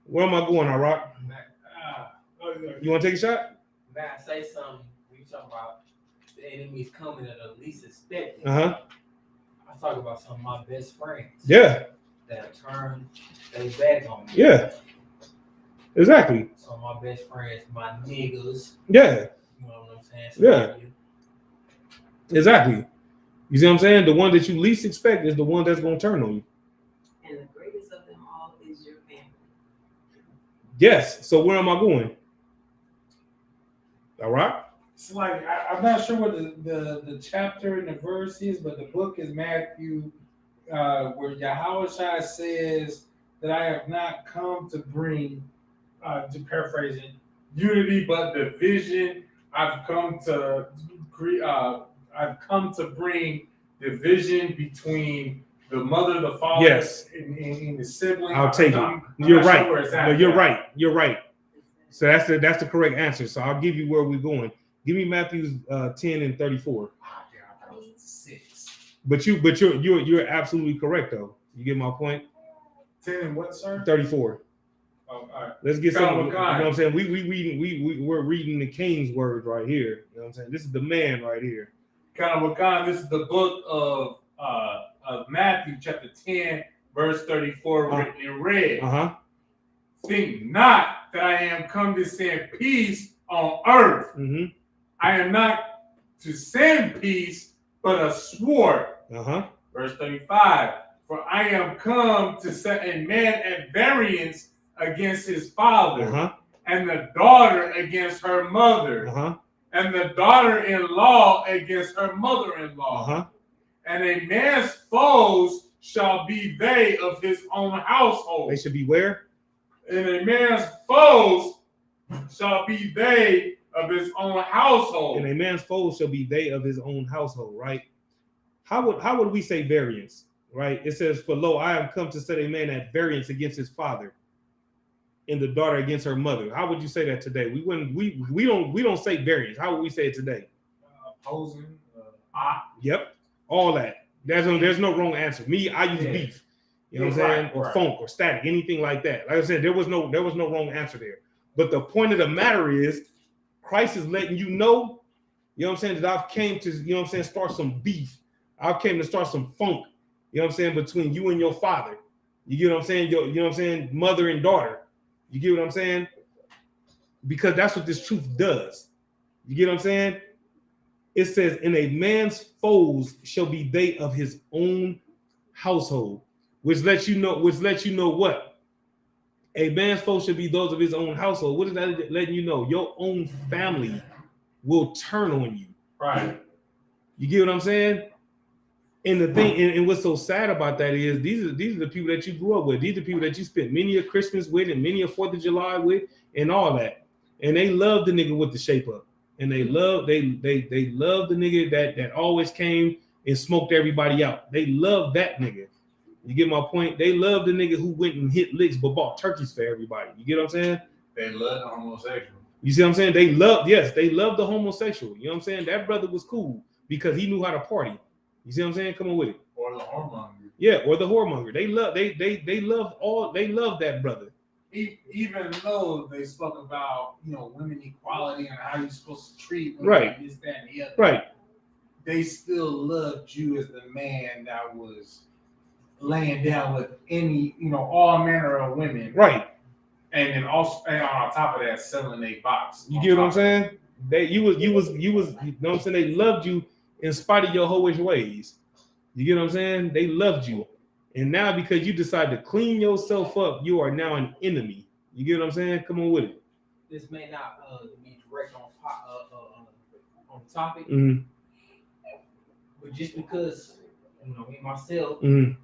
Where am I going, Rock? You want to take a shot? Man, say something. We talk about the enemies coming at the least expected. I talk about some of my best friends. Yeah. That turn their back on me. Yeah. Exactly. Some of my best friends, my niggas. Yeah. You know what I'm saying? So yeah. Exactly. You see what I'm saying? The one that you least expect is the one that's going to turn on you. And the greatest of them all is your family. Yes. So where am I going? All right. It's like I'm not sure what the chapter and the verse is, but the book is Matthew, where Yahushua says that I have not come to bring, to paraphrase it, unity but division. I've come to bring division between the mother, the father, yes, and the sibling. I'll take it. You're right. No, you're right. You're right. So that's the correct answer. So I'll give you where we're going. Give me Matthew 10 and 34. 6. But you're absolutely correct though. You get my point. 10 and what, sir? 34. Oh, all right. Let's get some. You know what God. I'm saying? We're reading the King's words right here. You know what I'm saying? This is the man right here. This is the book of Matthew, chapter 10, verse 34, written in red. Think not that I am come to send peace on earth. Mm-hmm. I am not to send peace, but a sword. Verse 35. For I am come to set a man at variance against his father, and the daughter against her mother, and the daughter-in-law against her mother-in-law. And a man's foes shall be they of his own household. They should be where? And a man's foes shall be they of his own household. And a man's foes shall be they of his own household, right? How would we say variance, right? It says, for lo, I have come to set a man at variance against his father, and the daughter against her mother. How would you say that today? We don't say variance. How would we say it today? Opposing. Yep. All that. There's no wrong answer. Me, I use beef. You know what I'm saying? Or funk or static, anything like that. Like I said, there was no wrong answer there. But the point of the matter is, Christ is letting you know what I'm saying, that I've came to, you know what I'm saying, start some beef. I came to start some funk, you know what I'm saying, between you and your father. You get what I'm saying? You know what I'm saying? Mother and daughter. You get what I'm saying? Because that's what this truth does. You get what I'm saying? It says, and a man's foes shall be they of his own household, which lets you know what? A man's foes should be those of his own household. What is that letting you know? Your own family will turn on you. Right. You get what I'm saying? And the thing, and what's so sad about that is these are the people that you grew up with. These are the people that you spent many a Christmas with and many a 4th of July with and all that. And they love the nigga with the shape up. And they love the nigga that always came and smoked everybody out. They love that nigga. You get my point? They love the nigga who went and hit licks but bought turkeys for everybody. You get what I'm saying? They love the homosexual. You see what I'm saying? They love the homosexual. You know what I'm saying? That brother was cool because he knew how to party. You see what I'm saying? Come on with it. Or the whoremonger. Yeah, or the whoremonger. They love that brother. Even though they spoke about, women equality and how you're supposed to treat women, right, this, that, and the other. Right. They still loved you as the man that was laying down with any, all manner of women. Right. And then also, and on top of that, selling a box. You get what I'm saying? You know what I'm saying? They loved you in spite of your hoish ways. You get what I'm saying? They loved you. And now because you decide to clean yourself up, you are now an enemy. You get what I'm saying? Come on with it. This may not be direct on the topic, but just because, me myself, ain't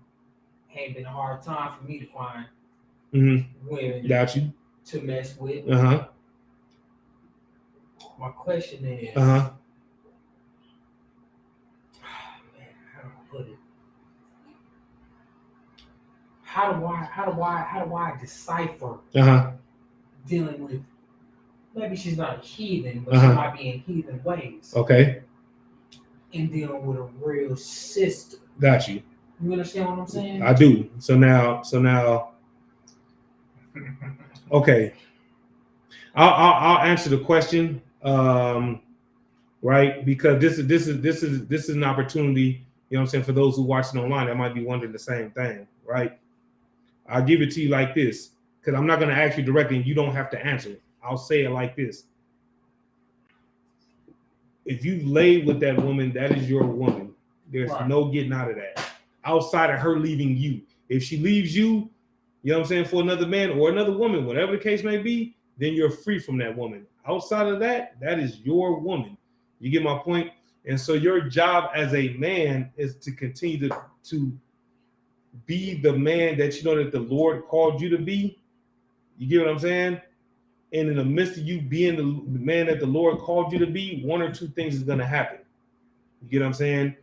been a hard time for me to find women got you to mess with. My question is, how do I decipher dealing with, maybe she's not a heathen, but she might be in heathen ways. Okay. And dealing with a real sister. Got you. You understand what I'm saying? I do. So now okay. I'll answer the question. Right, because this is an opportunity, you know what I'm saying, for those who watching online that might be wondering the same thing, right? I'll give it to you like this, because I'm not going to ask you directly and you don't have to answer it. I'll say it like this. If you laid with that woman, that is your woman. There's no getting out of that. Outside of her leaving you. If she leaves you, you know what I'm saying, for another man or another woman, whatever the case may be, then you're free from that woman. Outside of that, that is your woman. You get my point? And so your job as a man is to continue to be the man that you know that the Lord called you to be. You get what I'm saying? And in the midst of you being the man that the Lord called you to be, one or two things is going to happen. You get what I'm saying?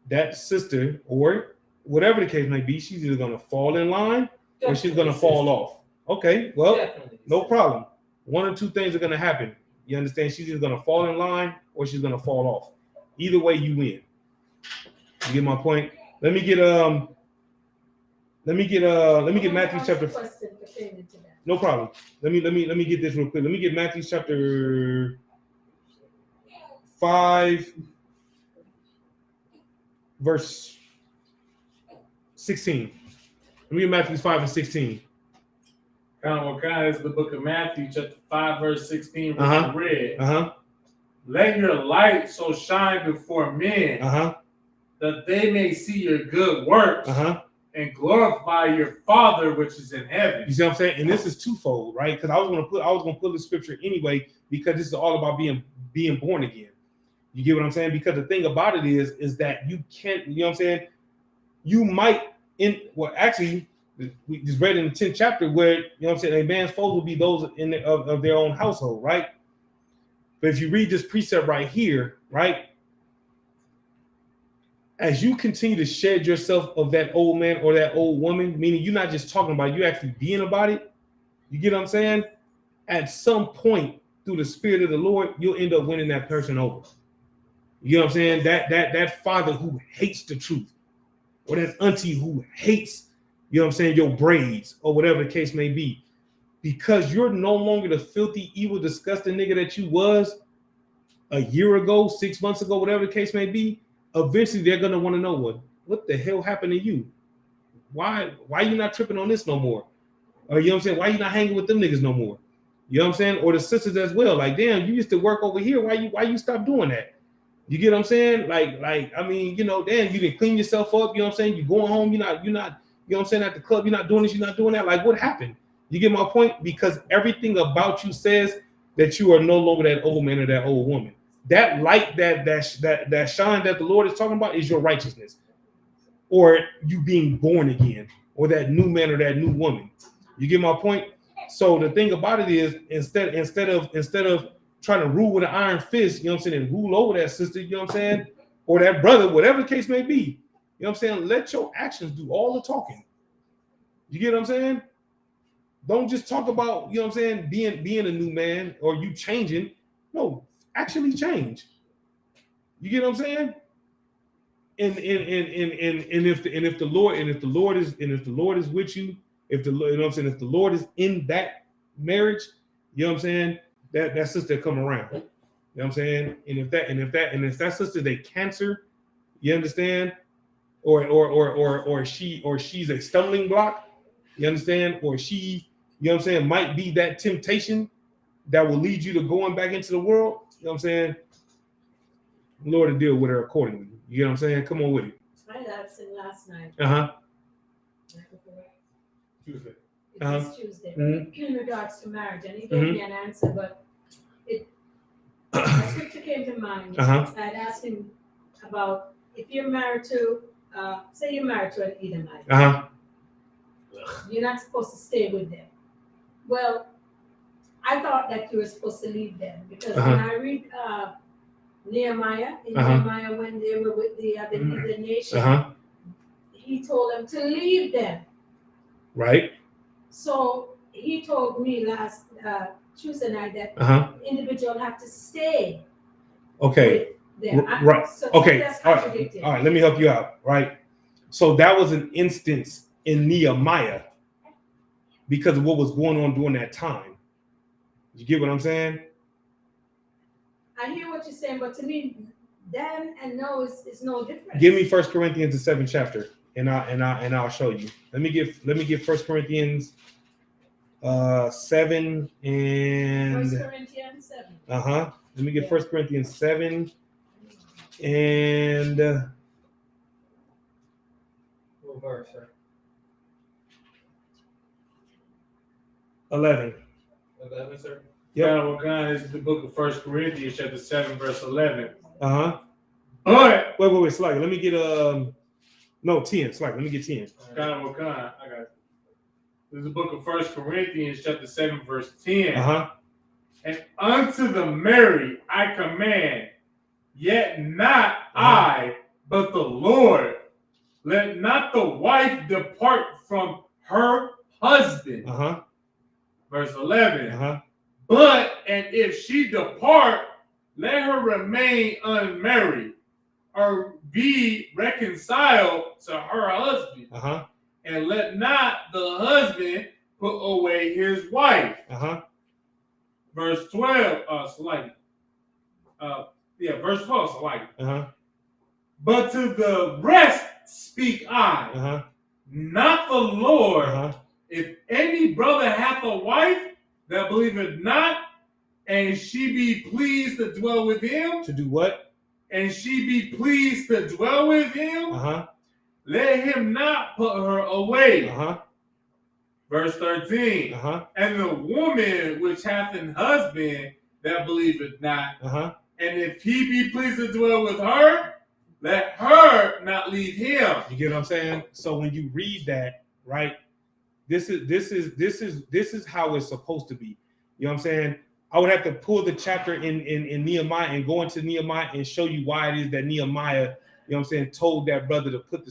That sister, or whatever the case may be, she's either going to fall in line or she's going to fall off. Okay, well, no problem. One or two things are going to happen. You understand? She's either going to fall in line or she's going to fall off. Either way, you win. You get my point? Let me get Matthew chapter. Question pertaining to that. No problem. Let me get this real quick. Let me get Matthew chapter 5, verse 16. Let me get Matthew 5 and 16. Kind is the book of Matthew, chapter 5, verse 16, which I read. Let your light so shine before men that they may see your good works and glorify your Father which is in heaven. You see what I'm saying? And this is twofold, right? Because I was gonna put the scripture anyway, because this is all about being born again. You get what I'm saying? Because the thing about it is that you can't, you know what I'm saying? You might actually we just read in the 10th chapter where, you know what I'm saying, a man's foes will be those of their own household, right? But if you read this precept right here, right? As you continue to shed yourself of that old man or that old woman, meaning you're not just talking about it, you're actually being about it. You get what I'm saying? At some point, through the Spirit of the Lord, you'll end up winning that person over. You know what I'm saying? That father who hates the truth, or that auntie who hates, you know what I'm saying, your braids, or whatever the case may be. Because you're no longer the filthy, evil, disgusting nigga that you was a year ago, 6 months ago, whatever the case may be. Eventually, they're gonna want to know what the hell happened to you? Why you not tripping on this no more? Or you know what I'm saying? Why you not hanging with them niggas no more? You know what I'm saying? Or the sisters as well. Like, damn, you used to work over here. Why you stop doing that? You get what I'm saying? Like, I mean, you know, damn, you can clean yourself up. You know what I'm saying? You going home. You're not. You know what I'm saying? At the club, you're not doing this. You're not doing that. Like, what happened? You get my point? Because everything about you says that you are no longer that old man or that old woman. That light, that shine that the Lord is talking about is your righteousness, or you being born again, or that new man or that new woman. You get my point? So the thing about it is, instead of trying to rule with an iron fist, you know what I'm saying, and rule over that sister, you know what I'm saying, or that brother, whatever the case may be, you know what I'm saying, let your actions do all the talking. You get what I'm saying? Don't just talk about, you know what I'm saying, being a new man or you changing. No, actually change. You get what I'm saying? And if the Lord is with you, if the, you know what I'm saying, if the Lord is in that marriage, you know what I'm saying, that sister come around. You know what I'm saying? And if that sister they cancer, you understand, or she's a stumbling block, you understand, or she, you know what I'm saying, might be that temptation that will lead you to going back into the world, you know what I'm saying? The Lord will deal with her accordingly. You know what I'm saying? Come on with it. I asked him last night. Tuesday. It's Tuesday. In regards to marriage, and he gave me an answer, but a scripture came to mind. I'd asked him about if you're married to, say you're married to an Edomite. You're not supposed to stay with them. Well, I thought that you were supposed to leave them, because when I read Nehemiah, Nehemiah, when they were with the nation, he told them to leave them. Right. So he told me last Tuesday night that individual have to stay. Okay. Right. So okay. All right. Let me help you out. Right. So that was an instance in Nehemiah because of what was going on during that time. You get what I'm saying? I hear what you're saying, but to me, then and no is no different. Give me 1 Corinthians the 7th chapter, and I'll show you. Let me give 1 Corinthians 7 and 1 Corinthians 7. Let me get 1 Corinthians 7 and what verse, sir? 11. 11, sir. What kind is the book of 1 Corinthians, chapter 7, verse 11. But wait, Slack. Let me get 10. Slack. Let me get 10. I got it. This is the book of 1 Corinthians, chapter 7, verse 10. And unto the married I command, yet not I, but the Lord. Let not the wife depart from her husband. Verse 11. But, and if she depart, let her remain unmarried or be reconciled to her husband, and let not the husband put away his wife. Verse 12, verse 12, but to the rest speak I, not the Lord. If any brother hath a wife that believeth not, and she be pleased to dwell with him. To do what? And she be pleased to dwell with him. Let him not put her away. Verse 13. And the woman which hath an husband that believeth not, and if he be pleased to dwell with her, let her not leave him. You get what I'm saying? So when you read that, right, this is how it's supposed to be. You know what I'm saying? I would have to pull the chapter in Nehemiah and go into Nehemiah and show you why it is that Nehemiah, you know what I'm saying, told that brother to put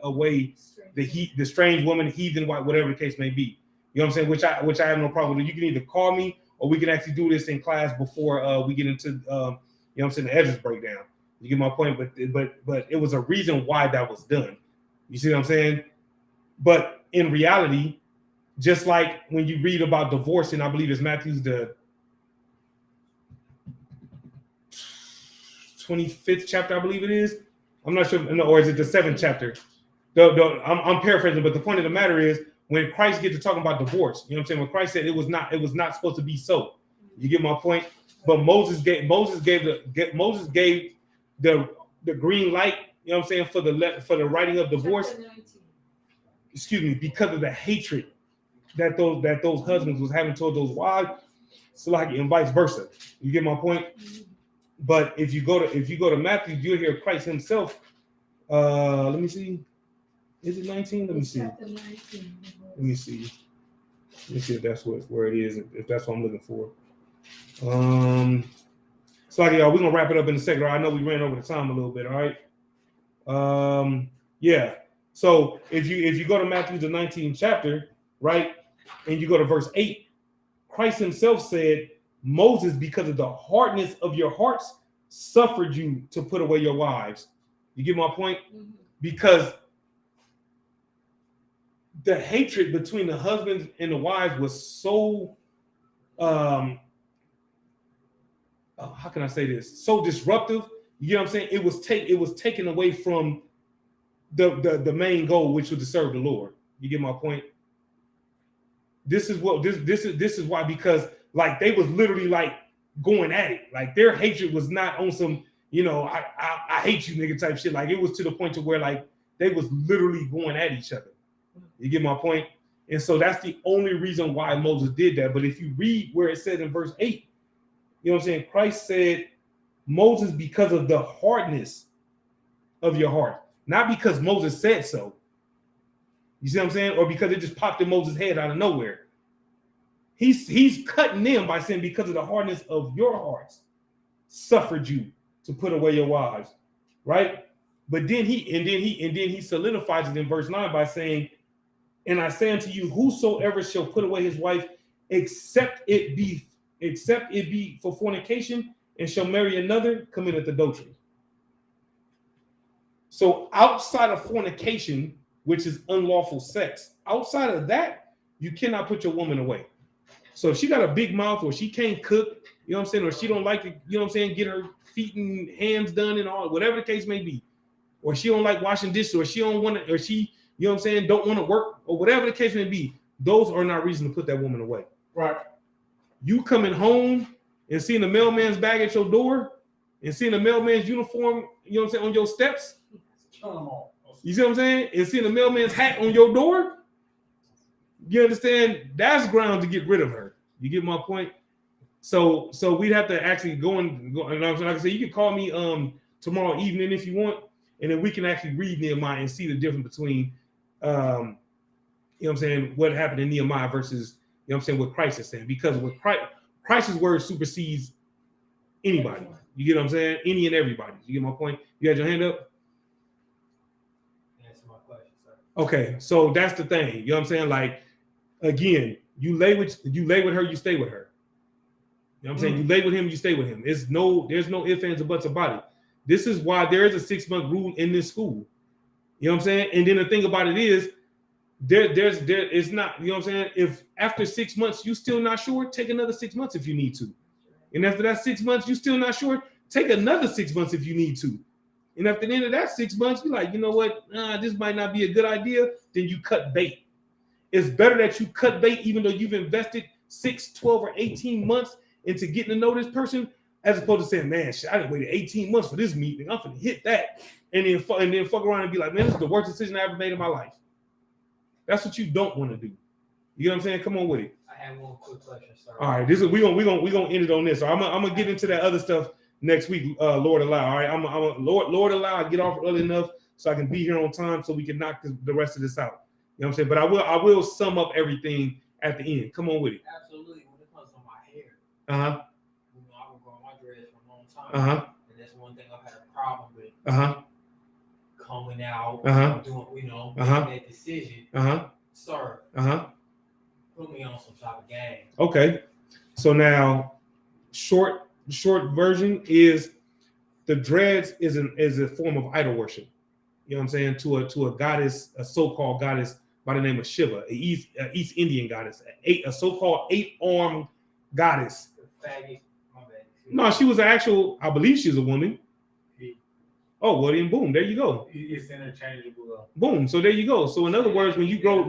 away the strange woman, heathen wife, whatever the case may be. You know what I'm saying? Which I have no problem with. You can either call me or we can actually do this in class before we get into you know what I'm saying, the Ezra's breakdown. You get my point? But it was a reason why that was done. You see what I'm saying? But in reality, just like when you read about divorce, and I believe it's Matthew's the 25th chapter, I believe it is. I'm not sure, no, or is it the 7th chapter? I'm paraphrasing, but the point of the matter is when Christ gets to talking about divorce, you know what I'm saying? When Christ said it was not supposed to be so. You get my point? But Moses gave the green light, you know what I'm saying, for the writing of divorce. Excuse me, because of the hatred that those husbands was having toward those wives, so like, and vice versa. You get my point? But if you go to Matthew, you'll hear Christ himself. Let me see. Is it 19? Let me see. Let me see if that's where it is. If that's what I'm looking for. So like, y'all, we're gonna wrap it up in a second. I know we ran over the time a little bit. All right. Yeah. So if you go to Matthew the 19th chapter, right, and you go to verse 8, Christ himself said, Moses, because of the hardness of your hearts, suffered you to put away your wives. You get my point? Because the hatred between the husbands and the wives was so how can I say this? So disruptive. You know what I'm saying? It was taken away from the main goal, which was to serve the Lord. You get my point? This is why, because like they was literally like going at it. Like their hatred was not on some, you know, I hate you nigga type shit. Like it was to the point to where like they was literally going at each other. You get my point? And so that's the only reason why Moses did that. But if you read where it said in verse 8, you know what I'm saying? Christ said, Moses, because of the hardness of your heart, not because Moses said so. You see what I'm saying? Or because it just popped in Moses' head out of nowhere. He's cutting them by saying, because of the hardness of your hearts, suffered you to put away your wives, right? But then he solidifies it in verse 9 by saying, and I say unto you, whosoever shall put away his wife, except it be for fornication, and shall marry another, committeth adultery. So outside of fornication, which is unlawful sex, outside of that, you cannot put your woman away. So if she got a big mouth, or she can't cook, you know what I'm saying, or she don't like to, you know what I'm saying, get her feet and hands done and all, whatever the case may be, or she don't like washing dishes, or she don't want to, or she, you know what I'm saying, don't want to work, or whatever the case may be, those are not reason to put that woman away. Right. You coming home and seeing the mailman's bag at your door and seeing the mailman's uniform, you know what I'm saying, on your steps. You see what I'm saying? And seeing the mailman's hat on your door. You understand? That's ground to get rid of her. You get my point? So we'd have to actually go and like I said, you can call me tomorrow evening if you want, and then we can actually read Nehemiah and see the difference between you know what I'm saying, what happened in Nehemiah versus, you know what I'm saying, what Christ is saying. Because with Christ's word supersedes anybody. You get what I'm saying? Any and everybody. You get my point? You had your hand up? Answer my question, sir. Okay, so that's the thing. You know what I'm saying? Like, again, you lay with her, you stay with her. You know what I'm saying? You lay with him, you stay with him. There's no ifs, ands, or buts about it. This is why there is a 6-month rule in this school. You know what I'm saying? And then the thing about it is, it's not, you know what I'm saying? If after 6 months you still not sure, take another 6 months if you need to. And after that 6 months you still not sure, take another 6 months if you need to. And after the end of that 6 months, you're like, you know what? This might not be a good idea. Then you cut bait. It's better that you cut bait even though you've invested 6, 12, or 18 months into getting to know this person, as opposed to saying, man, shit, I done waited 18 months for this meeting. I'm finna hit that. And then fuck around and be like, man, this is the worst decision I ever made in my life. That's what you don't want to do. You know what I'm saying? Come on with it. I have one quick question, sir. All right, this is we gonna end it on this. So I'm gonna get into that other stuff next week, Lord allow. All right, I'm Lord allow. I get off early enough so I can be here on time so we can knock the rest of this out. You know what I'm saying? But I will sum up everything at the end. Come on with it. Absolutely. When it comes to my hair, Uh-huh. you know, I've been growing my dreads for a long time. Uh-huh. And that's one thing I've had a problem with. Uh-huh. Coming out, doing, making that decision. Sir, put me on some type of game. Okay. So now, short version is the dreads is a form of idol worship. You know what I'm saying? To a goddess, a so-called goddess by the name of Shiva, a East Indian goddess, a so-called 8-armed goddess. Faggot. My bad. No, she was an actual. I believe she's a woman. Oh, well then, boom, there you go. It's interchangeable. Boom. So there you go. So in other words, when you grow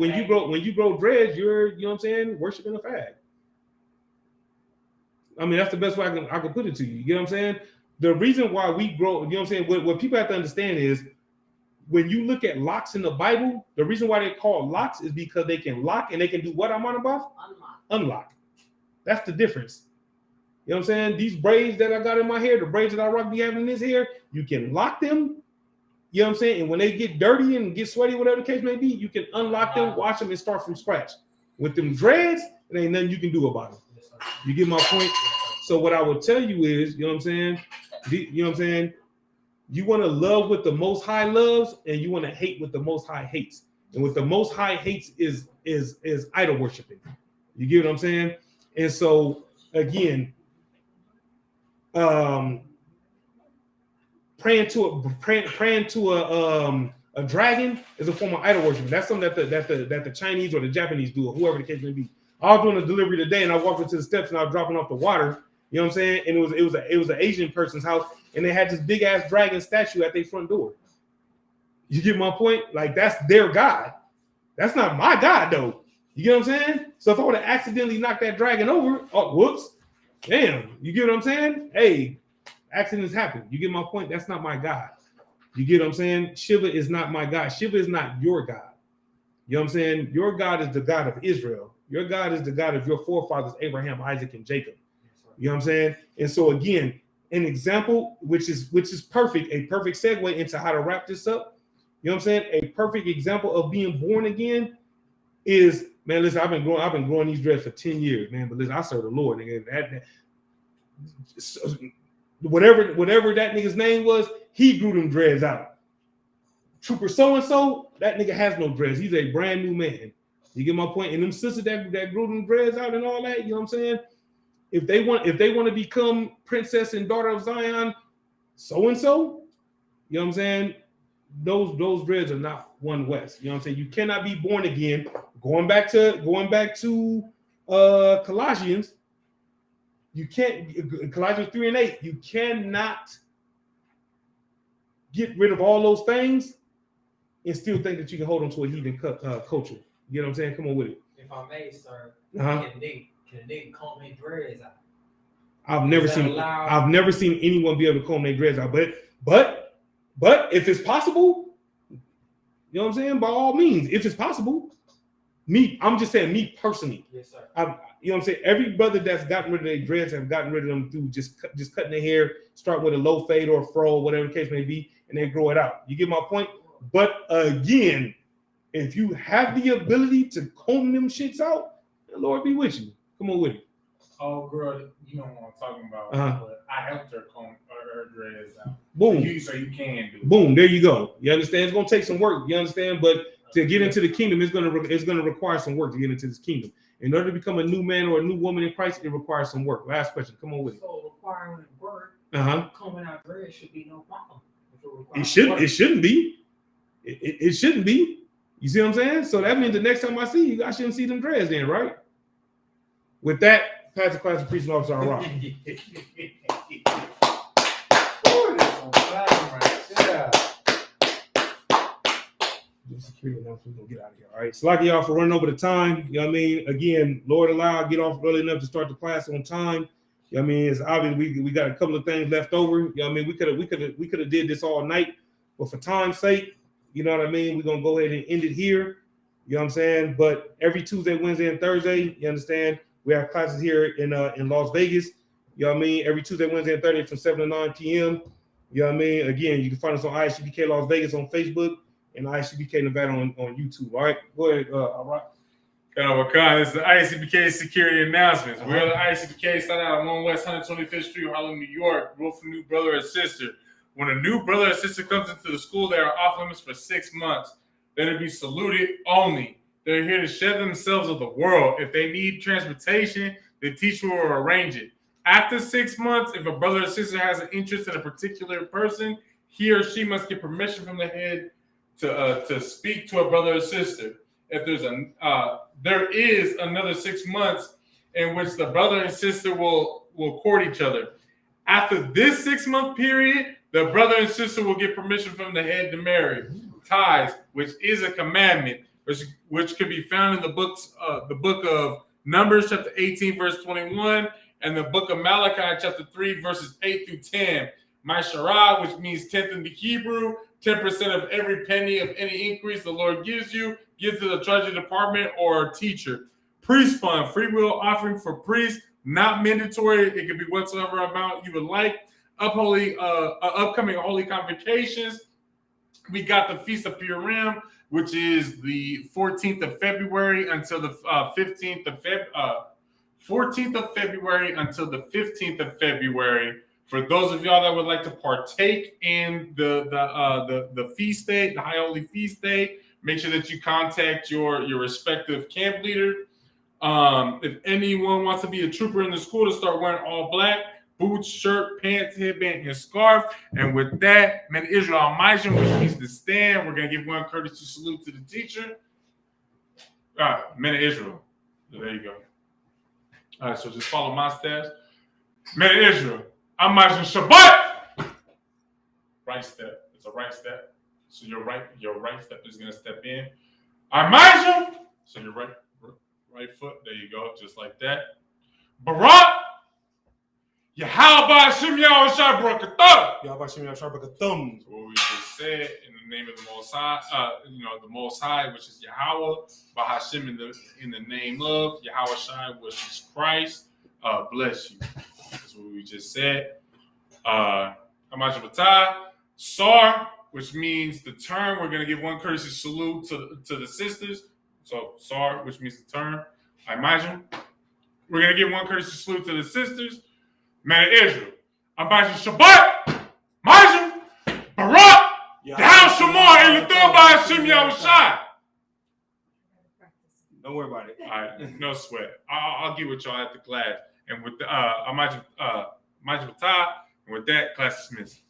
dreads, you're, you know what I'm saying, worshiping a fag. I mean, that's the best way I can put it to you. You know what I'm saying? The reason why we grow, you know what I'm saying, what people have to understand is when you look at locks in the Bible, the reason why they're called locks is because they can lock and they can do what I'm on about? Unlock. That's the difference. You know what I'm saying? These braids that I got in my hair, the braids that I rock be having in this hair, you can lock them. You know what I'm saying? And when they get dirty and get sweaty, whatever the case may be, you can unlock them, wash them, and start from scratch. With them dreads, there ain't nothing you can do about them. You get my point? So what I would tell you is, you know what I'm saying? You know what I'm saying? You want to love what the Most High loves, and you want to hate what the Most High hates. And what the Most High hates is idol worshiping. You get what I'm saying? And so again, praying to a dragon is a form of idol worship. That's something that the Chinese or the Japanese do, or whoever the case may be. I was doing a delivery today, and I walked into the steps, and I was dropping off the water. You know what I'm saying? And it was an Asian person's house, and they had this big ass dragon statue at their front door. You get my point? Like, that's their god. That's not my god, though. You get what I'm saying? So if I would have accidentally knocked that dragon over, oh, whoops. Damn, you get what I'm saying? Hey, accidents happen. You get my point? That's not my God. You get what I'm saying? Shiva is not my God. Shiva is not your God. You know what I'm saying? Your God is the God of Israel. Your God is the God of your forefathers, Abraham, Isaac, and Jacob. You know what I'm saying? And so again, an example, which is perfect, a perfect segue into how to wrap this up. You know what I'm saying? A perfect example of being born again is, man, listen, I've been growing these dreads for 10 years, man. But listen, I serve the Lord, nigga. Whatever that nigga's name was, he grew them dreads out. Trooper so-and-so, that nigga has no dreads. He's a brand new man. You get my point? And them sisters that grew them dreads out and all that, you know what I'm saying? If they want to become princess and daughter of Zion, so-and-so, you know what I'm saying? Those dreads are not one West. You know what I'm saying? You cannot be born again. Going back to Colossians, you can't, Colossians 3:8, you cannot get rid of all those things and still think that you can hold on to a heathen culture. You know what I'm saying? Come on with it. If I may, sir, can they comb their dreads out? I've never seen anyone be able to comb their dreads out. But if it's possible, you know what I'm saying? By all means, if it's possible. I'm just saying, me personally. Yes, sir. You know what I'm saying? Every brother that's gotten rid of their dreads have gotten rid of them through just cutting their hair, start with a low fade or a fro, whatever the case may be, and then grow it out. You get my point? But again, if you have the ability to comb them shits out, the Lord be with you. Come on with it. Oh, girl, you know what I'm talking about. But I helped her comb her dreads out. Boom. So you can do it. Boom. There you go. You understand? It's gonna take some work. You understand? But to get into the kingdom, it's gonna require some work to get into this kingdom. In order to become a new man or a new woman in Christ, it requires some work. Last question. Come on with it. So requiring work combing our dread should be no problem. It shouldn't be. It shouldn't be. You see what I'm saying? So that means the next time I see you, I shouldn't see them dreads then, right? With that, pass the class of preaching officer, all right. Security announcement, we're gonna get out of here. All right. So like y'all for running over the time. You know what I mean? Again, Lord allow, get off early enough to start the class on time. You know what I mean? It's obvious we got a couple of things left over. You know what I mean? We could have did this all night, but for time's sake, you know what I mean? We're gonna go ahead and end it here. You know what I'm saying? But every Tuesday, Wednesday, and Thursday, you understand, we have classes here in Las Vegas. You know what I mean? Every Tuesday, Wednesday, and Thursday from 7 to 9 p.m. You know what I mean? Again, you can find us on ISUPK Las Vegas on Facebook and ISUPK Nevada on YouTube. All right, go ahead. All right. This is the ISUPK security announcements. We're the ISUPK, started out on 1 West 125th Street, Harlem, New York. Rule for new brother or sister. When a new brother or sister comes into the school, they are off limits for 6 months. They're to be saluted only. They're here to shed themselves of the world. If they need transportation, the teacher will arrange it. After 6 months, if a brother or sister has an interest in a particular person, he or she must get permission from the head to speak to a brother or sister. If there is another 6 months in which the brother and sister will court each other. After this 6 month period, the brother and sister will get permission from the head to marry. Ties, which is a commandment, which can be found in the book of Numbers, chapter 18, verse 21, and the book of Malachi, chapter 3, verses 8 through 10. Ma'asharah, which means tenth in the Hebrew, 10% of every penny of any increase the Lord gives you, give to the treasury department or a teacher. Priest fund, free will offering for priests, not mandatory. It could be whatsoever amount you would like. Upcoming holy convocations. We got the Feast of Purim, which is the 14th of February until the 15th of February until the 15th of February. For those of y'all that would like to partake in the feast day, the High Holy Feast Day, make sure that you contact your respective camp leader. If anyone wants to be a trooper in the school, to start wearing all black, boots, shirt, pants, headband, and scarf. And with that, Men Israel Almighty, which means to stand, we're going to give one courtesy salute to the teacher. Men of Israel. There you go. All right, so just follow my steps. Men of Israel. I'm marching Shabbat. Right step. It's a right step. So your right step is gonna step in. I'm marching. So your right foot. There you go, just like that. Barak. Yahweh Hashem Yahushua Barakatuh. Yahweh Hashem Yahushua Barakatuh. What we just said in the name of the Most High, the Most High, which is Yahweh, but Hashem in the name of Yahweh Shai, which is Christ. Bless you. That's what we just said. Amajabatai, Sar, which means the turn. We're gonna give one courtesy salute to the sisters. So Sar, which means the turn. I imagine we're gonna give one courtesy salute to the sisters. Man of Israel. Amazing Shabbat. Majim. Barak. Yahal Shamar and Lathur by Hashem Yahushai. Don't worry about it. All right, no sweat. I'll get with y'all at the class. And with the Majim Bata, and with that, class dismissed.